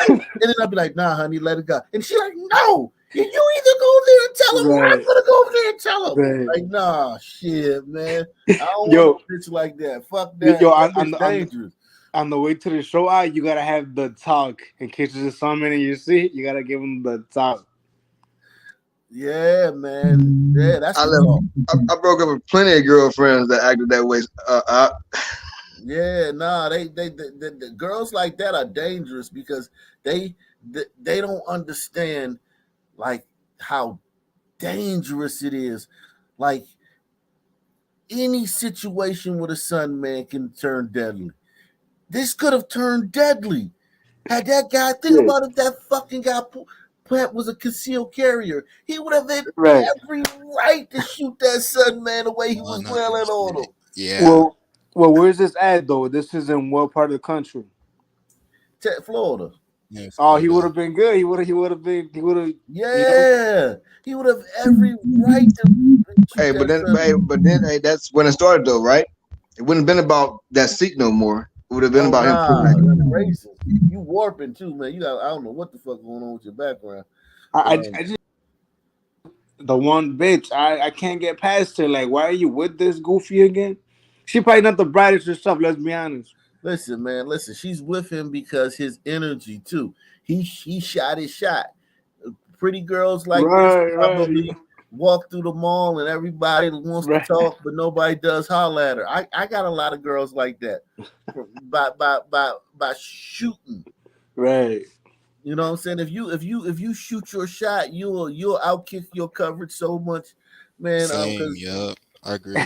And then I'll be like, nah, honey, let it go. And she like, no. You either go there and tell him, or I'm gonna go over there and tell him. Like, nah, shit, man. I don't want a bitch like that. Fuck that. It's dangerous. On the way to the show, you gotta have the talk. In case there's someone in your seat, you gotta give them the talk. Yeah, man. Yeah, that's I broke up with plenty of girlfriends that acted that way. Yeah, nah, they the girls like that are dangerous because they don't understand like how dangerous it is. Like any situation with a son, man, can turn deadly. This could have turned deadly had that guy. Think about it. That fucking guy Plant was a concealed carrier. He would have had every right to shoot that son, man, the way he was wailing on him. Yeah. Well, where's this at though? This is in what part of the country? Florida. Yes, oh, he would have been good. He would have. Yeah, he would have every right to. Hey, but then, that's when it started though, right? It wouldn't have been about that seat no more. It would have been about him. Racist. You warping too, man. I don't know what the fuck going on with your background. I just the one bitch. I can't get past her. Like, why are you with this goofy again? She probably not the brightest herself. Let's be honest. Listen, man. Listen, she's with him because his energy too. He shot his shot. Pretty girls like this probably walk through the mall and everybody wants to talk, but nobody does holler at her. I got a lot of girls like that by shooting. Right. You know what I'm saying? If you shoot your shot, you'll outkick your coverage so much, man. I agree.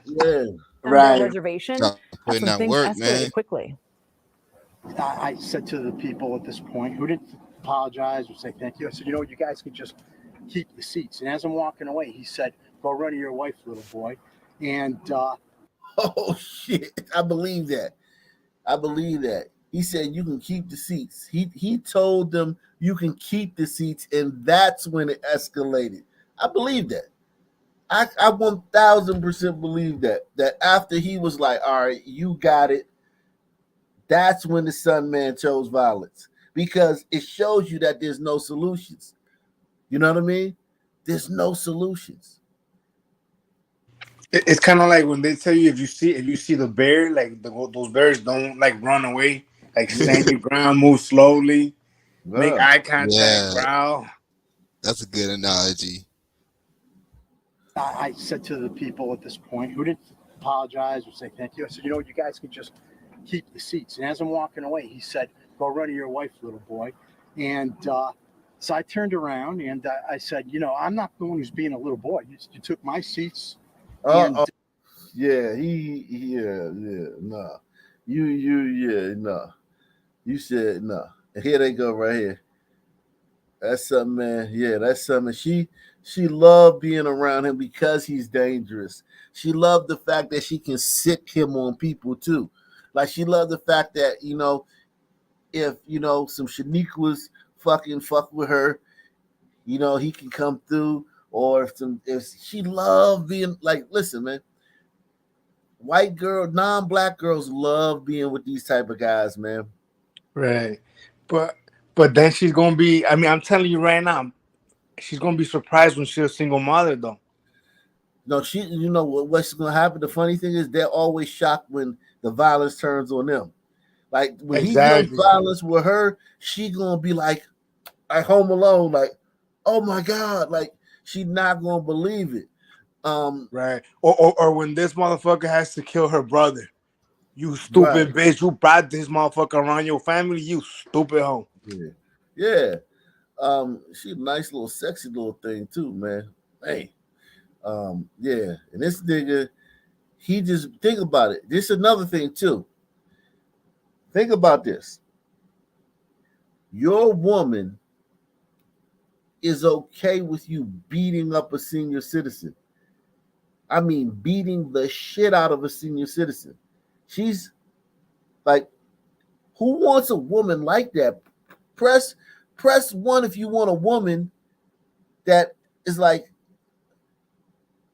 Yeah. Right. Reservation. Some things escalated quickly. I said to the people at this point who didn't apologize or say thank you, I said, you know, you guys can just keep the seats. And as I'm walking away, he said, go run to your wife, little boy. And oh shit, I believe that. I believe that. He said you can keep the seats. He told them you can keep the seats, and that's when it escalated. I believe that. I 1000% believe that. That after he was like, all right, you got it, that's when the Sun Man chose violence. Because it shows you that there's no solutions. You know what I mean? There's no solutions. It's kind of like when they tell you if you see the bear, like those bears don't like run away, like stand your ground, move slowly, make eye contact, Yeah, growl. that's a good analogy. I said to the people at this point who didn't apologize or say thank you, I said, you know, you guys can just keep the seats. And as I'm walking away, he said, go run to your wife, little boy. And so I turned around and I said, you know, I'm not the one who's being a little boy. You took my seats. And Yeah, nah. Nah. You said nah. And here they go right here. That's something, man. Yeah, that's something. She loved being around him because he's dangerous. She loved the fact that she can sick him on people too. Like she loved the fact that, you know, if you know some Shaniquas fucking fuck with her, you know, he can come through. Or if she loved being like, listen, man, white girl, non-black girls love being with these type of guys, man. Right. But but then she's gonna be. I mean, I'm telling you right now, she's gonna be surprised when she's a single mother, though. No, you know what's going to happen. The funny thing is, they're always shocked when the violence turns on them. Like when he does Exactly. violence with her, she gonna be like Home Alone, like, oh my god, like she not gonna believe it. Right. Or when this motherfucker has to kill her brother. You Right. stupid bitch. You brought this motherfucker around your family. You stupid hoe. Yeah. Yeah. She a nice little sexy little thing too, man. Hey. Yeah. And this nigga, he just think about it. This is another thing too. Think about this. Your woman is okay with you beating up a senior citizen. I mean, beating the shit out of a senior citizen. She's like, who wants a woman like that? Press one if you want a woman that is like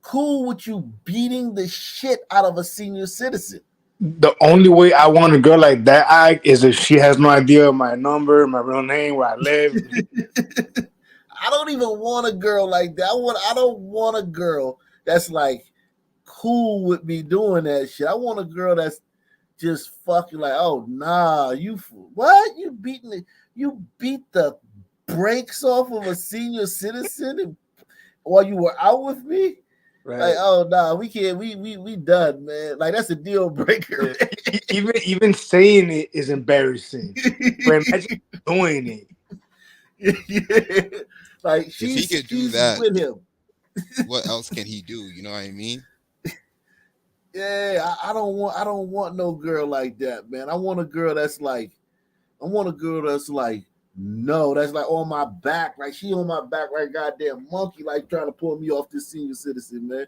cool with you beating the shit out of a senior citizen. The only way I want a girl like that is if she has no idea my number, my real name, where I live. I don't even want a girl like that. I don't want a girl that's like cool with me doing that shit. I want a girl that's just fucking like, oh nah, what? You beat the brakes off of a senior citizen while you were out with me? Right. Like, oh nah, we can't, we done, man. Like that's a deal breaker. Yeah. Even saying it is embarrassing. But imagine doing it. Yeah. Like If he she's could do that, with him. what else can he do? You know what I mean? Yeah, I don't want no girl like that, man. I want a girl that's like, no, that's like on my back, right? She on my back, right? Goddamn monkey, like trying to pull me off this senior citizen, man.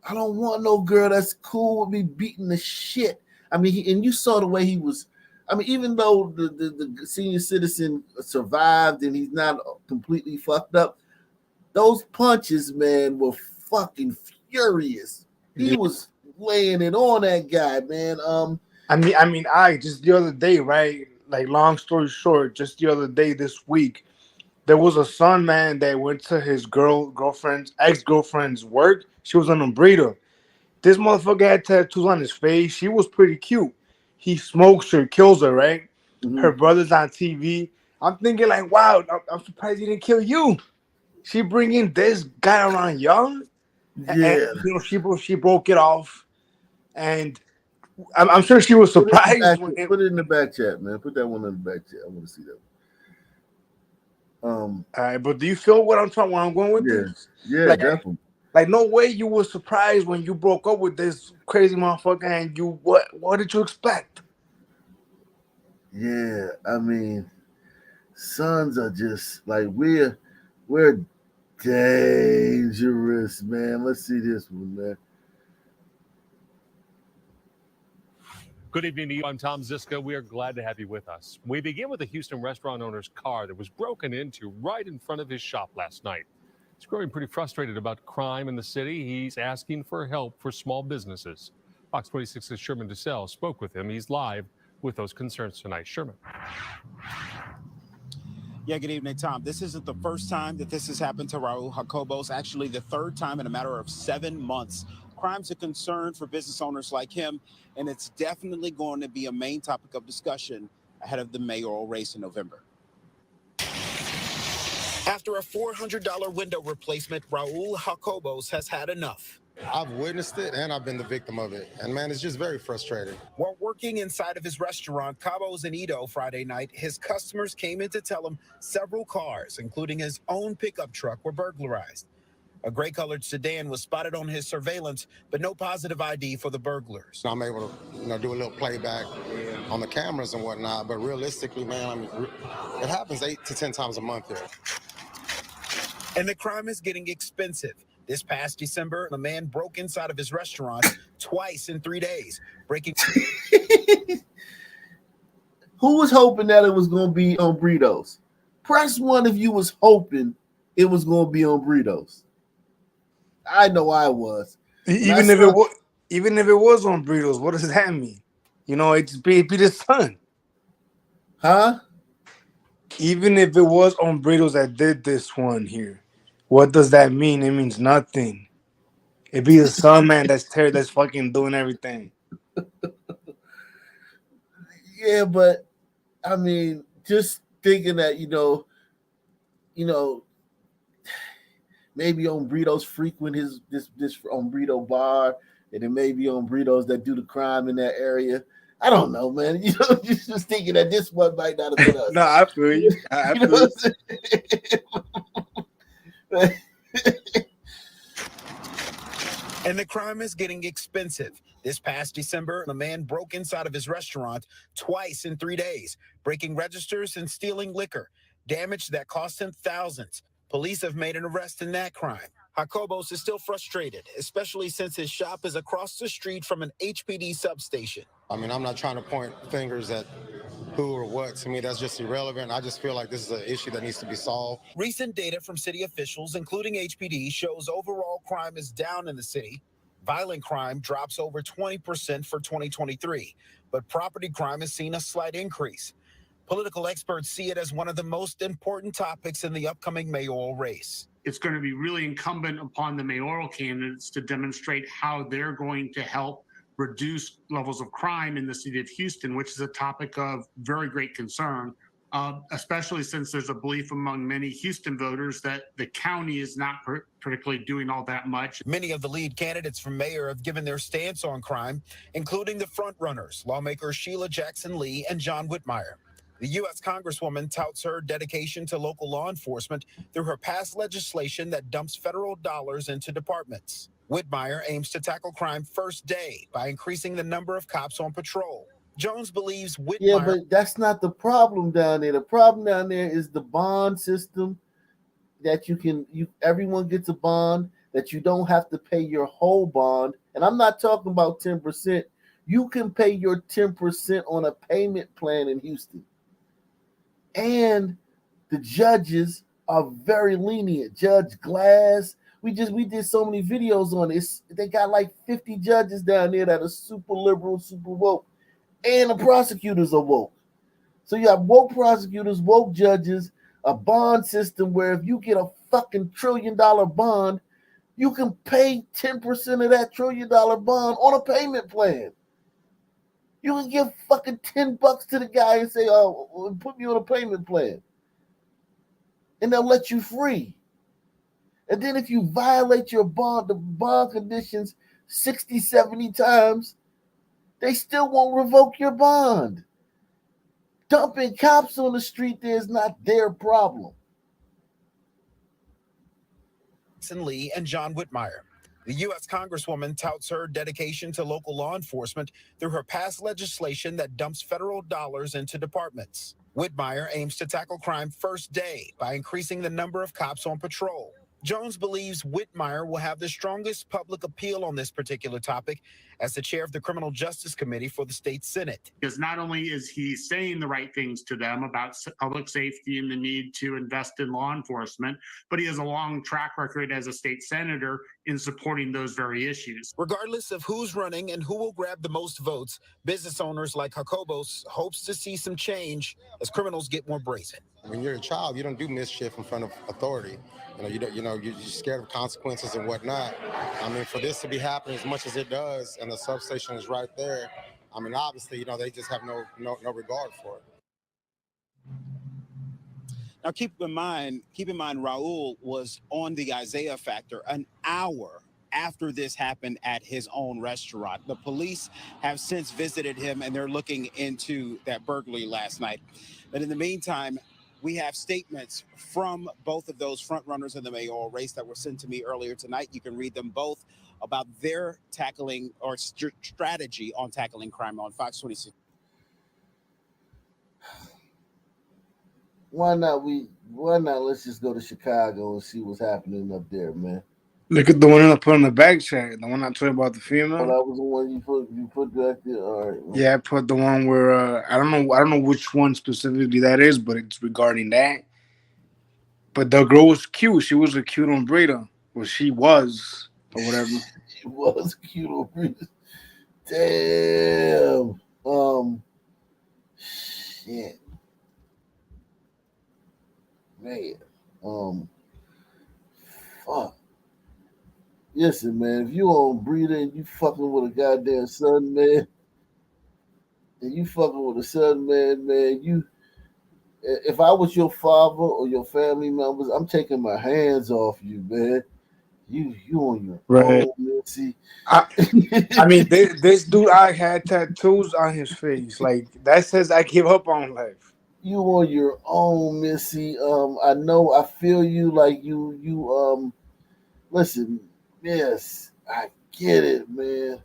I don't want no girl that's cool with me beating the shit. I mean, and you saw the way he was. I mean, even though the senior citizen survived and he's not completely fucked up, those punches, man, were fucking furious. He was laying it on that guy, man. I just the other day, right? Like, long story short, just the other day this week, there was a son, man, that went to his girlfriend's ex-girlfriend's work. She was on a breeder. This motherfucker had tattoos on his face. She was pretty cute. He smokes her, kills her, right? Her brother's on TV. I'm thinking like, wow, I'm surprised he didn't kill you. She bringing this guy around young, and you know she broke it off, and I'm sure she was surprised. Put it in the back chat, man. Put that one in the back chat. I want to see that. All right, but do you feel what I'm talking? Where I'm going with this? Yeah, like, definitely. Like, no way you were surprised when you broke up with this crazy motherfucker, and what did you expect? Yeah, I mean, sons are just like we're dangerous, man. Let's see this one, man. Good evening to you. I'm Tom Ziska. We are glad to have you with us. We begin with a Houston restaurant owner's car that was broken into right in front of his shop last night. He's growing pretty frustrated about crime in the city. He's asking for help for small businesses. Fox 26's Sherman DeSalle spoke with him. He's live with those concerns tonight. Sherman. Yeah, good evening, Tom. This isn't the first time that this has happened to Raul Jacobos, actually the third time in a matter of 7 months. Crime's a concern for business owners like him, and it's definitely going to be a main topic of discussion ahead of the mayoral race in November. After a $400 window replacement, Raul Jacobos has had enough. I've witnessed it and I've been the victim of it. And man, it's just very frustrating. While working inside of his restaurant, Cabos in Edo, Friday night, his customers came in to tell him several cars, including his own pickup truck, were burglarized. A gray-colored sedan was spotted on his surveillance, but no positive ID for the burglars. I'm able to, do a little playback on the cameras and whatnot, but realistically, man, I mean, it happens 8 to 10 times a month here. And the crime is getting expensive. This past December, a man broke inside of his restaurant twice in 3 days, breaking. Who was hoping that it was going to be on Burritos? Press 1 if you was hoping it was going to be on Burritos. I know I was. Even if it was on Burritos, what does that mean? It's be the son. Huh? Even if it was on Burritos that did this one here, what does that mean? It means nothing. It be the son, man, that's fucking doing everything. Yeah, but I mean, just thinking that maybe on Burritos frequent this on Burrito bar, and then maybe on Burritos that do the crime in that area. I don't know, man. Just thinking that this one might not have been us. No, I feel you. I feel you. And the crime is getting expensive. This past December, a man broke inside of his restaurant twice in 3 days, breaking registers and stealing liquor, damage that cost him thousands. Police have made an arrest in that crime. Jacobos is still frustrated, especially since his shop is across the street from an HPD substation. I mean, I'm not trying to point fingers at who or what. To me, that's just irrelevant. I just feel like this is an issue that needs to be solved. Recent data from city officials, including HPD, shows overall crime is down in the city. Violent crime drops over 20% for 2023, but property crime has seen a slight increase. Political experts see it as one of the most important topics in the upcoming mayoral race. It's going to be really incumbent upon the mayoral candidates to demonstrate how they're going to help reduce levels of crime in the city of Houston, which is a topic of very great concern, especially since there's a belief among many Houston voters that the county is not particularly doing all that much. Many of the lead candidates for mayor have given their stance on crime, including the frontrunners, lawmakers Sheila Jackson Lee and John Whitmire. The U.S. Congresswoman touts her dedication to local law enforcement through her past legislation that dumps federal dollars into departments. Whitmire aims to tackle crime first day by increasing the number of cops on patrol. Jones believes Whitmire... Yeah, but that's not the problem down there. The problem down there is the bond system that everyone gets a bond, that you don't have to pay your whole bond. And I'm not talking about 10%. You can pay your 10% on a payment plan in Houston. And the judges are very lenient. Judge Glass, we did so many videos on this. They got like 50 judges down there that are super liberal, super woke, and the prosecutors are woke. So you have woke prosecutors, woke judges, a bond system where if you get a fucking $1 trillion bond, you can pay 10% of that $1 trillion bond on a payment plan. You can give fucking $10 to the guy and say, "Oh, put me on a payment plan," and they'll let you free. And then if you violate the bond conditions 60, 70 times, they still won't revoke your bond. Dumping cops on the street there is not their problem. Lee and John Whitmire. The U.S. Congresswoman touts her dedication to local law enforcement through her past legislation that dumps federal dollars into departments. Whitmire aims to tackle crime first day by increasing the number of cops on patrol. Jones believes Whitmire will have the strongest public appeal on this particular topic as the chair of the Criminal Justice Committee for the state Senate. Because not only is he saying the right things to them about public safety and the need to invest in law enforcement, but he has a long track record as a state senator in supporting those very issues. Regardless of who's running and who will grab the most votes, business owners like Jacobos hopes to see some change as criminals get more brazen. When you're a child, you don't do mischief in front of authority. You're scared of consequences and whatnot. I mean, for this to be happening as much as it does, and the substation is right there, I mean, obviously, they just have no regard for it. Now, keep in mind, Raul was on the Isaiah Factor an hour after this happened at his own restaurant. The police have since visited him, and they're looking into that burglary last night. But in the meantime, we have statements from both of those frontrunners in the mayoral race that were sent to me earlier tonight. You can read them both about their tackling or strategy on tackling crime on Fox 26. Why not let's just go to Chicago and see what's happening up there, man. Look at the one I put in the back chat. The one I told you about the female. Oh, that was the one you put back there. All right. Man. Yeah, I put the one where I don't know which one specifically that is, but it's regarding that. But the girl was cute. She was a cute on Breda. Well, she was or whatever. She was cute on Breda. Damn. Shit. Man. Fuck. Listen, man, if you on Breda and you fucking with a goddamn son, man, and you fucking with a son, man, if I was your father or your family members, I'm taking my hands off you, man. You on your right. own, man. See, I mean, this dude, I had tattoos on his face. Like, that says I give up on life. You on your own, Missy. I know, I feel you. Like you. Listen, yes, I get it, man.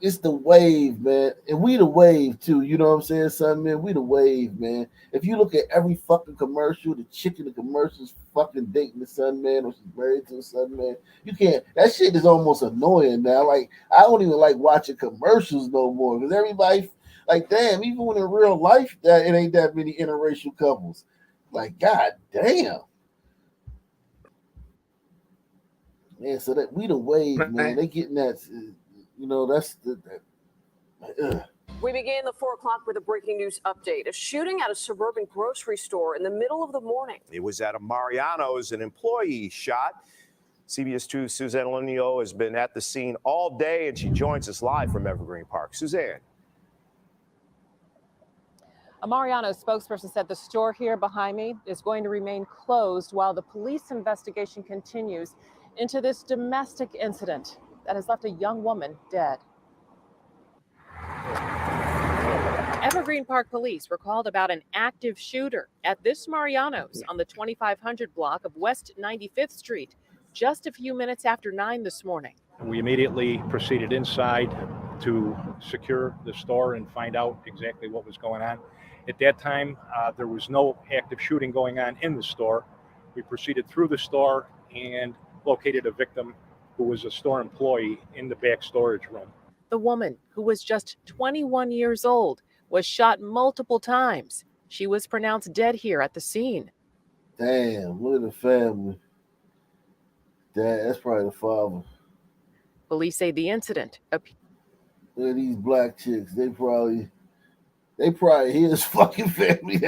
It's the wave, man, and we the wave too. You know what I'm saying, son, man? We the wave, man. If you look at every fucking commercial, the chick in the commercials fucking dating the son, man, or she's married to the son, man. You can't. That shit is almost annoying now. Like, I don't even like watching commercials no more because everybody, like, damn, even when in real life, that it ain't that many interracial couples. Like, god damn. Man, so that we the wave, man. They getting that. That's the. We begin the 4 o'clock with a breaking news update. A shooting at a suburban grocery store in the middle of the morning. It was at a Mariano's, an employee shot. CBS 2's Suzanne Lunio has been at the scene all day, and she joins us live from Evergreen Park. Suzanne. A Mariano's spokesperson said the store here behind me is going to remain closed while the police investigation continues into this domestic incident that has left a young woman dead. Evergreen Park police were called about an active shooter at this Mariano's on the 2500 block of West 95th Street just a few minutes after 9 this morning. We immediately proceeded inside to secure the store and find out exactly what was going on. At that time, there was no active shooting going on in the store. We proceeded through the store and located a victim who was a store employee in the back storage room. The woman, who was just 21 years old, was shot multiple times. She was pronounced dead here at the scene. Damn, look at the family. That's probably the father. Police say the incident. Look at these black chicks. They probably his fucking family.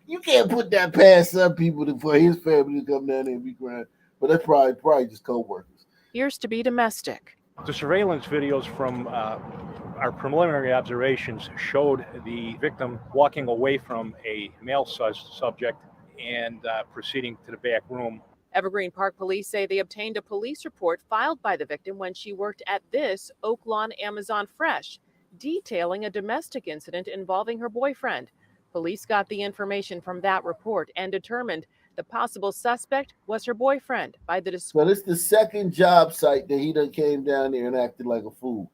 You can't put that past some people for his family to come down there and be crying. But that's probably just co-workers. Appears to be domestic. The surveillance videos from our preliminary observations showed the victim walking away from a male subject and proceeding to the back room. Evergreen Park police say they obtained a police report filed by the victim when she worked at this Oak Lawn Amazon Fresh, detailing a domestic incident involving her boyfriend. Police got the information from that report and determined The possible suspect was her boyfriend. By the So this the second job site that he done came down there and acted like a fool.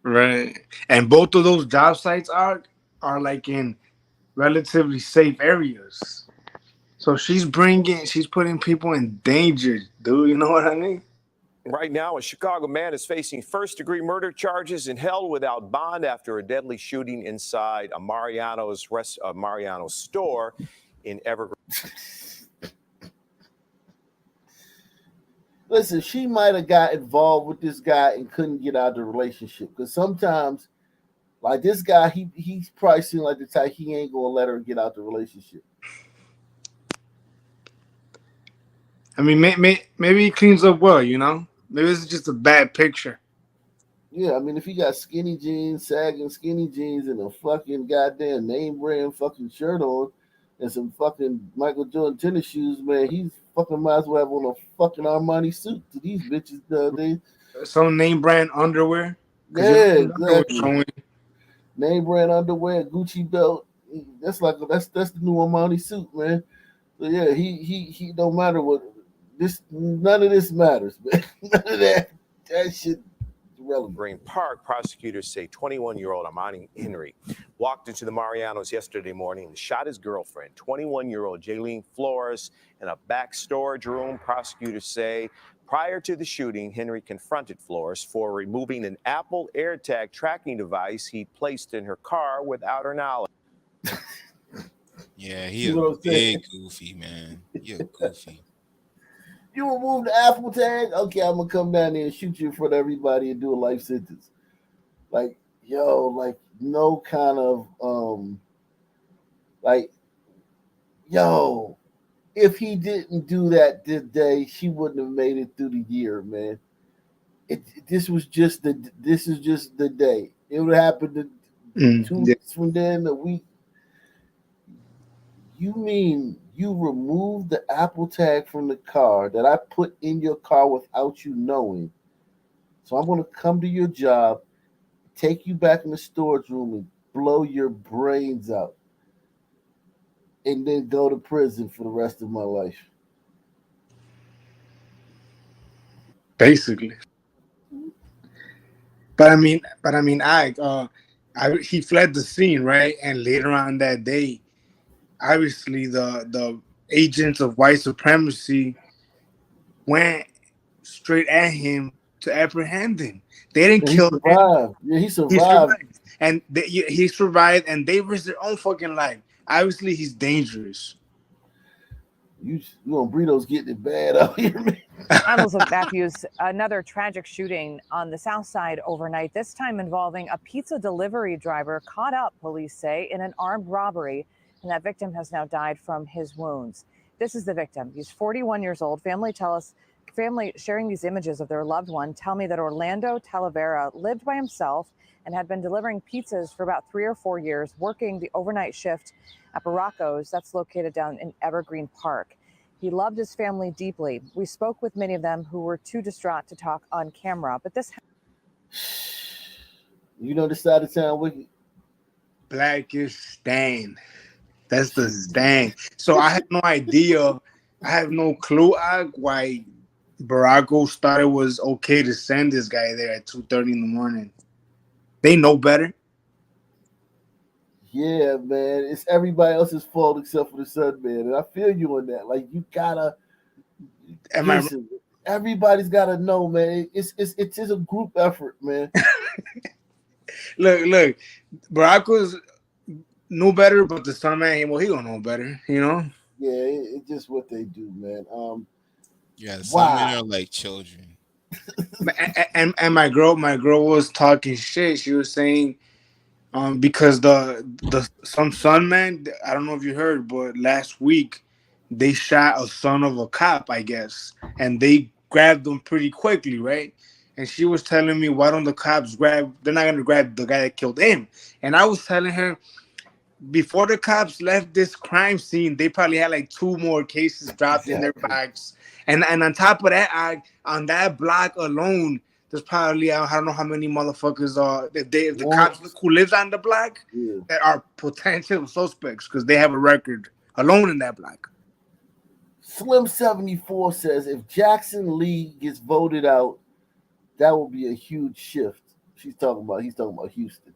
Right. And both of those job sites are like in relatively safe areas. So she's putting people in danger, dude. You know what I mean? Right now, a Chicago man is facing first-degree murder charges and held without bond after a deadly shooting inside a Mariano's store in Evergreen. Listen, she might have got involved with this guy and couldn't get out of the relationship. Because sometimes, like this guy, he's probably seemed like the type he ain't gonna let her get out the relationship. I mean, maybe he cleans up well, you know? Maybe it's just a bad picture. Yeah, I mean, if he got skinny jeans, sagging skinny jeans, and a fucking goddamn name brand fucking shirt on, and some fucking Michael Jordan tennis shoes, man, he's fucking might as well have on a fucking Armani suit to these bitches nowadays. Some name brand underwear. Yeah, exactly. Name brand underwear, Gucci belt. That's the new Armani suit, man. So yeah, he don't matter what this. None of this matters, man. None of that shit. Green Park, prosecutors say 21-year-old Amani Henry walked into the Marianos yesterday morning and shot his girlfriend, 21-year-old Jaylene Flores, in a back storage room. Prosecutors say prior to the shooting, Henry confronted Flores for removing an Apple AirTag tracking device he placed in her car without her knowledge. Yeah, he a big goofy, man. He a goofy. You remove the Apple tag? Okay, I'm gonna come down there and shoot you in front of everybody and do a life sentence. Like, yo, like no kind of like, yo, if he didn't do that today, she wouldn't have made it through the year, man. This is just the day. It would happen 2 weeks from then, a week. You mean you removed the Apple tag from the car that I put in your car without you knowing? So I'm going to come to your job, take you back in the storage room, and blow your brains out, and then go to prison for the rest of my life. Basically. But I mean, he fled the scene, right? And later on that day, obviously the agents of white supremacy went straight at him to apprehend him. They didn't kill him. Yeah, he survived. And he survived, and they risked their own fucking life. Obviously, he's dangerous. You gonna burritos getting it bad out here, man. Annals of Matthews, another tragic shooting on the south side overnight, this time involving a pizza delivery driver caught up, police say, in an armed robbery, and that victim has now died from his wounds. This is the victim. He's 41 years old. Family sharing these images of their loved one tell me that Orlando Talavera lived by himself and had been delivering pizzas for about 3 or 4 years, working the overnight shift at Baracos, that's located down in Evergreen Park. He loved his family deeply. We spoke with many of them who were too distraught to talk on camera, but this... You know the side of town wicked? Blackish stain. That's the stain. So I have no idea. I have no clue why Baracos thought it was okay to send this guy there at 2:30 in the morning. They know better. Yeah, man. It's everybody else's fault except for the sun, man. And I feel you on that. Like you gotta listen, everybody's gotta know, man. It's a group effort, man. Look, Baracos knew better, but the sun man, well, he don't know better, you know? Yeah, it's just what they do, man. Yeah, some men are like children. and my girl was talking shit. She was saying, because some son man, I don't know if you heard, but last week they shot a son of a cop, I guess, and they grabbed him pretty quickly, right? And she was telling me, why don't the cops they're not gonna grab the guy that killed him? And I was telling her, before the cops left this crime scene, they probably had like 2 more cases dropped in their bags. And on top of that, on that block alone, there's probably, I don't know how many motherfuckers the cops who lives on the block that are potential suspects because they have a record alone in that block. Slim74 says if Jackson Lee gets voted out, that will be a huge shift. He's talking about Houston.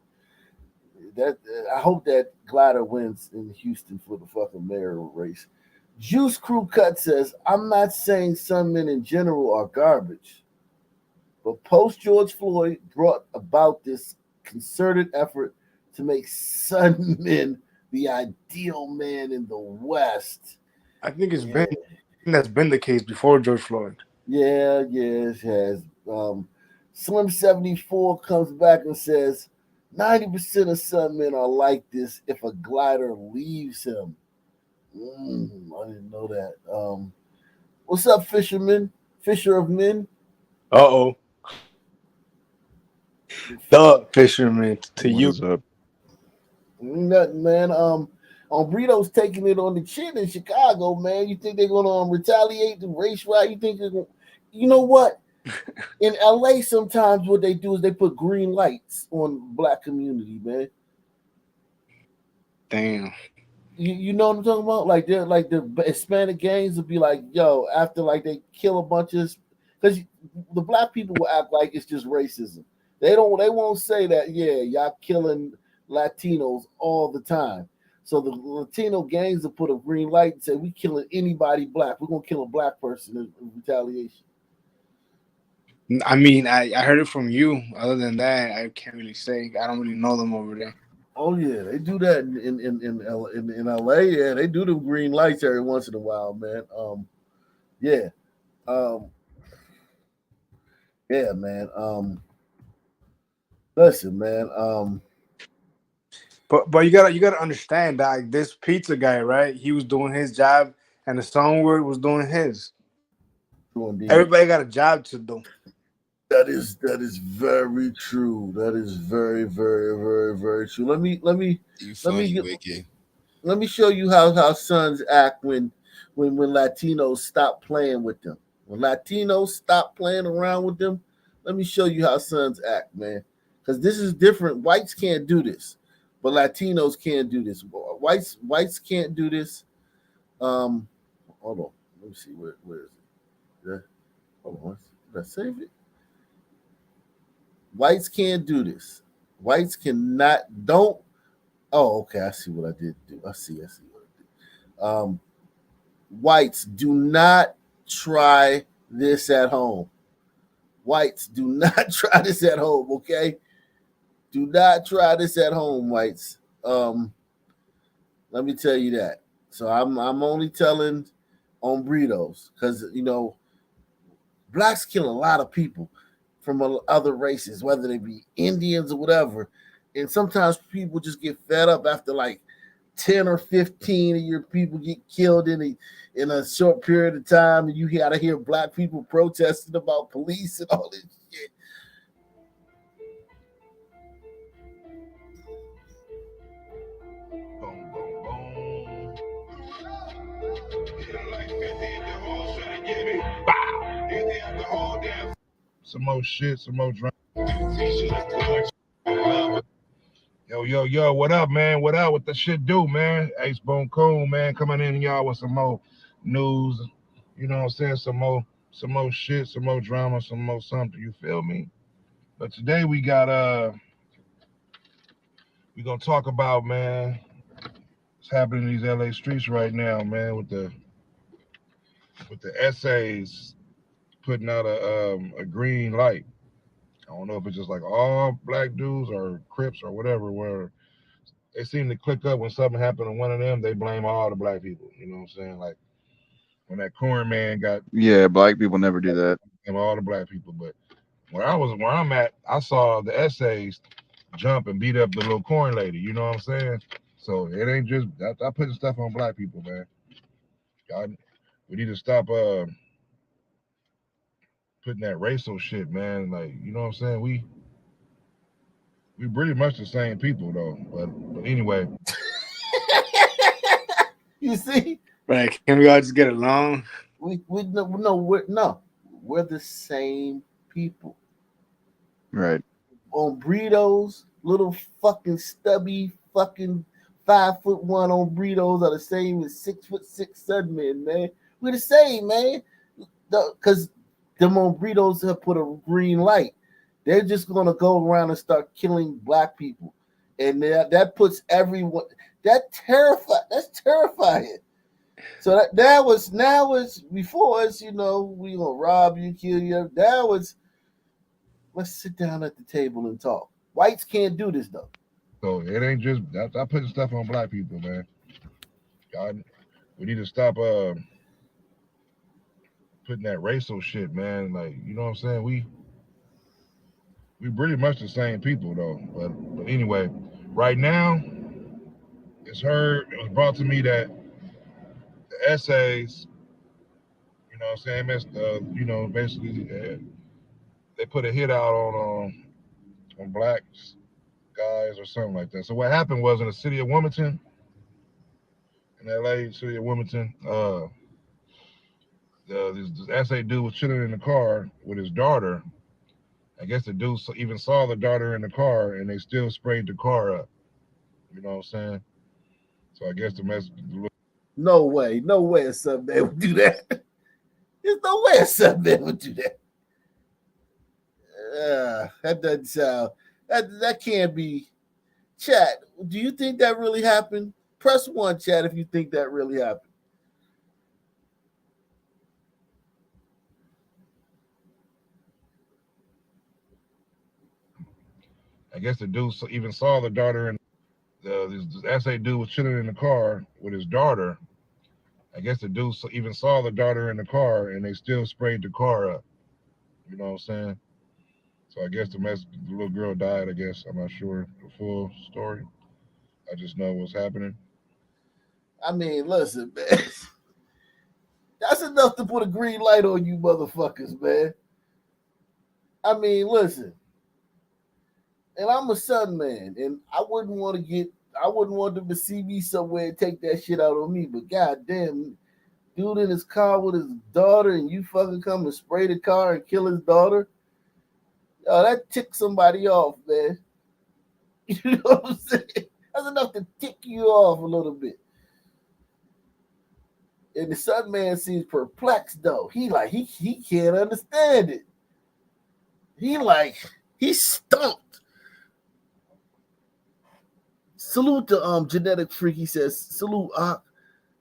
That I hope that Glider wins in Houston for the fucking mayor race. Juice Crew Cut says, I'm not saying some men in general are garbage, but post George Floyd brought about this concerted effort to make some men the ideal man in the West. I think that's been the case before George Floyd. Yeah, it has. Slim74 comes back and says 90% of some men are like this if a glider leaves him. I didn't know that. What's up, Fisherman? Fisher of Men? Uh-oh. The Fisherman to What you. is up? Nothing, man. Brito's taking it on the chin in Chicago, man. You think they're gonna retaliate the race riot? You think they're gonna, you know what? In LA, sometimes what they do is they put green lights on black community, man. Damn. You know what I'm talking about? Like they're like the Hispanic gangs will be like, yo, after like they kill a bunch of, because the black people will act like it's just racism. They won't say that, yeah, y'all killing Latinos all the time. So the Latino gangs will put a green light and say, we killing anybody black. We're gonna kill a black person in retaliation. I mean, I heard it from you. Other than that, I can't really say. I don't really know them over there. Oh yeah, they do that in LA. Yeah, they do the green lights every once in a while, man. Yeah, yeah, man. Listen, man. But you gotta understand that like, this pizza guy, right? He was doing his job, and the Songword was doing his. Everybody got a job to do. That is very true. That is very, very, very, very true. Let me show you how sons act when Latinos stop playing with them. When Latinos stop playing around with them, let me show you how sons act, man. Because this is different. Whites can't do this, but Latinos can do this. Whites can't do this. Hold on. Let me see where is it? Yeah. Hold on. Did I save it? Whites can't do this. Whites don't. Oh, okay. I see what I did do. I see what I did. Whites, do not try this at home. Whites, do not try this at home, okay? Do not try this at home, whites. Let me tell you that. So I'm only telling hombritos because blacks kill a lot of people from other races, whether they be Indians or whatever. And sometimes people just get fed up after like 10 or 15 of your people get killed in a short period of time, and you got to hear black people protesting about police and all this shit. Boom, boom, boom. Some more shit, some more drama. Yo, what up, man? What up? What the shit do, man? Ace Bone Coon, man, coming in y'all with some more news. You know what I'm saying? Some more shit, some more drama, some more something. You feel me? But today we got we gonna talk about, man, what's happening in these LA streets right now, man, with the essays putting out a green light. I don't know if it's just like all black dudes or Crips or whatever, where they seem to click up when something happened to one of them, they blame all the black people. You know what I'm saying? Like when that corn man got, Yeah, black people never do that. all the black people. But where I'm at, I saw the essays jump and beat up the little corn lady. You know what I'm saying? So it ain't just I putting stuff on black people, man. We need to stop putting that racial shit, man. Like, you know what I'm saying? We pretty much the same people though. But anyway. You see? Right. Can we all just get along? We're the same people. Right. Hombritos, little fucking stubby fucking 5'1" hombritos are the same as 6'6" Sudmen, man. We're the same, man. Because the burritos have put a green light. They're just going to go around and start killing black people. And that puts everyone, that's terrifying. So that was, now it's, before us, we going to rob you, kill you. That was, let's sit down at the table and talk. Whites can't do this, though. So it ain't just, I putting stuff on black people, man. God, we need to stop putting that racial shit, man. Like, you know what I'm saying? We pretty much the same people, though. But anyway, right now, it was brought to me that the essays, you know what I'm saying, basically they put a hit out on black guys or something like that. So what happened was, in the city of Wilmington, in LA, city of Wilmington, this essay dude was chilling in the car with his daughter. I guess the dude even saw the daughter in the car, and they still sprayed the car up. You know what I'm saying? So I guess No way a sub man would do that. There's no way a sub man would do that. That doesn't sound. That can't be. Chat, do you think that really happened? Press 1, chat, if you think that really happened. I guess the dude even saw the daughter, and this essay dude was chilling in the car with his daughter. I guess the dude even saw the daughter in the car, and they still sprayed the car up. You know what I'm saying? So I guess the little girl died, I guess. I'm not sure the full story. I just know what's happening. I mean, listen, man. That's enough to put a green light on you motherfuckers, man. I mean, listen. And I'm a Sun man, and I wouldn't want them to see me somewhere and take that shit out on me. But goddamn, dude in his car with his daughter, and you fucking come and spray the car and kill his daughter. Yo, that ticked somebody off, man. You know what I'm saying? That's enough to tick you off a little bit. And the Sun man seems perplexed though. He can't understand it. He's stumped. Salute to Genetic Freak. He says, salute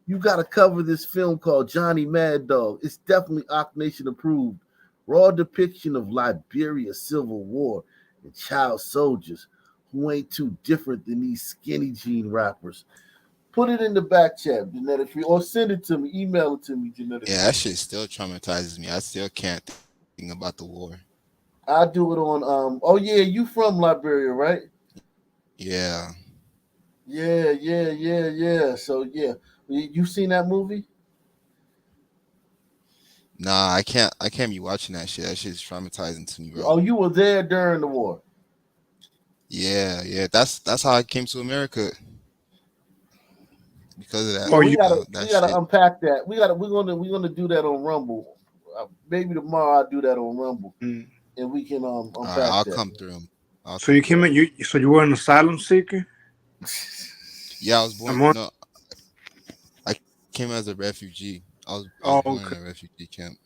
you gotta cover this film called Johnny Mad Dog. It's definitely Ock Nation approved. Raw depiction of Liberia's civil war and child soldiers who ain't too different than these skinny jean rappers. Put it in the back chat, Genetic Freak, or send it to me, email it to me, Genetic Freak. Yeah, that shit still traumatizes me. I still can't think about the war. I do it on oh yeah, you from Liberia, right? Yeah. Yeah. So yeah. You seen that movie? Nah, I can't be watching that shit. That shit's traumatizing to me, bro. Oh, you were there during the war. Yeah. That's how I came to America. Because of that. Yeah, we gotta unpack that. We're gonna do that on Rumble. Maybe tomorrow I'll do that on Rumble, and we can unpack that. I'll come through. So you were an asylum seeker? Yeah, I was born. No, I came as a refugee. I was born in a refugee camp.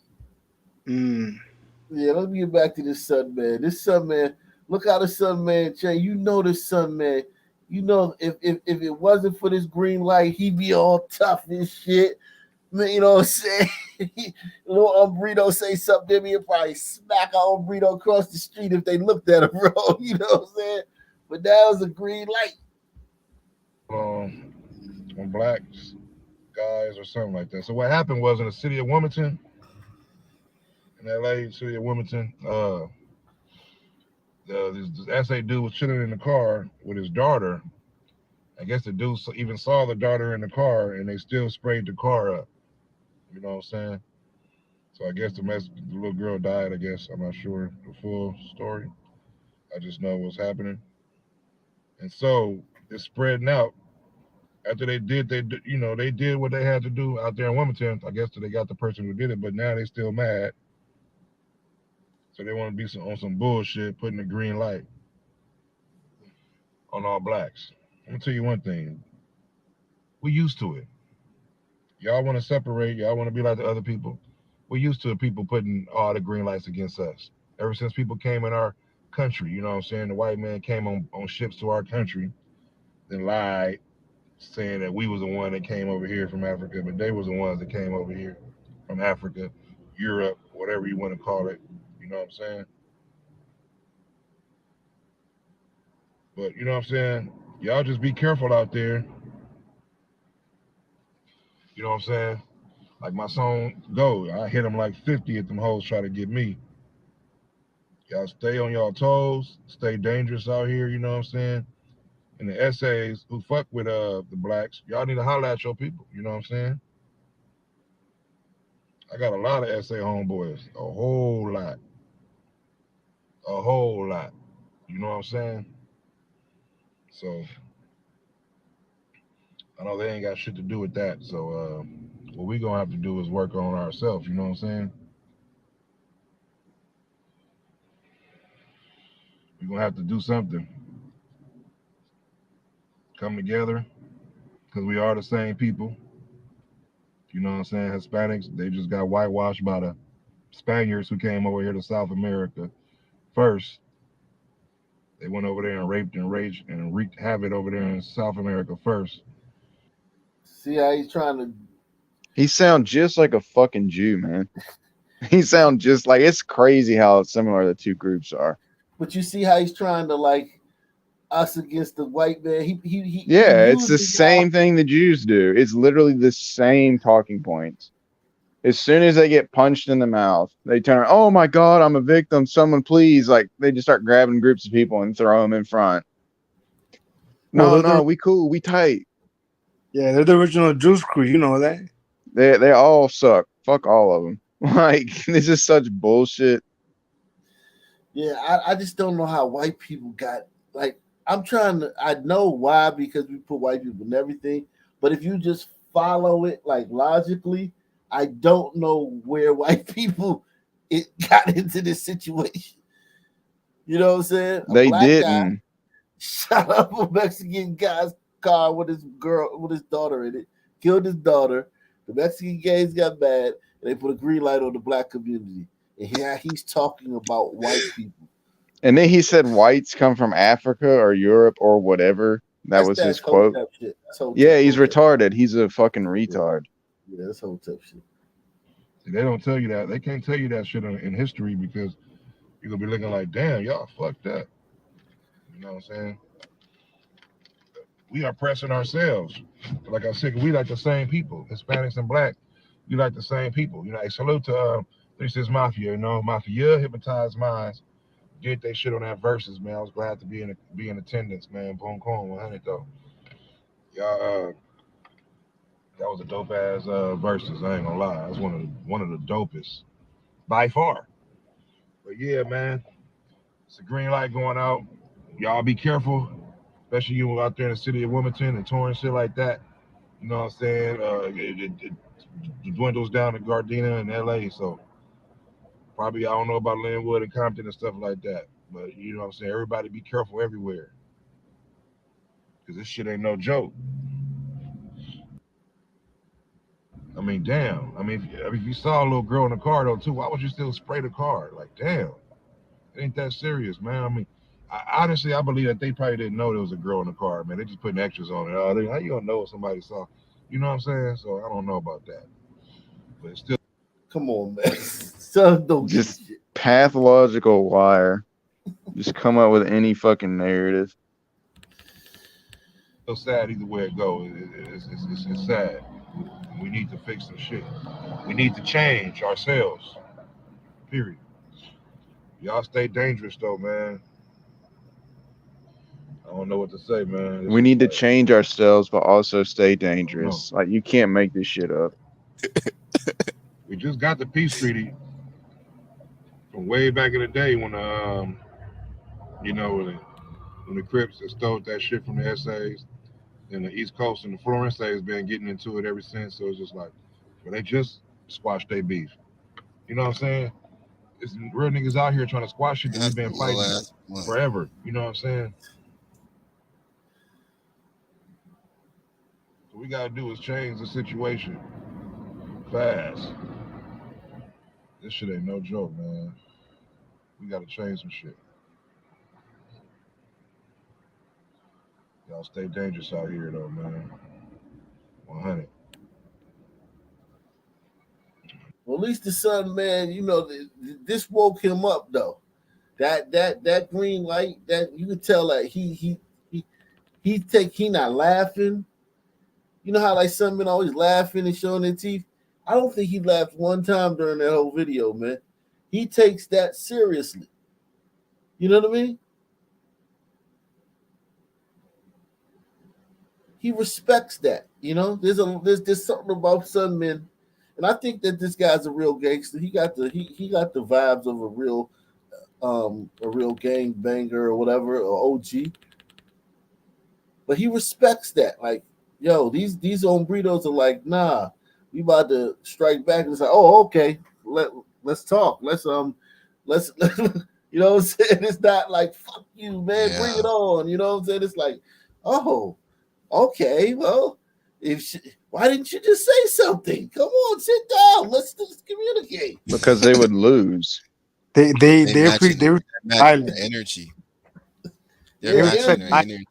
Yeah, let's get back to this Sun man. This Sun man, look how the Sun man changed. You know this Sun man. You know if it wasn't for this green light, he'd be all tough and shit. Man, you know what I'm saying? Little Burrito say something to me, he'll probably smack our Burrito across the street if they looked at him, bro. You know what I'm saying? But that was a green light. On black guys or something like that. So what happened was, in the city of Wilmington, in LA, city of Wilmington, this essay dude was chilling in the car with his daughter. I guess the dude even saw the daughter in the car, and they still sprayed the car up. You know what I'm saying? So I guess the little girl died, I guess. I'm not sure the full story. I just know what's happening. And so it's spreading out. After they did what they had to do out there in Wilmington. I guess they got the person who did it, but now they still mad. So they want to be on some bullshit, putting a green light on all blacks. I'm gonna tell you one thing. We used to it. Y'all want to separate. Y'all want to be like the other people. We're used to people putting all the green lights against us. Ever since people came in our country, you know what I'm saying? The white man came on ships to our country, then lied, saying that we was the one that came over here from Africa, but they was the ones that came over here from Africa, Europe, whatever you want to call it. You know what I'm saying? But you know what I'm saying? Y'all just be careful out there. You know what I'm saying? Like my song Go, I hit them like 50 at them hoes try to get me. Y'all stay on y'all toes, stay dangerous out here, you know what I'm saying? And the essays who fuck with the blacks, y'all need to holler at your people, you know what I'm saying? I got a lot of essay homeboys, a whole lot. A whole lot. You know what I'm saying? So I know they ain't got shit to do with that. So what we gonna have to do is work on ourselves, you know what I'm saying? We're gonna have to do something. Come together, because we are the same people. You know what I'm saying? Hispanics, they just got whitewashed by the Spaniards who came over here to South America first. They went over there and raped and raged and wreaked havoc over there in South America first. See how he's trying to. He sounds just like a fucking Jew, man. He sounds just like, it's crazy how similar the two groups are. But you see how he's trying to like us against the white man. Yeah, it's the same thing the Jews do. It's literally the same talking points. As soon as they get punched in the mouth, they turn, oh my God, I'm a victim. Someone please. Like, they just start grabbing groups of people and throw them in front. No, we cool. We tight. Yeah, they're the original Juice Crew. You know that. They all suck. Fuck all of them. Like, this is such bullshit. Yeah, I just don't know how white people got, like, I know why, because we put white people in everything, but if you just follow it like logically, I don't know where white people got into this situation. You know what I'm saying? A They black didn't. guy shot up a Mexican guy's car with his daughter in it, killed his daughter. The Mexican gangs got mad, and they put a green light on the black community. And here he's talking about white people. And then he said whites come from Africa or Europe or whatever. That's his quote. Shit. Yeah, he's retarded. He's a fucking retard. Yeah, that's Hotep shit. See, they don't tell you that. They can't tell you that shit in history because you're going to be looking like, damn, y'all fucked up. You know what I'm saying? We are pressing ourselves. Like I said, we like the same people, Hispanics and black. You like the same people. You know, hey, salute to this is Mafia. You know, Mafia, Hypnotized Minds, did they shit on that verses, man. I was glad to be in attendance, man. Boom, cool, 100 though. Y'all, that was a dope ass verses. I ain't gonna lie, that's one of the dopest by far. But yeah, man, it's a green light going out. Y'all be careful, especially you out there in the city of Wilmington and Torrance, shit like that. You know what I'm saying? It dwindles down to Gardena and LA, so probably I don't know about Linwood and Compton and stuff like that. But you know what I'm saying? Everybody be careful everywhere. Because this shit ain't no joke. I mean, damn. I mean, if you saw a little girl in the car, though, too, why would you still spray the car? Like, damn. It ain't that serious, man. I mean, honestly, I believe that they probably didn't know there was a girl in the car, man. They just putting extras on it. How you gonna know what somebody saw? You know what I'm saying? So I don't know about that. But it's still. Come on, man. So don't just pathological liar. Just come up with any fucking narrative. It's sad either way it goes. It's sad. We need to fix some shit. We need to change ourselves. Period. Y'all stay dangerous though, man. I don't know what to say, man. We need to change ourselves, but also stay dangerous. Like, you can't make this shit up. We just got the peace treaty from way back in the day when you know, when the Crips stole that shit from the essays, and the East Coast and the Florence has been getting into it ever since. So it's just like, well, they just squashed their beef. You know what I'm saying? It's real niggas out here trying to squash shit that we've been fighting forever. You know what I'm saying? What we gotta do is change the situation. fast. This shit ain't no joke, man. We gotta change some shit. Y'all stay dangerous out here, though, man. 100. Well, at least the son, man, you know, this woke him up though. That green light, that you could tell that he not laughing. You know how like some men always laughing and showing their teeth? I don't think he laughed one time during that whole video, man. He takes that seriously. You know what I mean? He respects that. You know, there's something about some men, and I think that this guy's a real gangster. He got the vibes of a real gang banger or whatever, or OG. But he respects that. Like, yo, these hombritos are like, nah, we about to strike back. And it's like, oh, okay, let's talk. Let's you know what I'm saying? It's not like fuck you, man, bring it on. You know what I'm saying? It's like, oh, okay, well, why didn't you just say something? Come on, sit down. Let's communicate. Because they would lose. They're matching violent. the energy. They're matching their energy.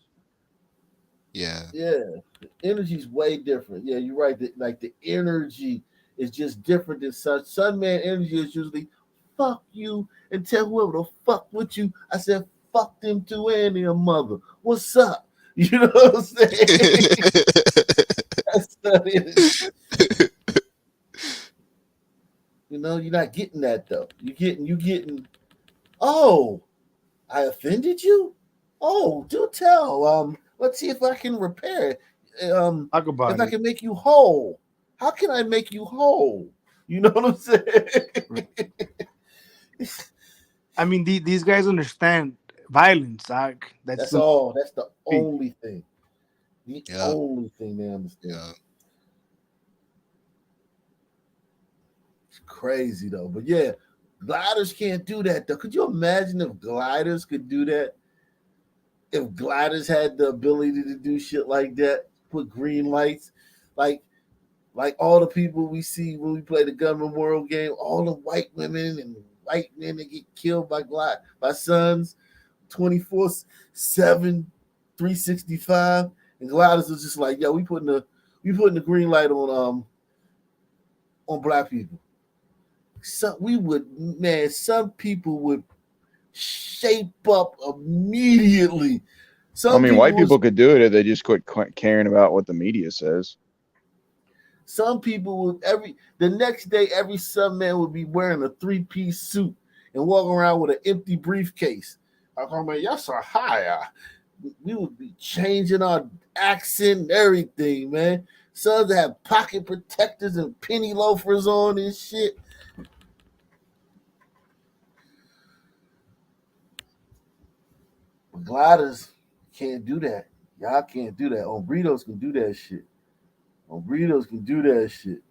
Yeah. Yeah. The energy's way different. Yeah, you're right. Like the energy is just different than Sun man energy is usually fuck you and tell whoever the fuck with you. I said fuck them too and their mother. What's up? You know what I'm saying? That's not it. You know, you're not getting that though. You getting. Oh, I offended you. Oh, do tell. Let's see if I can repair it. If I can make you whole. How can I make you whole? You know what I'm saying? I mean, these guys understand violence. That's all. That's the only thing. The only thing they understand. Yeah. It's crazy though. But yeah, gliders can't do that though. Could you imagine if gliders could do that? If gliders had the ability to do shit like that, put green lights, like all the people we see when we play the Gun Memorial game, all the white women and white men that get killed by sons, 24/7, 365, and gliders was just like, yo, we putting the green light on black people. Some people would shape up immediately. White people could do it if they just quit caring about what the media says. Some people would the next day, every some man would be wearing a 3-piece suit and walking around with an empty briefcase. I'm like, y'all so high. We would be changing our accent and everything, man. Sons that have pocket protectors and penny loafers on and shit. Gliders can't do that. Y'all can't do that. Hombritos can do that shit. Hombritos can do that shit.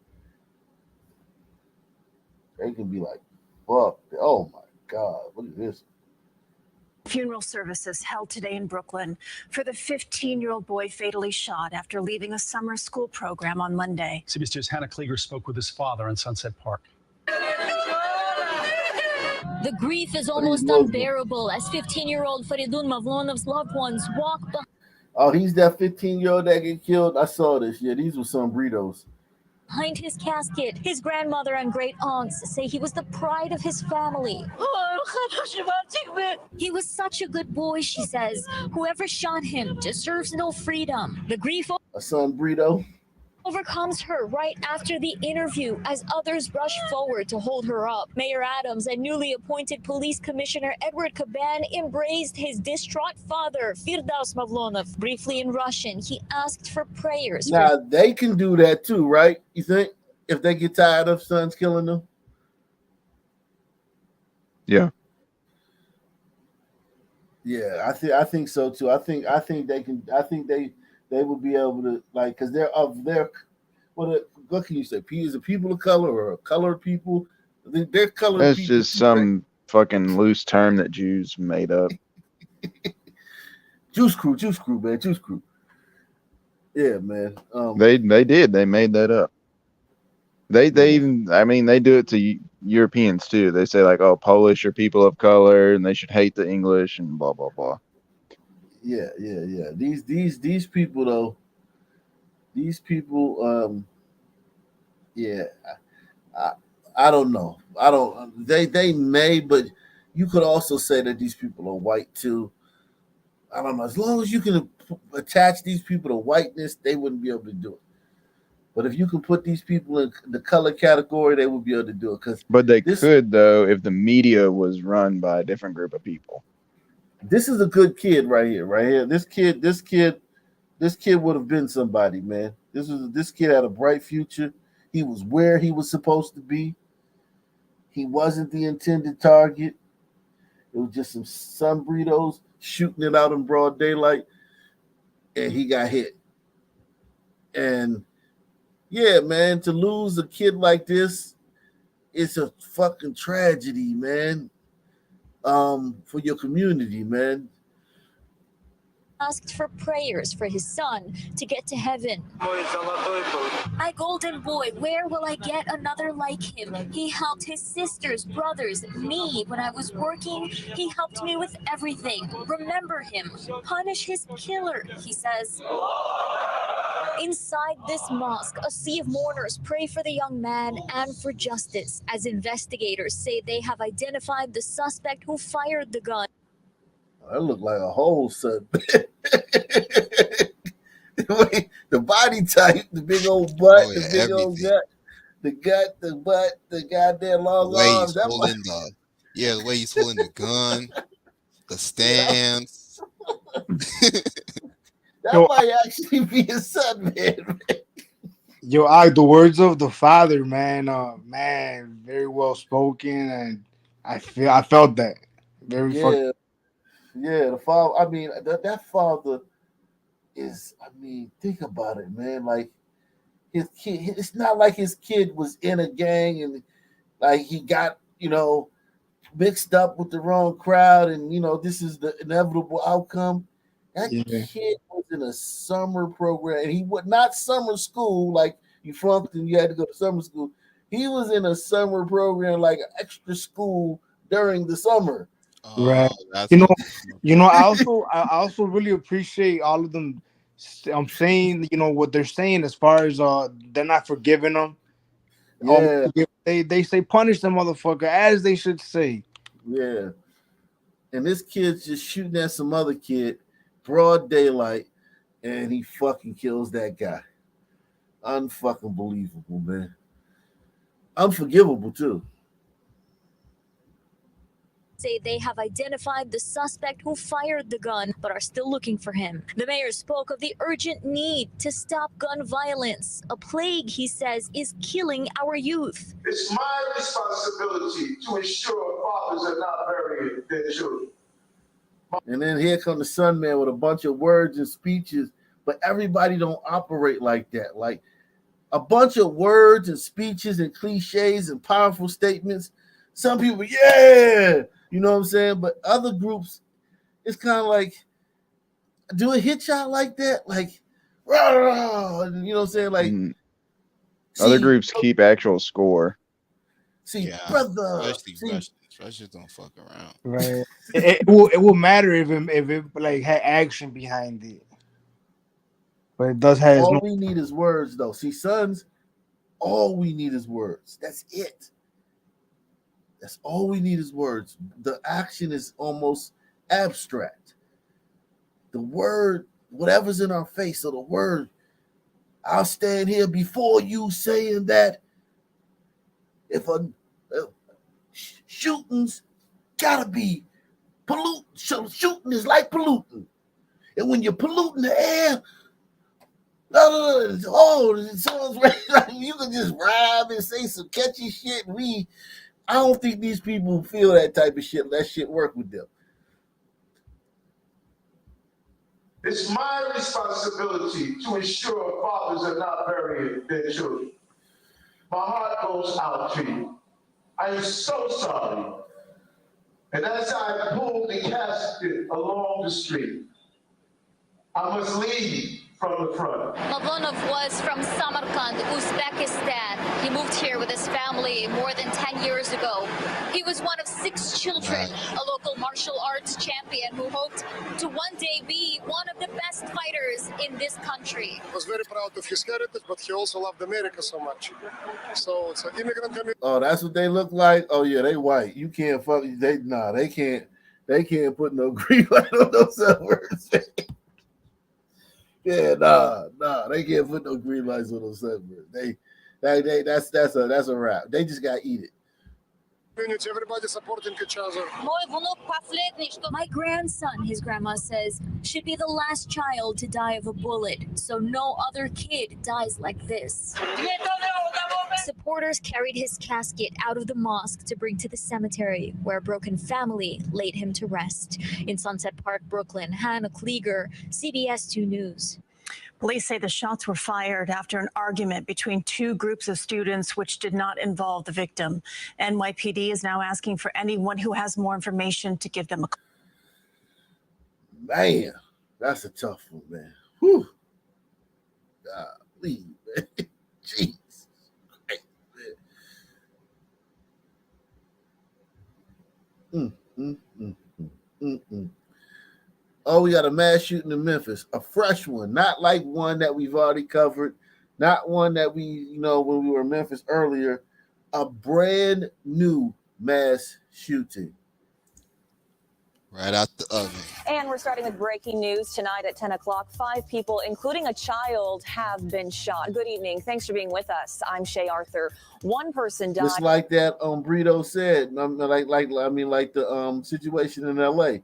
They can be like, fuck. Oh my God, look at this. Funeral services held today in Brooklyn for the 15-year-old boy fatally shot after leaving a summer school program on Monday. CBS News' Hannah Klieger spoke with his father in Sunset Park. The grief is almost unbearable as 15-year-old Faridun Mavlonov's loved ones walk behind. Oh, he's that 15-year-old that get killed? I saw this. Yeah, these were some burritos. Behind his casket, his grandmother and great aunts say he was the pride of his family. He was such a good boy, she says. Whoever shot him deserves no freedom. The grief a son burrito overcomes her right after the interview as others rush forward to hold her up. Mayor Adams and newly appointed Police Commissioner Edward Caban embraced his distraught father, Firdaus Mavlonov. Briefly in Russian, he asked for prayers. Now, they can do that too, right? You think? If they get tired of sons killing them? Yeah. Yeah, I think so too. I think they can. I think they would be able to, like, because they're of their what can you say? Is it people of color or colored people? They're colored. That's people just some fucking loose term that Jews made up. Juice crew, man, juice crew. Yeah, man. They did. They made that up. They even, I mean, they do it to Europeans too. They say like, oh, Polish are people of color and they should hate the English and blah blah blah. Yeah. These people though. These people. Yeah. I, I don't know. I don't. They may, but you could also say that these people are white too. I don't know. As long as you can attach these people to whiteness, they wouldn't be able to do it. But if you can put these people in the color category, they would be able to do it. Because But they this could though if the media was run by a different group of people. this is a good kid right here, right here. This kid would have been somebody, man. This kid had a bright future. He was where he was supposed to be. He wasn't the intended target. It was just some sombritos shooting it out in broad daylight, and he got hit. And yeah, man, to lose a kid like this, it's a fucking tragedy, man. For your community, man. Asked for prayers for his son to get to heaven. My golden boy, where will I get another like him? He helped his sisters, brothers, me when I was working. He helped me with everything. Remember him. Punish his killer, he says. Inside this mosque, a sea of mourners pray for the young man and for justice, as investigators say they have identified the suspect who fired the gun. That looked like a hole, son. The body type, the big old butt, the big old gut, the butt, the goddamn long The way arms. he's That holding the way he's holding the gun, the stance. That might actually be his son, man. Yo, the words of the father, man, man, very well spoken, and I felt that very fucking. Yeah, the father. I mean, that father is. I mean, think about it, man. Like his kid. It's not like his kid was in a gang and like he got mixed up with the wrong crowd, and this is the inevitable outcome. That kid was in a summer program, and he was not summer school like you flunked and you had to go to summer school. He was in a summer program like extra school during the summer. Right. That's I also really appreciate all of them. I'm saying, what they're saying as far as they're not forgiving them. Yeah. They say punish the motherfucker as they should say. Yeah. And this kid's just shooting at some other kid, broad daylight, and he fucking kills that guy. Unfucking believable, man. Unforgivable too. Say they have identified the suspect who fired the gun, but are still looking for him. The mayor spoke of the urgent need to stop gun violence, a plague he says is killing our youth. It's my responsibility to ensure fathers are not burying their children. And then here comes the son man with a bunch of words and speeches, but everybody don't operate like that. Like a bunch of words and speeches and cliches and powerful statements. Some people, yeah, you know what I'm saying? But other groups, it's kind of like, do a hit shot like that? Like, rah, you know what I'm saying? Like, other groups keep actual score. See, brother. Russians don't fuck around. Right. it will matter if it like had action behind it. But it does have all we need is words, though. See, sons, all we need is words. That's it. That's all we need is words. The action is almost abstract. The word, whatever's in our face, so the word, I'll stand here before you saying that if a shooting's gotta be shooting is like polluting. And when you're polluting the air, you can just rhyme and say some catchy shit. I don't think these people feel that type of shit. That shit work with them. It's my responsibility to ensure fathers are not burying their children. My heart goes out to you. I am so sorry. And as I pull the casket along the street, I must leave from the front. Mavlonov was from Samarkand, Uzbekistan. He moved here with his family more than 10 years ago. He was one of 6 children, a local martial arts champion who hoped to one day be one of the best fighters in this country. I was very proud of his heritage, but he also loved America so much. So it's an immigrant community. Oh, that's what they look like? Oh, yeah, they white. You can't fuck. They can't put no green light on those servers. Yeah, nah, they can't put no green lights on those servers. That's a wrap. They just got to eat it. Everybody supporting each other. My grandson, his grandma says, should be the last child to die of a bullet, so no other kid dies like this. Supporters carried his casket out of the mosque to bring to the cemetery, where a broken family laid him to rest. In Sunset Park, Brooklyn, Hannah Klieger, CBS 2 News. Police say the shots were fired after an argument between 2 groups of students which did not involve the victim. NYPD is now asking for anyone who has more information to give them a call. Man, that's a tough one, man. Whew. Golly, man. Jeez. Oh, we got a mass shooting in Memphis, a fresh one, not like one that we've already covered, not one that we, when we were in Memphis earlier, a brand new mass shooting. Right out the oven. And we're starting with breaking news tonight at 10 o'clock. 5 people, including a child, have been shot. Good evening. Thanks for being with us. I'm Shay Arthur. One person died. Just like that Brito said, like the situation in L.A.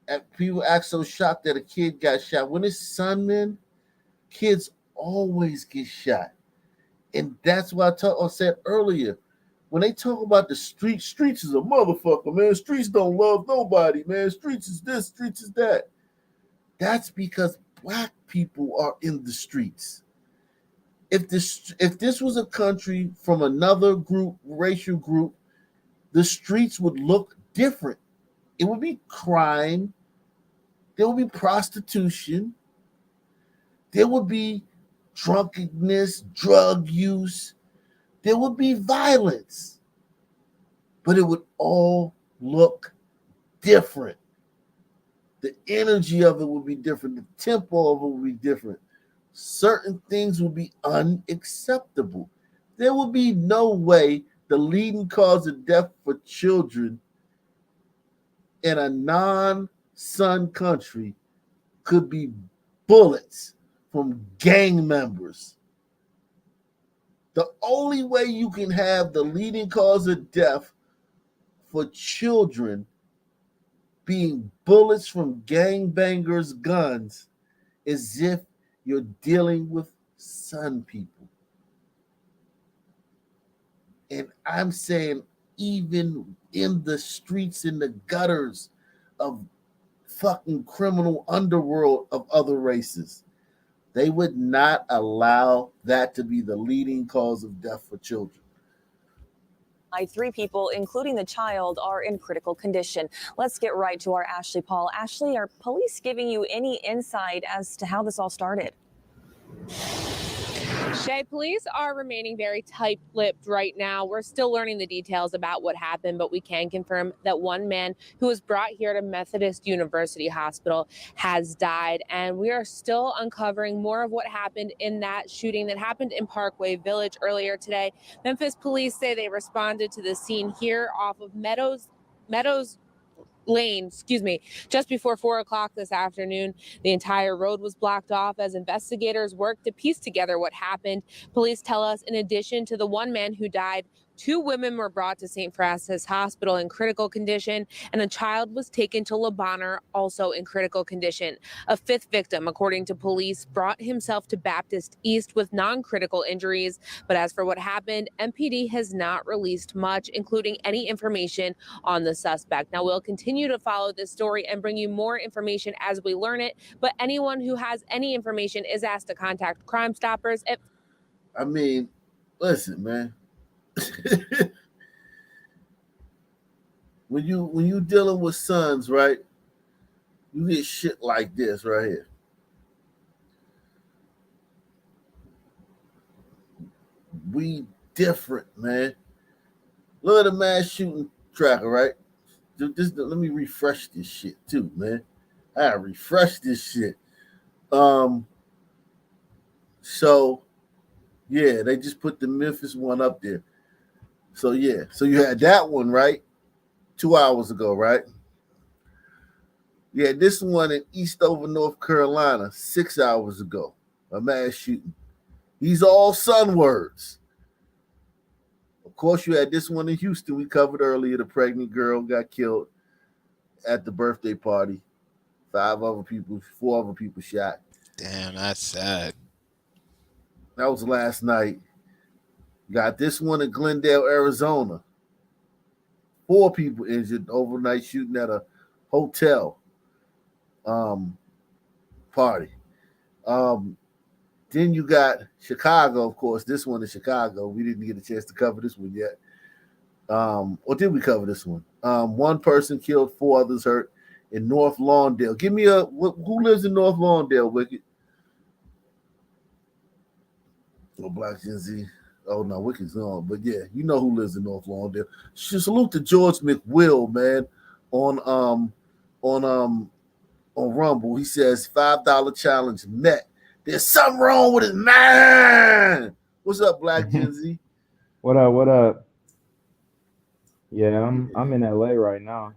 And people act so shocked that a kid got shot. When it's Sunmen, kids always get shot. And that's what I said earlier. When they talk about the streets is a motherfucker, man. Streets don't love nobody, man. Streets is this, streets is that. That's because black people are in the streets. If this was a country from another group, racial group, the streets would look different. It would be crime. There would be prostitution. There would be drunkenness, drug use. There would be violence. But it would all look different. The energy of it would be different. The tempo of it would be different. Certain things would be unacceptable. There would be no way the leading cause of death for children in a non-sun country could be bullets from gang members. The only way you can have the leading cause of death for children being bullets from gangbangers' guns is if you're dealing with sun people. And I'm saying even in the streets, in the gutters of fucking criminal underworld of other races, they would not allow that to be the leading cause of death for children. 3 people, including the child, are in critical condition. Let's get right to our Ashley Paul. Ashley, are police giving you any insight as to how this all started? Shay, police are remaining very tight-lipped right now. We're still learning the details about what happened, but we can confirm that one man who was brought here to Methodist University Hospital has died, and we are still uncovering more of what happened in that shooting that happened in Parkway Village earlier today. Memphis police say they responded to the scene here off of Meadows Lane, just before 4 o'clock this afternoon. The entire road was blocked off as investigators worked to piece together what happened. Police tell us in addition to the one man who died, 2 women were brought to St. Francis Hospital in critical condition, and a child was taken to Le Bonheur, also in critical condition. A 5th victim, according to police, brought himself to Baptist East with non-critical injuries. But as for what happened, MPD has not released much, including any information on the suspect. Now, we'll continue to follow this story and bring you more information as we learn it. But anyone who has any information is asked to contact Crime Stoppers. Listen, man. when you dealing with sons, right, you get shit like this right here. We different, man. Look at the mass shooting tracker, right? Let me refresh this shit too, man. I refresh this shit. So yeah, they just put the Memphis one up there. So yeah, so you had that one, right? 2 hours ago, right? Yeah, this one in Eastover, North Carolina, 6 hours ago. A mass shooting. These are all Sun words. Of course, you had this one in Houston we covered earlier. The pregnant girl got killed at the birthday party. 4 other people shot. Damn, that's sad. That was last night. Got this one in Glendale, Arizona. 4 people injured overnight shooting at a hotel party. Then you got Chicago, of course. This one in Chicago. We didn't get a chance to cover this one yet. Or did we cover this one? 1 person killed, 4 others hurt in North Lawndale. Give me who lives in North Lawndale, Wicked? Oh, Black Gen Z. Oh no, Wicked's gone. But yeah, you know who lives in North Lawndale. Salute to George McWill, man, on Rumble. He says $5 challenge met. There's something wrong with his man. What's up, Black Gen Z? What up? What up? Yeah, I'm in LA right now.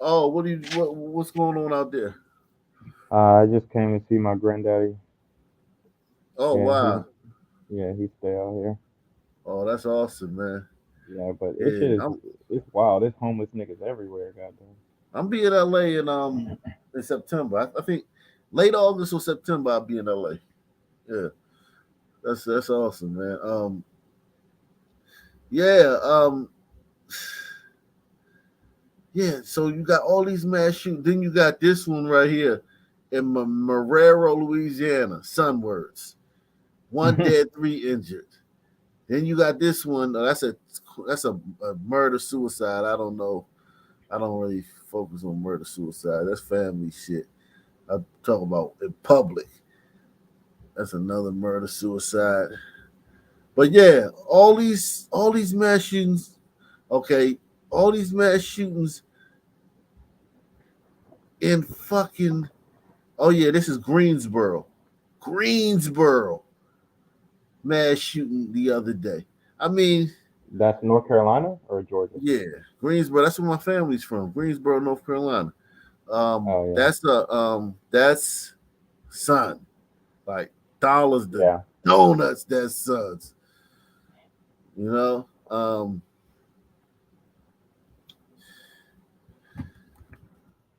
Oh, what's going on out there? I just came to see my granddaddy. Oh, Yeah, wow. he stay out here. Oh, that's awesome, man. Yeah, but Yeah, it's wild. There's homeless niggas everywhere, goddamn. I'm be in LA in September. I think late August or September I'll be in LA. Yeah. That's awesome, man. Yeah, yeah, so you got all these mass shootings. Then you got this one right here in Marrero, Louisiana, Sun words. 1 dead, 3 injured. Then you got this one. That's a murder suicide. I don't know. I don't really focus on murder suicide. That's family shit. I talk about in public. That's another murder suicide. But yeah, all these mass shootings. Okay, all these mass shootings in fucking. Oh yeah, this is Greensboro. Mass shooting the other day. I mean, that's North Carolina or Georgia? Yeah, Greensboro. That's where my family's from. Greensboro, North Carolina. Oh, yeah. That's Sun. Like dollars, donuts. That's Suns. You know.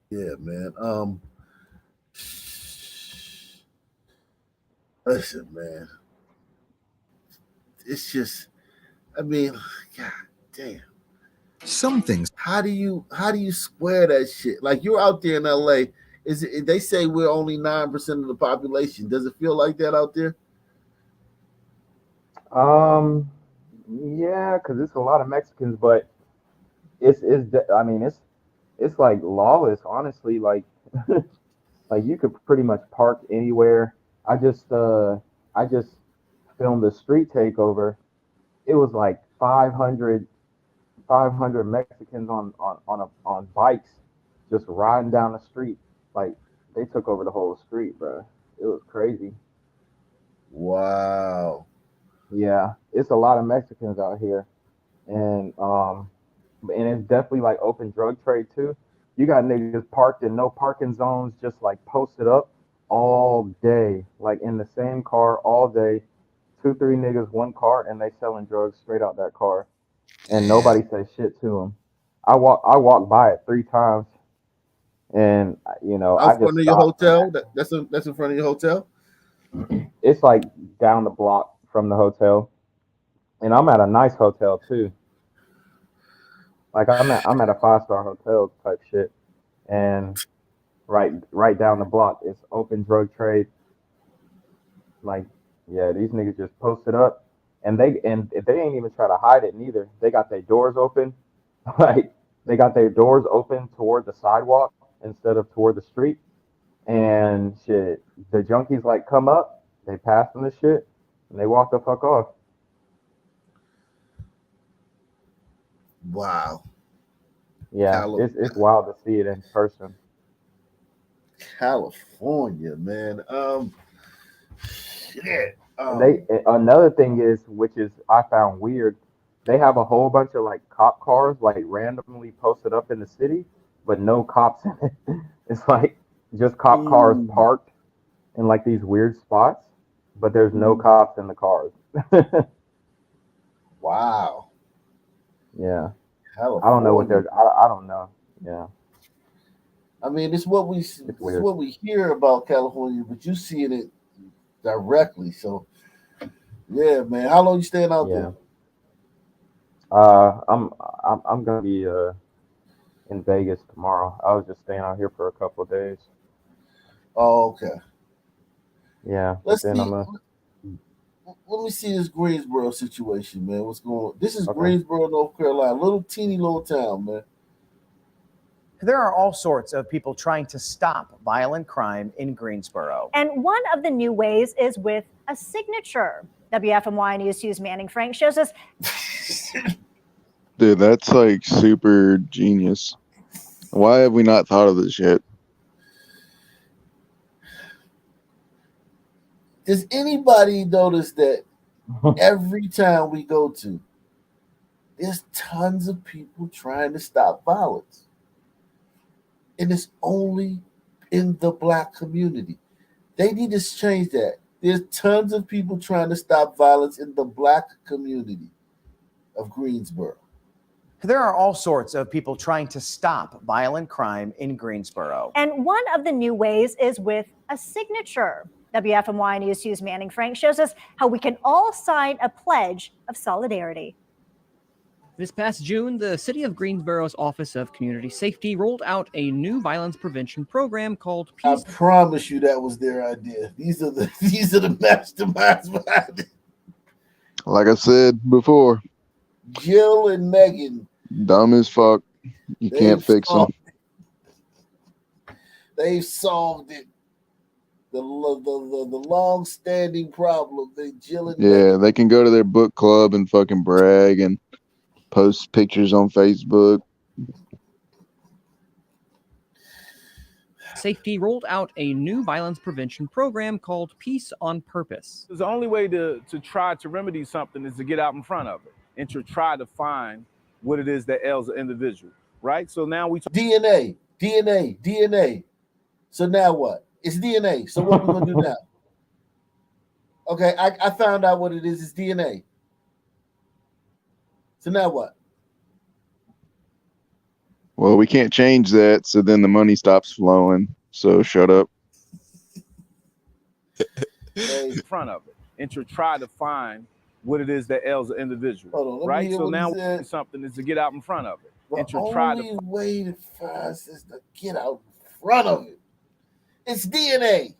Yeah, man. Listen, man. It's just. I mean, God damn. Some things. How do you square that shit? Like you're out there in LA. They say we're only 9% of the population. Does it feel like that out there? Yeah, because it's a lot of Mexicans, but I mean it's like lawless, honestly. Like like you could pretty much park anywhere. I just filmed a street takeover. It was like 500 Mexicans on bikes just riding down the street. Like they took over the whole street, bro. It was crazy. Wow. Yeah, it's a lot of Mexicans out here, and it's definitely like open drug trade too. You got niggas parked in no parking zones, just like posted up all day, like in the same car all day. 2, 3 niggas, 1 car, and they selling drugs straight out that car, and nobody says shit to them. I walked by it 3 times, and I Out just front of your stopped. hotel? That's in front of your hotel? It's like down the block from the hotel, and I'm at a nice hotel too. Like I'm at a 5-star hotel type shit, and right down the block it's open drug trade. Like yeah, these niggas just posted up, and they ain't even try to hide it neither. They got their doors open, like they got their doors open toward the sidewalk instead of toward the street, and shit. The junkies like come up, they pass them the shit, and they walk the fuck off. Wow. Yeah, it's wild to see it in person. California, man. Shit. And another thing is, which is I found weird, they have a whole bunch of like cop cars like randomly posted up in the city, but no cops in it. It's like just cop cars parked in like these weird spots, but there's no cops in the cars. Wow. Yeah. California. I don't know what they're. I don't know. Yeah. I mean, it's what we hear about California, but you seeing it directly. So, yeah, man. How long you staying out there? I'm gonna be in Vegas tomorrow. I was just staying out here for a couple of days. Oh, okay. Yeah. Let's then see. Let me see this Greensboro situation, man. What's going on? This is Okay. Greensboro, North Carolina. Little teeny little town, man. There are all sorts of people trying to stop violent crime in Greensboro. And one of the new ways is with a signature. WFMY News 2's Manning Frank shows us. Dude, that's like super genius. Why have we not thought of this yet? Does anybody notice that every town we go to, there's tons of people trying to stop violence? And it's only in the black community. They need to change that. There's tons of people trying to stop violence in the black community of Greensboro. There are all sorts of people trying to stop violent crime in Greensboro. And one of the new ways is with a signature. WFMY News 2's Manning Frank shows us how we can all sign a pledge of solidarity. This past June, the City of Greensboro's Office of Community Safety rolled out a new violence prevention program called Peace. I promise you that was their idea. These are the masterminds behind it. Like I said before, Jill and Megan, dumb as fuck. You can't fix them. They've solved it. The long-standing problem. Jill and Yeah, they can go to their book club and fucking brag and post pictures on Facebook. Safety rolled out a new violence prevention program called Peace on Purpose. The only way to try to remedy something is to get out in front of it and to try to find what it is that ails the individual, right? So now we DNA. So now what? It's DNA. So what are we gonna do now? Okay, I found out what it is. It's DNA. So now what? Well, we can't change that, so then the money stops flowing. So shut up. in front of it and to try to find what it is that ails the individual, Hold on, right? So now something is to get out in front of it and to try to. The only way to find is to get out in front of it. It's DNA.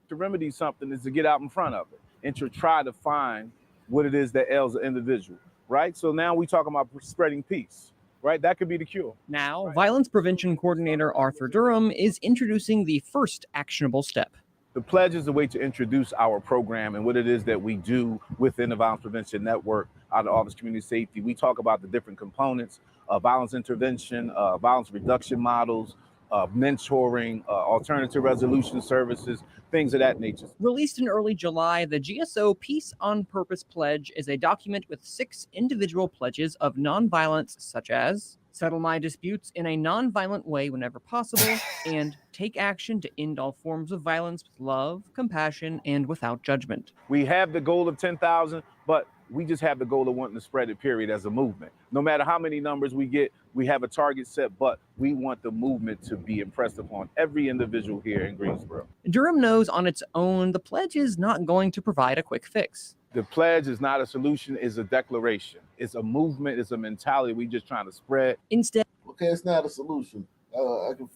To remedy something is to get out in front of it and to try to find what it is that ails the individual, right? So now we talking about spreading peace, right? That could be the cure. Now, Violence Prevention Coordinator Arthur Durham is introducing the first actionable step. The pledge is a way to introduce our program and what it is that we do within the Violence Prevention Network out of the Office of Community Safety. We talk about the different components of violence intervention, violence reduction models, mentoring, alternative resolution services, things of that nature. Released in early July, the GSO Peace on Purpose Pledge is a document with 6 individual pledges of nonviolence, such as settle my disputes in a nonviolent way whenever possible, and take action to end all forms of violence with love, compassion, and without judgment. We have the goal of 10,000, but we just have the goal of wanting to spread it, period, as a movement. No matter how many numbers we get, we have a target set, but we want the movement to be impressed upon every individual here in Greensboro. Durham knows on its own the pledge is not going to provide a quick fix. The pledge is not a solution, it's a declaration. It's a movement, it's a mentality we just trying to spread. Instead, okay, it's not a solution. I can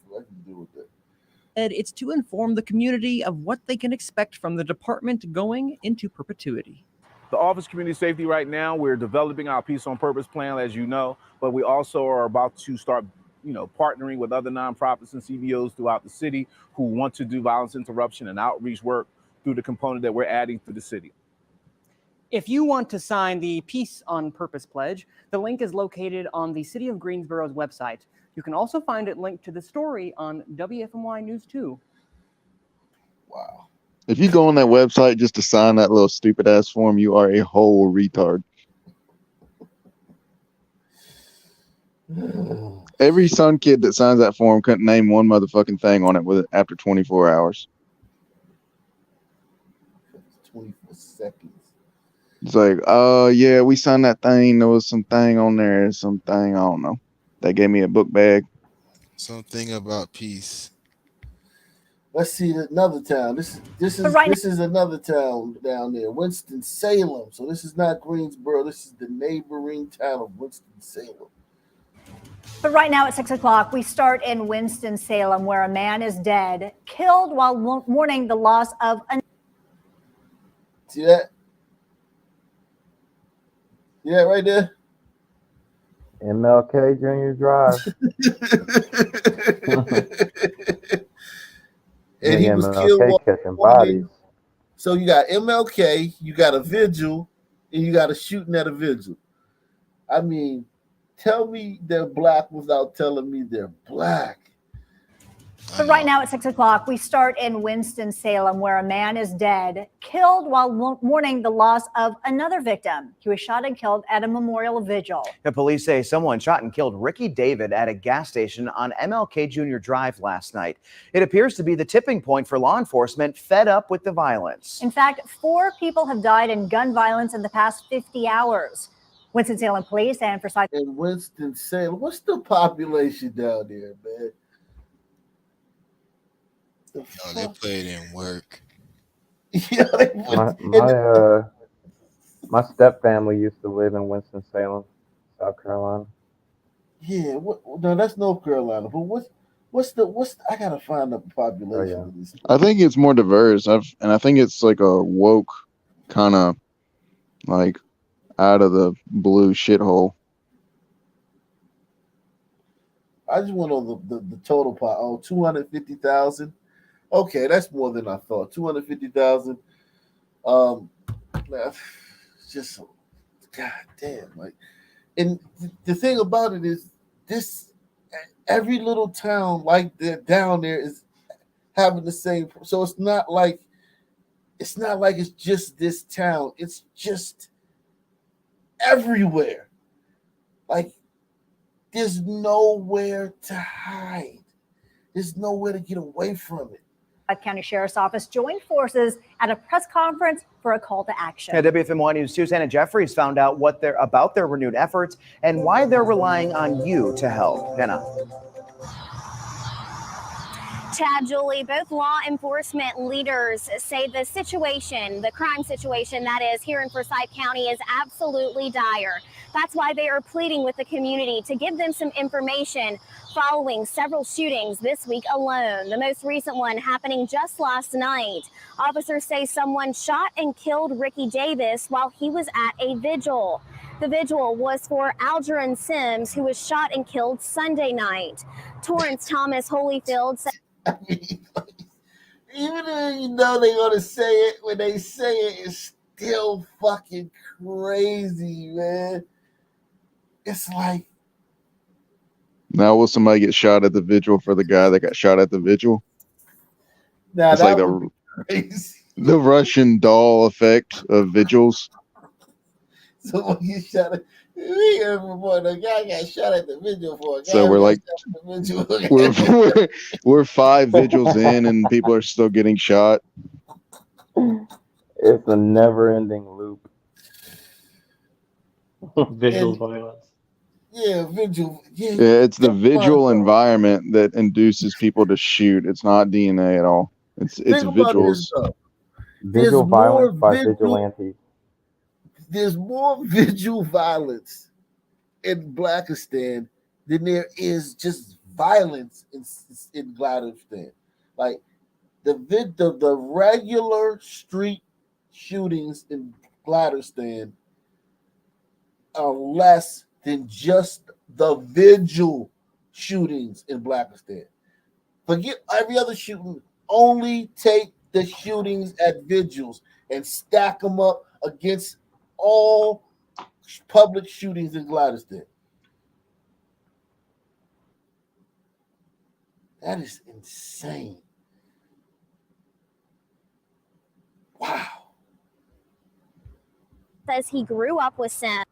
deal with that. It's to inform the community of what they can expect from the department going into perpetuity. The Office of Community Safety right now, we're developing our Peace on Purpose plan, as you know, but we also are about to start, partnering with other nonprofits and CBOs throughout the city who want to do violence interruption and outreach work through the component that we're adding to the city. If you want to sign the Peace on Purpose pledge, the link is located on the City of Greensboro's website. You can also find it linked to the story on WFMY News 2. Wow. If you go on that website just to sign that little stupid ass form, you are a whole retard. Every son kid that signs that form couldn't name one motherfucking thing on it after 24 hours. 24 seconds. It's like, yeah, we signed that thing. There was something on there, something, I don't know. They gave me a book bag. Something about peace. Let's see another town. This is another town down there, Winston-Salem. So this is not Greensboro. This is the neighboring town of Winston-Salem. But right now at 6 o'clock, we start in Winston-Salem, where a man is dead, killed while mourning the loss of a... See that? Yeah, right there. MLK Junior Drive. And he was MLK killed while catching mourning. bodies. So you got MLK, you got a vigil, and you got a shooting at a vigil. I mean, tell me they're black without telling me they're black. But right now at 6 o'clock, we start in Winston-Salem, where a man is dead, killed while mourning the loss of another victim. He was shot and killed at a memorial vigil. The police say someone shot and killed Ricky David at a gas station on MLK Jr. Drive last night. It appears to be the tipping point for law enforcement, fed up with the violence. In fact, 4 people have died in gun violence in the past 50 hours. Winston-Salem police and Forsyth. In Winston-Salem, what's the population down there, man? Yo, they played in work. Yeah, my step family used to live in Winston-Salem, South Carolina. Yeah, no, that's North Carolina. But what's I gotta find the population of this. I think it's more diverse. I think it's like a woke kind of like out of the blue shithole. I just went on the total pot. Oh, 250,000. Okay, that's more than I thought. 250,000. Just god damn. Like, and the thing about it is, this every little town like that down there is having the same. So it's not like it's just this town. It's just everywhere. Like, there's nowhere to hide. There's nowhere to get away from it. County Sheriff's Office joined forces at a press conference for a call to action. Yeah, WFMY News 2's Anna Jeffries found out about their renewed efforts and why they're relying on you to help. Anna. Chad, Julie, both law enforcement leaders say the crime situation that is here in Forsyth County is absolutely dire. That's why they are pleading with the community to give them some information following several shootings this week alone. The most recent one happening just last night. Officers say someone shot and killed Ricky Davis while he was at a vigil. The vigil was for Algernon Sims, who was shot and killed Sunday night. Torrance Thomas Holyfield said, even though you know they're gonna say it, when they say it, it's still fucking crazy, man. It's like, Now will somebody get shot at the vigil for the guy that got shot at the vigil? nah, It's that like would be crazy. the Russian doll effect of vigils. Someone gets shot at. We heard before the guy got shot at the vigil for a guy. So we're like, we're 5 vigils in and people are still getting shot. It's a never-ending loop. Visual violence. Yeah, vigil. Yeah, it's the vigil environment that induces people to shoot. It's not DNA at all. It's vigils. Visual violence by vigilantes. There's more vigil violence in Blackistan than there is just violence in Gladystan. Like the regular street shootings in Gladystan are less than just the vigil shootings in Blackistan. Forget every other shooting. Only take the shootings at vigils and stack them up against all public shootings in Gladstone. That is insane. Wow. Says he grew up with Sim.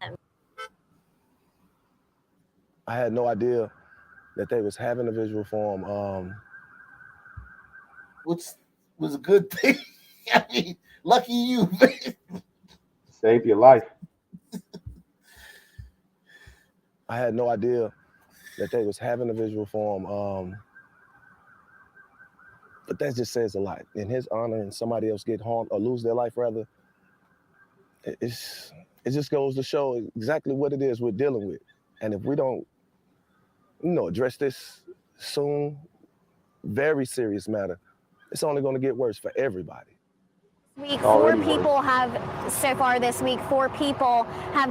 I had no idea that they was having a visual form. Which was a good thing. I mean, lucky you, man. Save your life. I had no idea that they was having a visual form. But that just says a lot. In his honor, and somebody else get harmed or lose their life, rather, it just goes to show exactly what it is we're dealing with. And if we don't, address this soon, very serious matter, it's only going to get worse for everybody. Week, four people have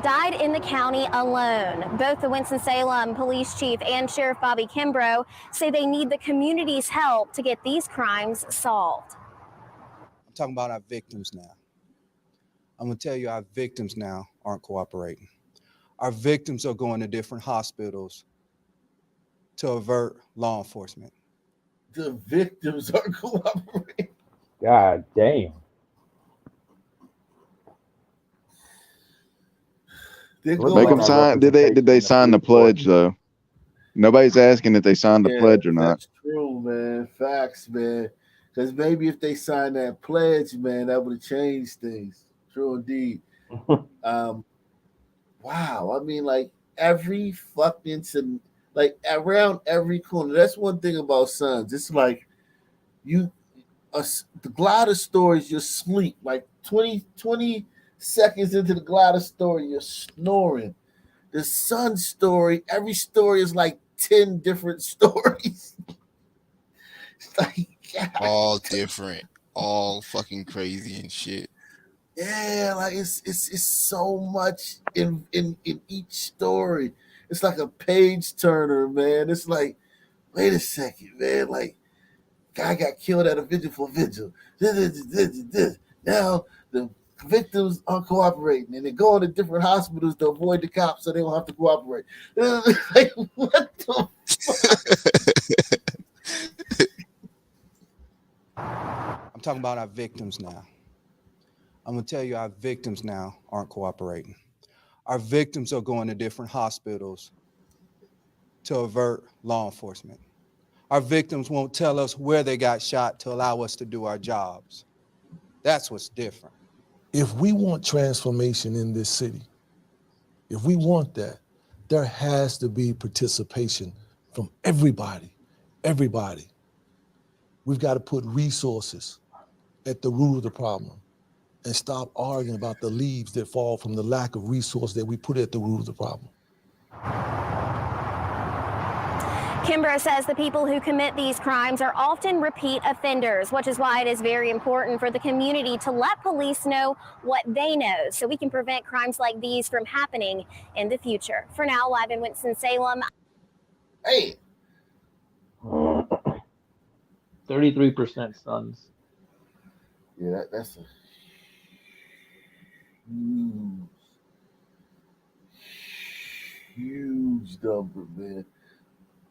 died in the county alone. Both the Winston-Salem police chief and Sheriff Bobby Kimbrough say they need the community's help to get these crimes solved. I'm talking about our victims now. I'm gonna tell you, our victims now aren't cooperating. Our victims are going to different hospitals to avert law enforcement. The victims are cooperating. God damn. Make them sign. Did they sign the pledge though? Nobody's asking if they signed the pledge or not. That's true, man. Facts, man. Because maybe if they signed that pledge, man, that would have changed things. True indeed. Wow. I mean, like every fucking around every corner. That's one thing about Sons. It's like the Glider stories, you sleep like 20 seconds into the Glider story, you're snoring. The Sun story, every story is like 10 different stories. It's like, God. All different, all fucking crazy and shit. Yeah, like it's so much in each story. It's like a page turner, man. It's like, wait a second, man. Like, guy got killed at a vigil for vigil. Now the victims are cooperating, and they go into different hospitals to avoid the cops, so they don't have to cooperate. Like, what the fuck? I'm talking about our victims now. I'm gonna tell you, our victims now aren't cooperating. Our victims are going to different hospitals to avert law enforcement. Our victims won't tell us where they got shot to allow us to do our jobs. That's what's different. If we want transformation in this city, if we want that, there has to be participation from everybody. We've got to put resources at the root of the problem and stop arguing about the leaves that fall from the lack of resource that we put at the root of the problem. Kimbrough says the people who commit these crimes are often repeat offenders, which is why it is very important for the community to let police know what they know so we can prevent crimes like these from happening in the future. For now, live in Winston-Salem. Hey. 33% Sons. Yeah, that's a huge number, man.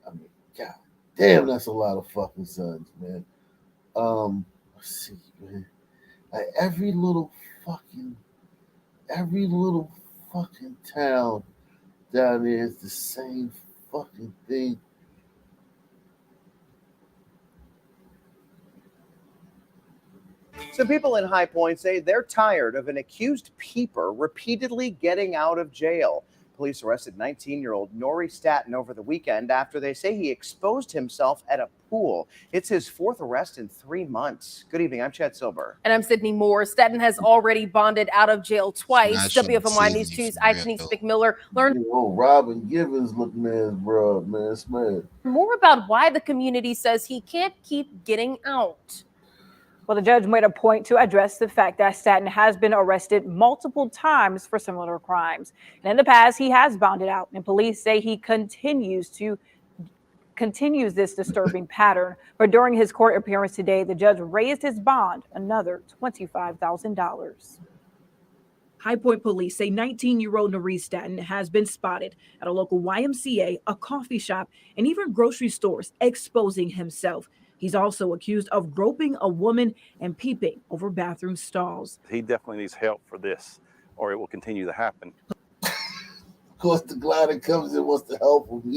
I mean, God damn, that's a lot of fucking Sons, man. Let's see, man. Like every little fucking town down there is the same fucking thing. Some people in High Point say they're tired of an accused peeper repeatedly getting out of jail. Police arrested 19-year-old Nori Staten over the weekend after they say he exposed himself at a pool. It's his fourth arrest in 3 months. Good evening, I'm Chad Silver. And I'm Sydney Moore. Staten has already bonded out of jail twice. National WFMY News 2's Denise McMiller learned Robin Givens looking at his bro, man. It's mad. more about why the community says he can't keep getting out. Well, the judge made a point to address the fact that Staten has been arrested multiple times for similar crimes. And in the past, he has bonded out, and police say he continues this disturbing pattern. But during his court appearance today, the judge raised his bond another $25,000. High Point police say 19-year-old Norris Staten has been spotted at a local YMCA, a coffee shop, and even grocery stores, exposing himself. He's also accused of groping a woman and peeping over bathroom stalls. He definitely needs help for this, or it will continue to happen. Of course, the glider comes in, wants to help him.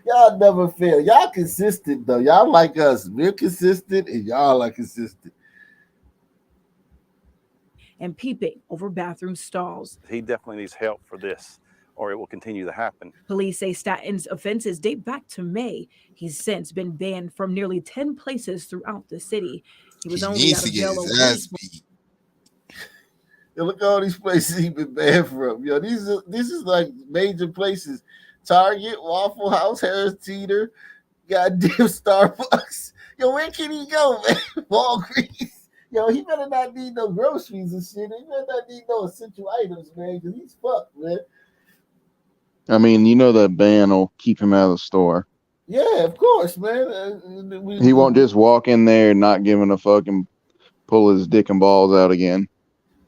Y'all never fail. Y'all consistent, though. Y'all like us. We're consistent, and y'all are consistent. And peeping over bathroom stalls. He definitely needs help for this, or it will continue to happen. Police say Staten's offenses date back to May. He's since been banned from nearly 10 places throughout the city. He was only out of jail a week. Yo, look at all these places he's been banned from. Yo, this is like major places. Target, Waffle House, Harris Teeter, goddamn Starbucks. Yo, where can he go, man? Walgreens. Yo, he better not need no groceries and shit. He better not need no essential items, man, because he's fucked, man. I mean, that ban will keep him out of the store. Yeah, of course, man. He won't just walk in there and not giving a fuck and pull his dick and balls out again.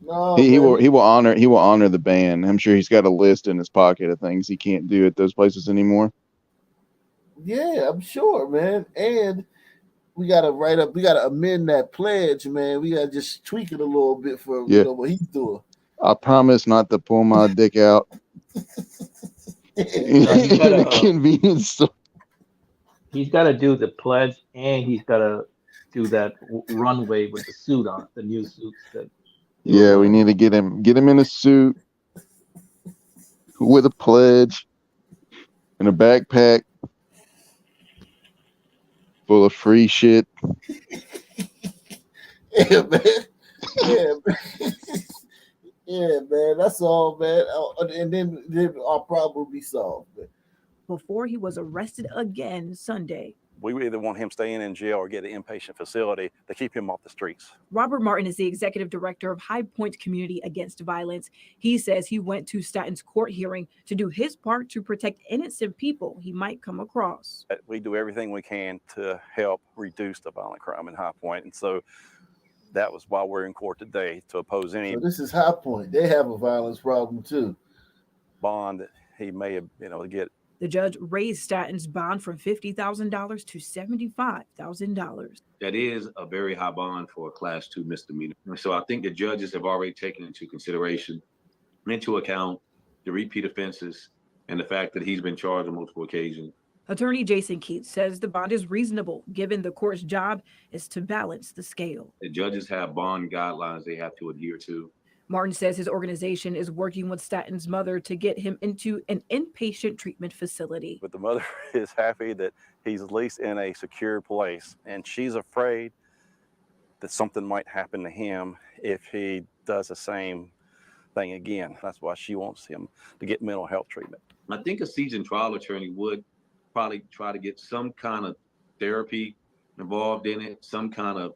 No, he will honor the ban. I'm sure he's got a list in his pocket of things he can't do at those places anymore. Yeah, I'm sure, man. And we gotta amend that pledge, man. We gotta just tweak it a little bit for what he's doing. I promise not to pull my dick out. He's got a convenience store. He's got to do the pledge, and he's got to do that runway with the suit on, the new suits that. Yeah, we need to get him in a suit with a pledge and a backpack full of free shit. Yeah, man. Yeah, man. Yeah, man. That's all, man. And then our problem will be solved, man. Before he was arrested again Sunday. We either want him staying in jail or get an inpatient facility to keep him off the streets. Robert Martin is the executive director of High Point Community Against Violence. He says he went to Staten's court hearing to do his part to protect innocent people he might come across. We do everything we can to help reduce the violent crime in High Point. And so that was why we're in court today, to oppose any. So this is High Point. They have a violence problem too. Bond that he may have been able to get. The judge raised Staten's bond from $50,000 to $75,000. That is a very high bond for a Class 2 misdemeanor. So I think the judges have already taken into account the repeat offenses and the fact that he's been charged on multiple occasions. Attorney Jason Keats says the bond is reasonable, given the court's job is to balance the scale. The judges have bond guidelines they have to adhere to. Martin says his organization is working with Staten's mother to get him into an inpatient treatment facility. But the mother is happy that he's at least in a secure place, and she's afraid that something might happen to him if he does the same thing again. That's why she wants him to get mental health treatment. I think a seasoned trial attorney would probably try to get some kind of therapy involved in it, some kind of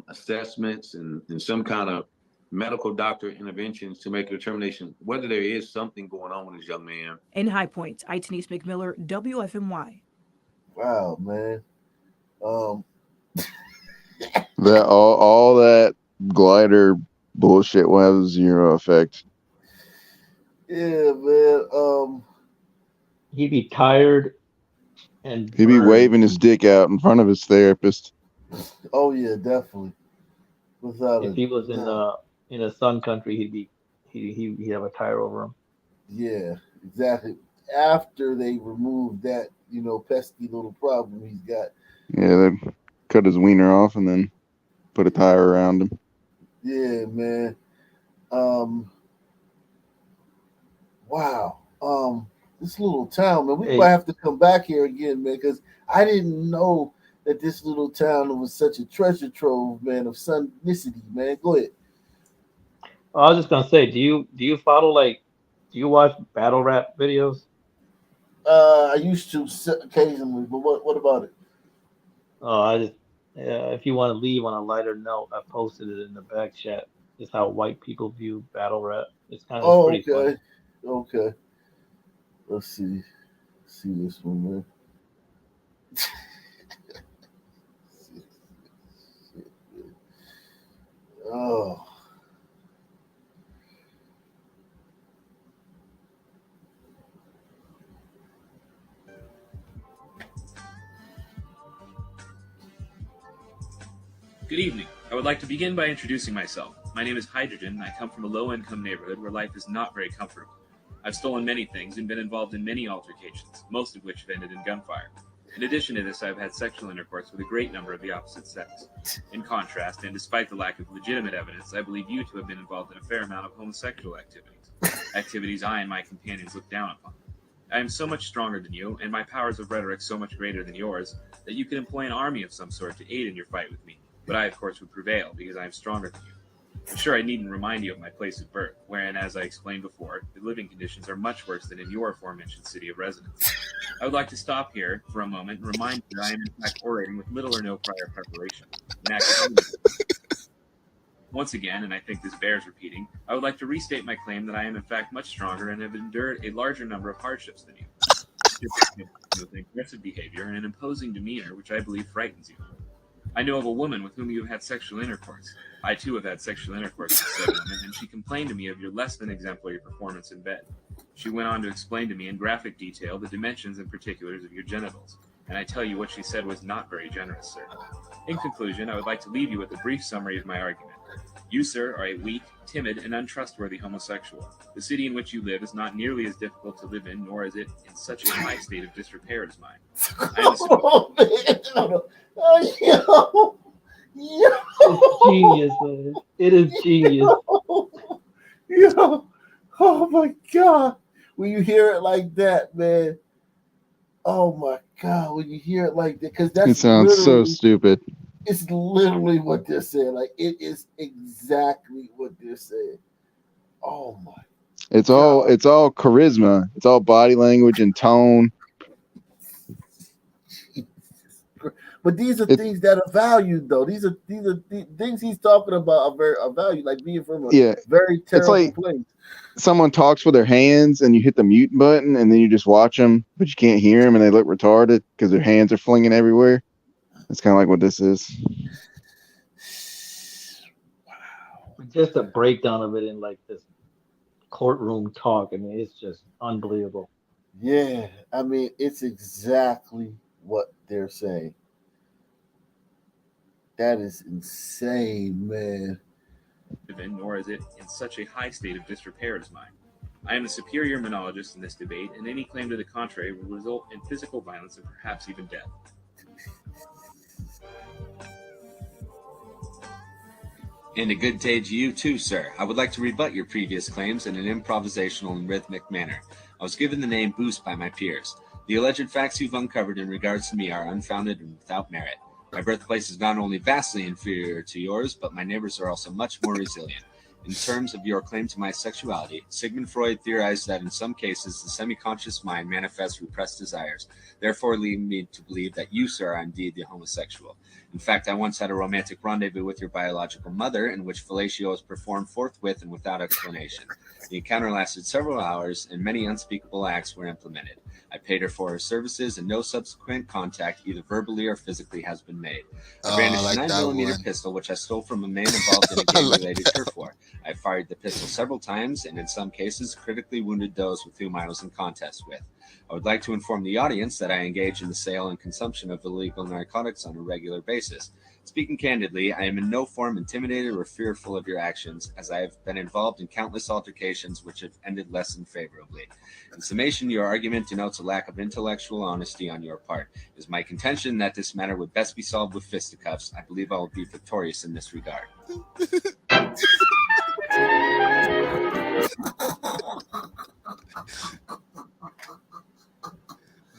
assessments and some kind of medical doctor interventions to make a determination whether there is something going on with this young man. In High Point, Denise McMiller, WFMY. Wow, man. That all that glider bullshit will have zero effect. Yeah, man. He'd be tired and he'd be waving his dick out in front of his therapist. Oh yeah, definitely. If he was in a sun country, he'd have a tire over him. Yeah, exactly. After they removed that, pesky little problem he's got. Yeah, they cut his wiener off and then put a tire around him. Yeah, man. Wow. This little town, man. We might have to come back here again, man, because I didn't know that this little town was such a treasure trove, man, of sunnicity, man. Go ahead. I was just gonna say, do you follow do you watch battle rap videos? I used to occasionally, but what about it? Oh, if you want to leave on a lighter note, I posted it in the back chat. It's how white people view battle rap. It's kind of pretty funny. Okay. Let's see this one, man. Oh, Good evening. I would like to begin by introducing myself. My name is Hydrogen, and I come from a low-income neighborhood where life is not very comfortable. I've stolen many things and been involved in many altercations, most of which have ended in gunfire. In addition to this, I've had sexual intercourse with a great number of the opposite sex. In contrast, and despite the lack of legitimate evidence, I believe you to have been involved in a fair amount of homosexual activities I and my companions look down upon. I am so much stronger than you, and my powers of rhetoric so much greater than yours, that you could employ an army of some sort to aid in your fight with me. But I, of course, would prevail, because I am stronger than you. I'm sure I needn't remind you of my place of birth, wherein, as I explained before, the living conditions are much worse than in your aforementioned city of residence. I would like to stop here for a moment and remind you that I am in fact orating with little or no prior preparation. Once again, and I think this bears repeating, I would like to restate my claim that I am in fact much stronger and have endured a larger number of hardships than you. With aggressive behavior and an imposing demeanor which I believe frightens you. I know of a woman with whom you have had sexual intercourse. I too have had sexual intercourse with said woman, and she complained to me of your less than exemplary performance in bed. She went on to explain to me in graphic detail the dimensions and particulars of your genitals, and I tell you what she said was not very generous, sir. In conclusion, I would like to leave you with a brief summary of my argument. You, sir, are a weak, timid, and untrustworthy homosexual. The city in which you live is not nearly as difficult to live in, nor is it in such a high state of disrepair as mine. Oh, man. Yo. It's genius, man. It is genius. Yo. Oh, my God. When you hear it like that, man. Oh, my God. When you hear it like that, because that's It sounds so stupid. It's literally what they're saying. Like, it is exactly what they're saying. Oh, my. It's all charisma. It's all body language and tone. But these are things that are valued, though. These are things he's talking about are valued, like being from a very terrible place. Someone talks with their hands, and you hit the mute button, and then you just watch them, but you can't hear them, and they look retarded because their hands are flinging everywhere. That's kind of like what this is. Wow. Just a breakdown of it in like this courtroom talk. I mean, it's just unbelievable. Yeah, I mean, it's exactly what they're saying. That is insane, man. Nor is it in such a high state of disrepair as mine. I am a superior monologist in this debate, and any claim to the contrary will result in physical violence and perhaps even death. And a good day to you too, sir. I would like to rebut your previous claims in an improvisational and rhythmic manner. I was given the name Boost by my peers. The alleged facts you've uncovered in regards to me are unfounded and without merit. My birthplace is not only vastly inferior to yours, but my neighbors are also much more resilient. In terms of your claim to my sexuality, Sigmund Freud theorized that in some cases the semi-conscious mind manifests repressed desires, therefore leading me to believe that you, sir, are indeed the homosexual. In fact, I once had a romantic rendezvous with your biological mother in which fellatio was performed forthwith and without explanation. The encounter lasted several hours and many unspeakable acts were implemented. I paid her for her services and no subsequent contact, either verbally or physically, has been made. I brandished a 9mm pistol, which I stole from a man involved in a gang-related turf war. I fired the pistol several times and in some cases critically wounded those with whom I was in contest with. I would like to inform the audience that I engage in the sale and consumption of illegal narcotics on a regular basis. Speaking candidly, I am in no form intimidated or fearful of your actions, as I have been involved in countless altercations which have ended less than favorably. In summation, your argument denotes a lack of intellectual honesty on your part. It is my contention that this matter would best be solved with fisticuffs. I believe I will be victorious in this regard.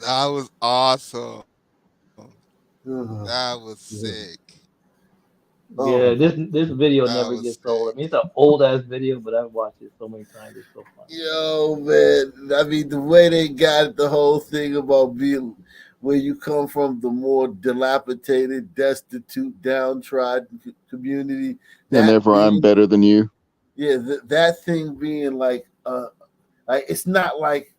That was awesome. That was sick. Yeah, this video never gets old. I mean, it's an old ass video, but I've watched it so many times. It's so funny. Yo, man. I mean, the way they got the whole thing about being where you come from, the more dilapidated, destitute, downtrodden community. And therefore, I'm better than you. Yeah, that thing being like it's not like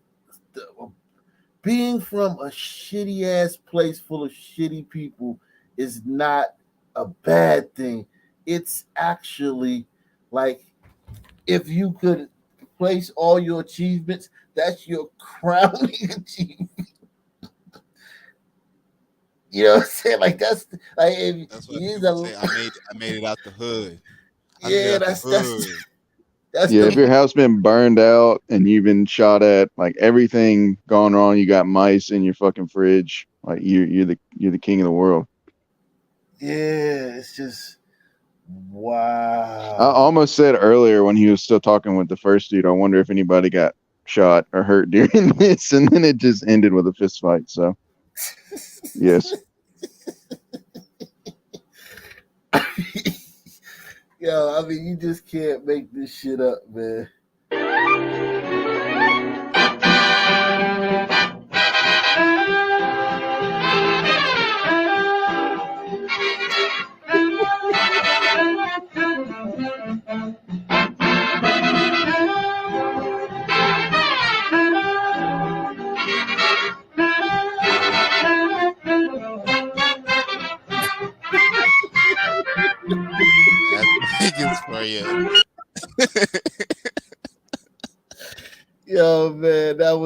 being from a shitty ass place full of shitty people is not a bad thing. It's actually like if you could place all your achievements, that's your crowning achievement. You know what I'm saying? Like that's like if That's why he is people a say I made it out the hood. I made it yeah, out the that's hood. that's Yeah, if the your house been burned out and you've been shot at, like everything gone wrong, you got mice in your fucking fridge. Like you're the king of the world. yeah. It's just I wow. almost said earlier when he was still talking with the first dude, I wonder if anybody got shot or hurt during this, and then it just ended with a fist fight. So yes. Yo, I mean, you just can't make this shit up, man. That niggas for you. Yo, man, that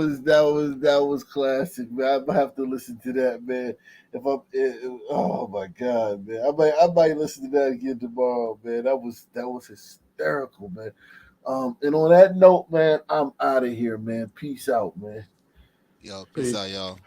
was classic, man. I might have to listen to that, man. If I'm, oh my god, man, I might listen to that again tomorrow, man. That was hysterical, man. And on that note, man, I'm out of here, man. Peace out, man. Yo, peace out, y'all.